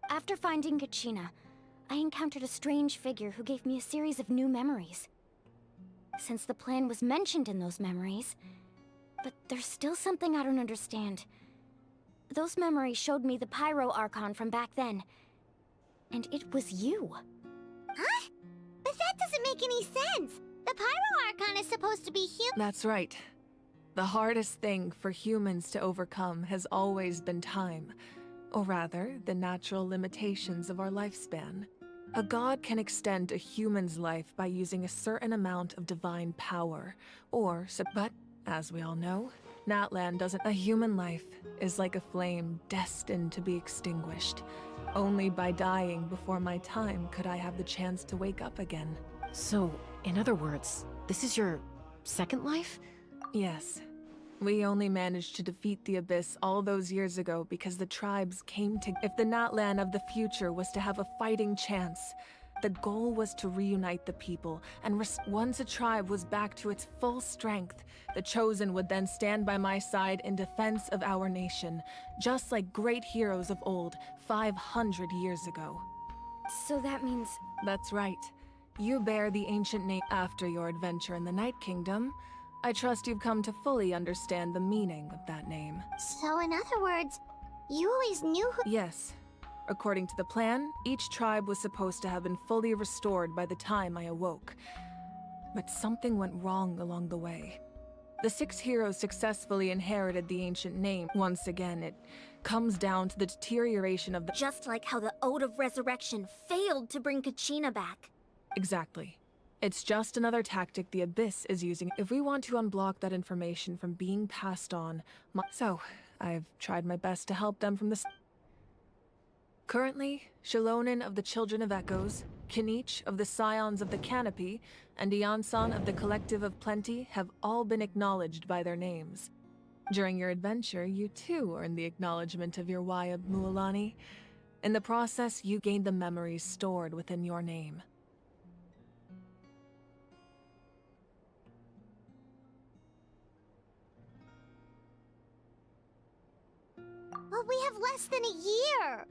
A: After finding Kachina, I encountered a strange figure who gave me a series of new memories. Since the plan was mentioned in those memories, but there's still something I don't understand. Those memories showed me the Pyro Archon from back then, and it was you.
B: Huh? But that doesn't make any sense! The Pyro Archon is supposed to be human.
M: That's right. The hardest thing for humans to overcome has always been time, or rather, the natural limitations of our lifespan. A god can extend a human's life by using a certain amount of divine power, but, as we all know, Natlan doesn't. A human life is like a flame destined to be extinguished. Only by dying before my time could I have the chance to wake up again.
H: So, in other words, this is your second life?
M: Yes. We only managed to defeat the Abyss all those years ago because the tribes came to. If the Natlan of the future was to have a fighting chance, the goal was to reunite the people, and once a tribe was back to its full strength, the Chosen would then stand by my side in defense of our nation, just like great heroes of old, 500 years ago.
J: So that means...
M: That's right. You bear the ancient name after your adventure in the Night Kingdom. I trust you've come to fully understand the meaning of that name.
B: So in other words, you always knew who—
M: Yes. According to the plan, each tribe was supposed to have been fully restored by the time I awoke. But something went wrong along the way. The 6 heroes successfully inherited the ancient name. Once again, it comes down to the deterioration of the—
B: Just like how the Ode of Resurrection failed to bring Kachina back.
M: Exactly. It's just another tactic the Abyss is using if we want to unblock that information from being passed on. So, I've tried my best to help them from this. Currently, Shalonin of the Children of Echoes, Kinich of the Scions of the Canopy, and Iansan of the Collective of Plenty have all been acknowledged by their names. During your adventure, you too earned the acknowledgement of your Wayab Mualani. In the process, you gained the memories stored within your name.
B: But we have less than a year!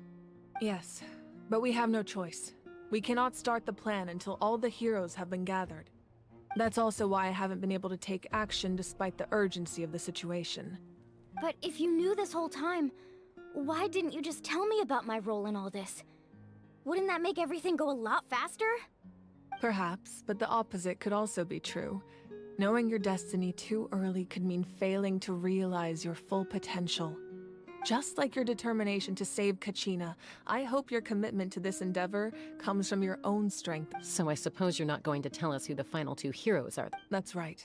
M: Yes, but we have no choice. We cannot start the plan until all the heroes have been gathered. That's also why I haven't been able to take action despite the urgency of the situation.
A: But if you knew this whole time, why didn't you just tell me about my role in all this? Wouldn't that make everything go a lot faster?
M: Perhaps, but the opposite could also be true. Knowing your destiny too early could mean failing to realize your full potential. Just like your determination to save Kachina, I hope your commitment to this endeavor comes from your own strength.
H: So I suppose you're not going to tell us who the final 2 heroes are.
M: That's right.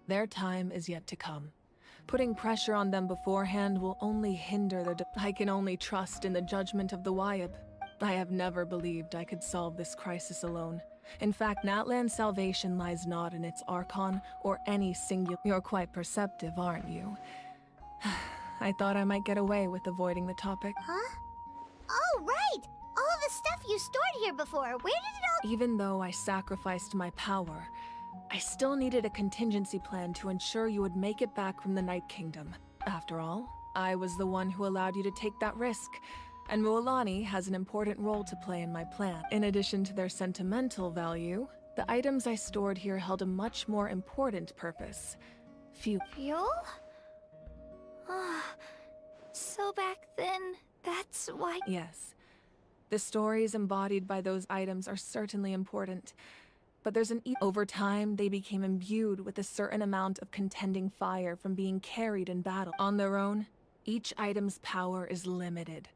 M: Their time is yet to come. Putting pressure on them beforehand will only hinder their I can only trust in the judgment of the Wayab. I have never believed I could solve this crisis alone. In fact, Natlan's salvation lies not in its Archon or any singular— You're quite perceptive, aren't you? I thought I might get away with avoiding the topic.
B: Huh? Oh, right! All the stuff you stored here before, where did it all—
M: Even though I sacrificed my power, I still needed a contingency plan to ensure you would make it back from the Night Kingdom. After all, I was the one who allowed you to take that risk, and Mualani has an important role to play in my plan. In addition to their sentimental value, the items I stored here held a much more important purpose. Fuel?
J: So back then, that's why—
M: Yes. The stories embodied by those items are certainly important, but there's over time, they became imbued with a certain amount of contending fire from being carried in battle. On their own, each item's power is limited.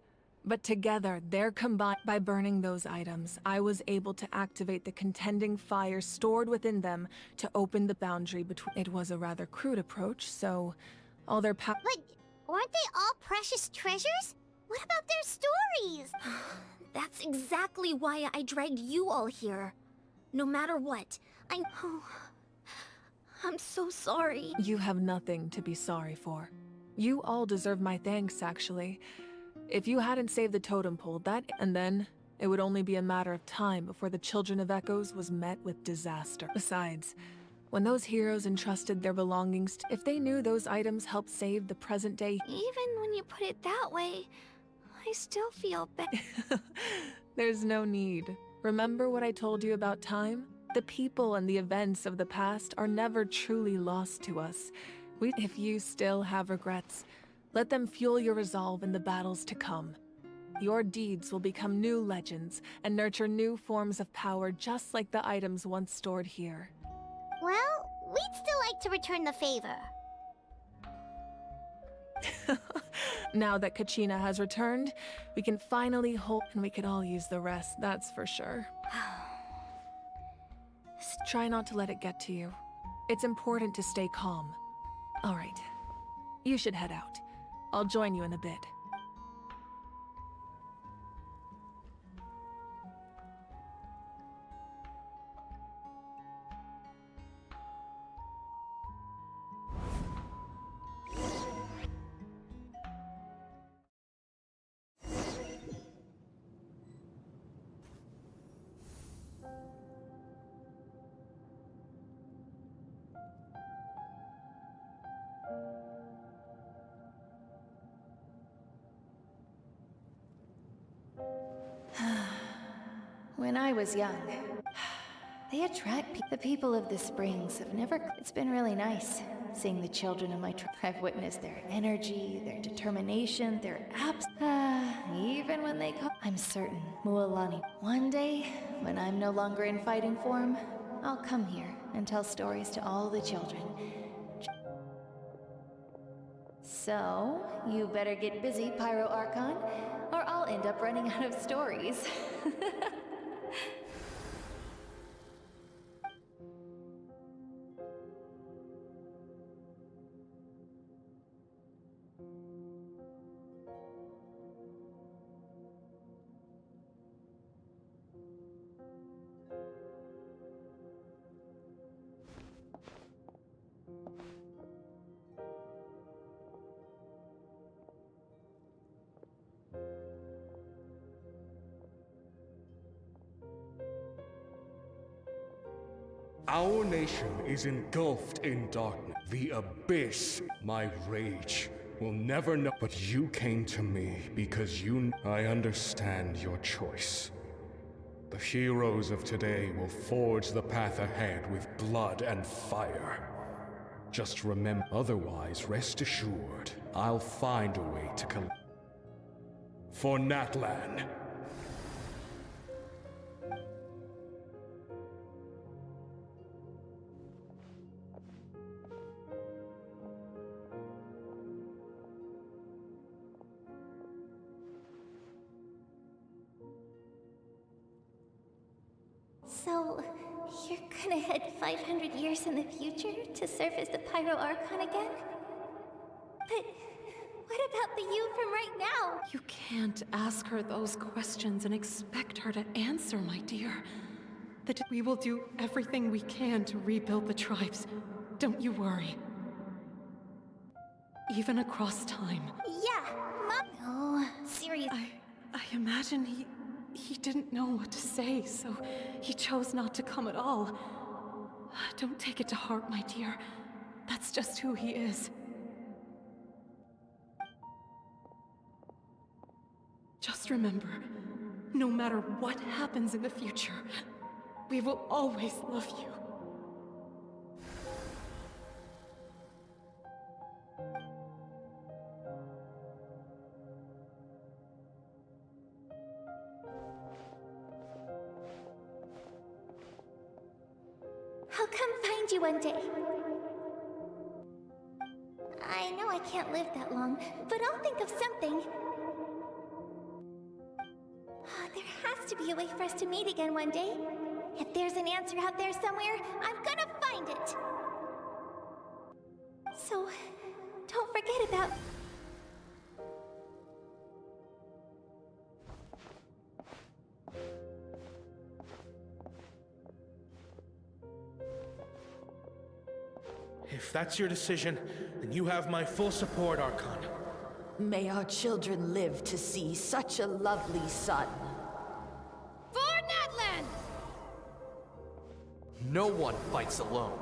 M: But together, they're combined. By burning those items, I was able to activate the contending fire stored within them to open the boundary between— It was a rather crude approach, so all their power—
B: But aren't they all precious treasures? What about their stories?
A: That's exactly why I dragged you all here. No matter what, I'm so sorry.
M: You have nothing to be sorry for. You all deserve my thanks, actually. If you hadn't saved the totem pole, and then it would only be a matter of time before the Children of Echoes was met with disaster. Besides, when those heroes entrusted their belongings if they knew those items helped save the present day—
J: Even when you put it that way, I still feel bad.
M: There's no need. Remember what I told you about time? The people and the events of the past are never truly lost to us. If you still have regrets, let them fuel your resolve in the battles to come. Your deeds will become new legends and nurture new forms of power just like the items once stored here.
B: Well, we'd still like to return the favor.
M: Now that Kachina has returned, we can finally hold— and we could all use the rest, that's for sure. Try not to let it get to you. It's important to stay calm. All right. You should head out. I'll join you in a bit.
E: When I was young, they attract the people of the springs have never. It's been really nice seeing the children of my tribe. I've witnessed their energy, their determination, their even when they come. I'm certain Mualani. One day, when I'm no longer in fighting form, I'll come here and tell stories to all the children. So, you better get busy, Pyro Archon, or I'll end up running out of stories.
V: Our nation is engulfed in darkness. The abyss. My rage will never know. But you came to me because I understand your choice. The heroes of today will forge the path ahead with blood and fire. Just remember, otherwise, rest assured, I'll find a way to for Natlan.
E: So, you're gonna head 500 years in the future to serve as the Pyro Archon again? But what about the you from right now?
F: You can't ask her those questions and expect her to answer, my dear. We will do everything we can to rebuild the tribes. Don't you worry. Even across time.
B: Yeah, Mom.
E: No, seriously.
F: I imagine he didn't know what to say, so he chose not to come at all. Don't take it to heart, my dear. That's just who he is. Just remember, no matter what happens in the future, we will always love you.
E: I'll come find you one day. I know I can't live that long, but I'll think of something. There has to be a way for us to meet again one day. If there's an answer out there somewhere, I'm gonna find it. So, don't forget about...
D: If that's your decision, then you have my full support, Archon.
W: May our children live to see such a lovely son.
S: For Natlan!
C: No one fights alone.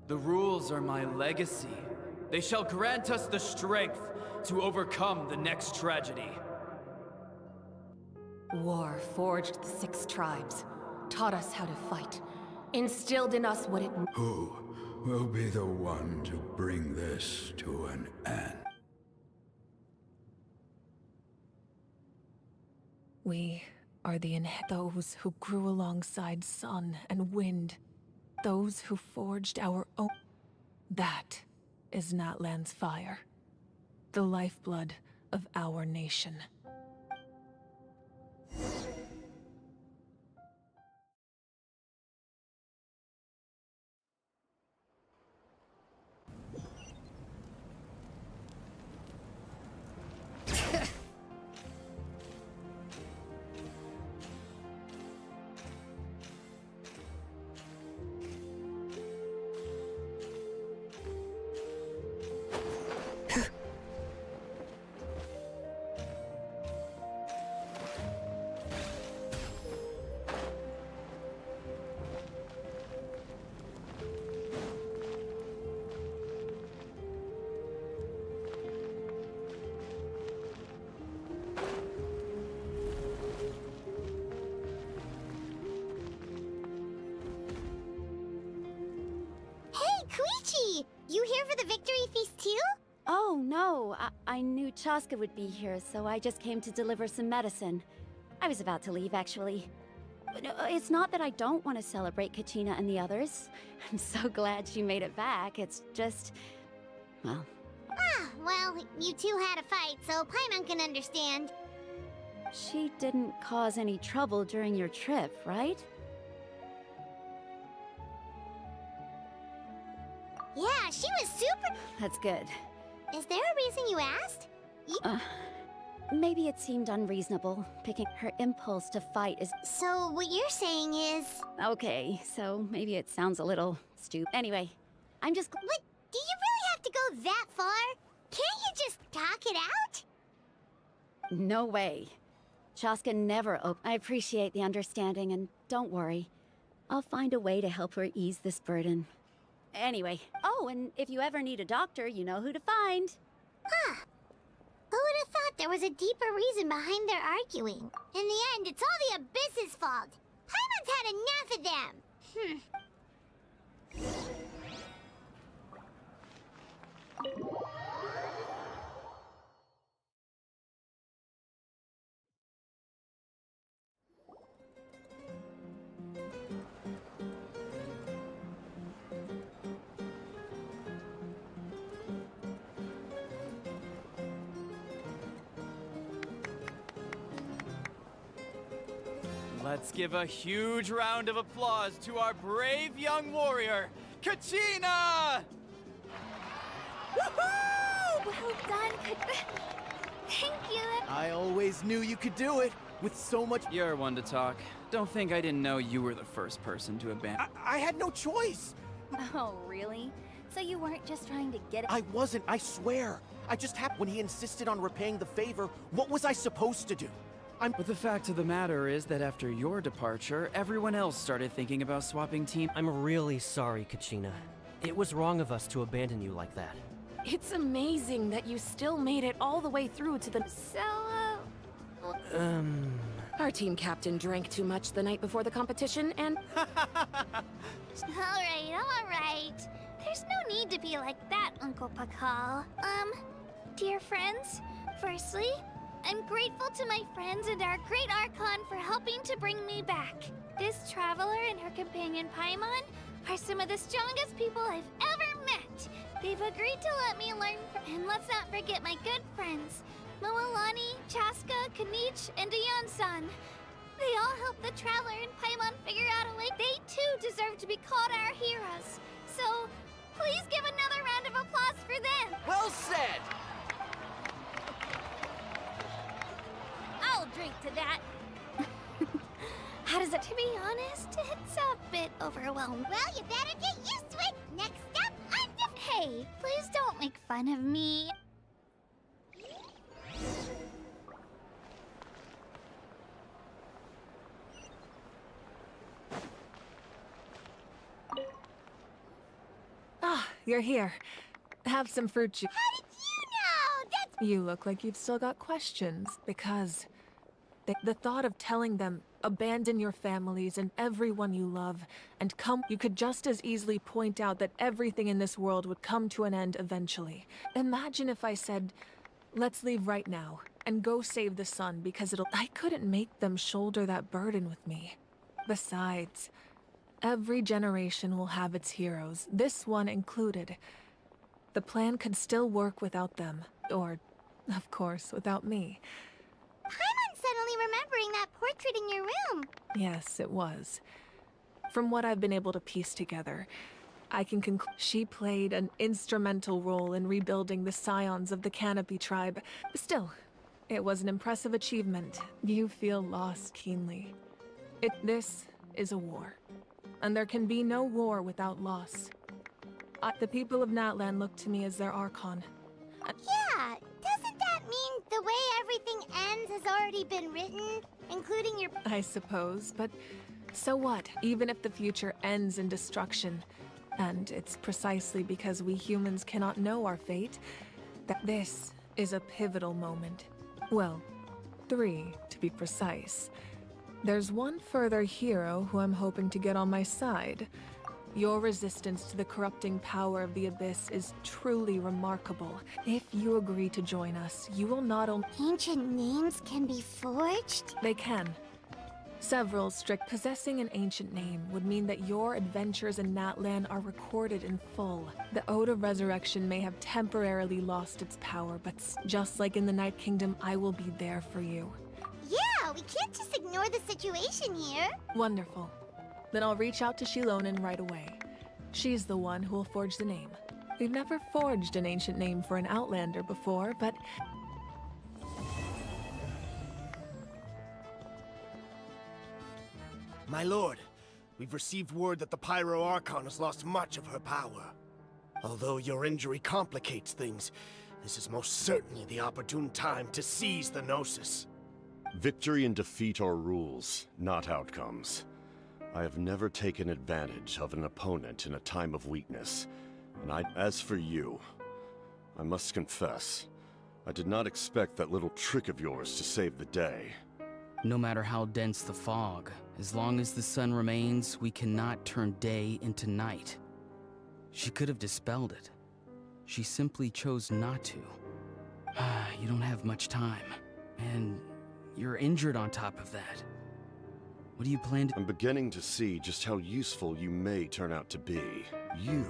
X: The rules are my legacy. They shall grant us the strength to overcome the next tragedy.
F: War forged the 6 tribes, taught us how to fight, instilled in us what it...
Y: Who will be the one to bring this to an end?
M: We are those who grew alongside sun and wind. Those who forged our own... That is Natlan's fire. The lifeblood of our nation.
B: the victory feast too?
S: Oh, no. I knew Chaska would be here, so I just came to deliver some medicine. I was about to leave, actually. It's not that I don't want to celebrate Kachina and the others. I'm so glad she made it back. It's just... well...
B: Ah, well, you two had a fight, so Paimon can understand.
S: She didn't cause any trouble during your trip, right?
B: Yeah, she was super...
S: That's good.
B: Is there a reason you asked?
S: Maybe it seemed unreasonable. Picking her impulse to fight is...
B: So what you're saying is...
S: Okay, so maybe it sounds a little stupid. Anyway, I'm just...
B: But do you really have to go that far? Can't you just talk it out?
S: No way. Chaska never I appreciate the understanding, and don't worry. I'll find a way to help her ease this burden. Anyway, oh, and if you ever need a doctor, you know who to find.
B: Huh. Who would have thought there was a deeper reason behind their arguing? In the end, it's all the Abyss's fault. Paimon's had enough of them.
X: Let's give a huge round of applause to our brave young warrior, Kachina!
B: Woohoo! Well done, Thank you.
D: I always knew you could do it. With so much...
X: You're one to talk. Don't think I didn't know you were the first person to abandon...
D: I had no choice.
A: Oh, really? So you weren't just trying to get it?
D: I wasn't, I swear. I just happened when he insisted on repaying the favor. What was I supposed to do?
X: But the fact of the matter is that after your departure, everyone else started thinking about swapping team.
C: I'm really sorry, Kachina. It was wrong of us to abandon you like that.
J: It's amazing that you still made it all the way through to the...
B: So,
J: Our team captain drank too much the night before the competition, and...
B: Alright. There's no need to be like that, Uncle Pakal. Dear friends, firstly, I'm grateful to my friends and our great Archon for helping to bring me back. This traveler and her companion Paimon are some of the strongest people I've ever met. They've agreed to let me learn and let's not forget my good friends, Moalani, Chaska, Kanich, and Dayan-san. They all helped the traveler and Paimon figure out a way. They too deserve to be called our heroes. So, please give another round of applause for them.
D: Well said!
B: I'll drink to that. How does it? To be honest, it's a bit overwhelming. Well, you better get used to it. Next up, I'm the... Hey, please don't make fun of me.
M: Ah, you're here. Have some fruit juice.
B: How did you know? That's...
M: You look like you've still got questions, because the thought of telling them, abandon your families and everyone you love, and come, you could just as easily point out that everything in this world would come to an end eventually. Imagine if I said, let's leave right now, and go save the sun, because I couldn't make them shoulder that burden with me. Besides, every generation will have its heroes, this one included. The plan could still work without them, or, of course, without me.
B: Paimon's suddenly remembering that portrait in your room.
M: Yes, it was. From what I've been able to piece together, I can conclude she played an instrumental role in rebuilding the scions of the Canopy tribe. Still, it was an impressive achievement. You feel lost keenly. This is a war, and there can be no war without loss. The people of Natlan look to me as their Archon.
B: Yeah, doesn't that mean the way everything ends has already been written, including your...
M: I suppose, but so what? Even if the future ends in destruction, and it's precisely because we humans cannot know our fate, that this is a pivotal moment. Well, 3, to be precise. There's one further hero who I'm hoping to get on my side. Your resistance to the corrupting power of the Abyss is truly remarkable. If you agree to join us, you will not only—
B: Ancient names can be forged?
M: They can. Several strict— Possessing an ancient name would mean that your adventures in Natlan are recorded in full. The Ode of Resurrection may have temporarily lost its power, but just like in the Night Kingdom, I will be there for you.
B: Yeah, we can't just ignore the situation here.
M: Wonderful. Then I'll reach out to Shilonen right away. She's the one who will forge the name. We've never forged an ancient name for an Outlander before, but—
G: My lord, we've received word that the Pyro Archon has lost much of her power. Although your injury complicates things, this is most certainly the opportune time to seize the Gnosis.
K: Victory and defeat are rules, not outcomes. I have never taken advantage of an opponent in a time of weakness, and as for you, I must confess, I did not expect that little trick of yours to save the day.
L: No matter how dense the fog, as long as the sun remains, we cannot turn day into night. She could have dispelled it. She simply chose not to. You don't have much time, and you're injured on top of that. What do you plan to—
K: I'm beginning to see just how useful you may turn out to be. You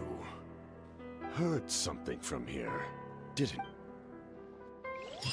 K: heard something from here, didn't you?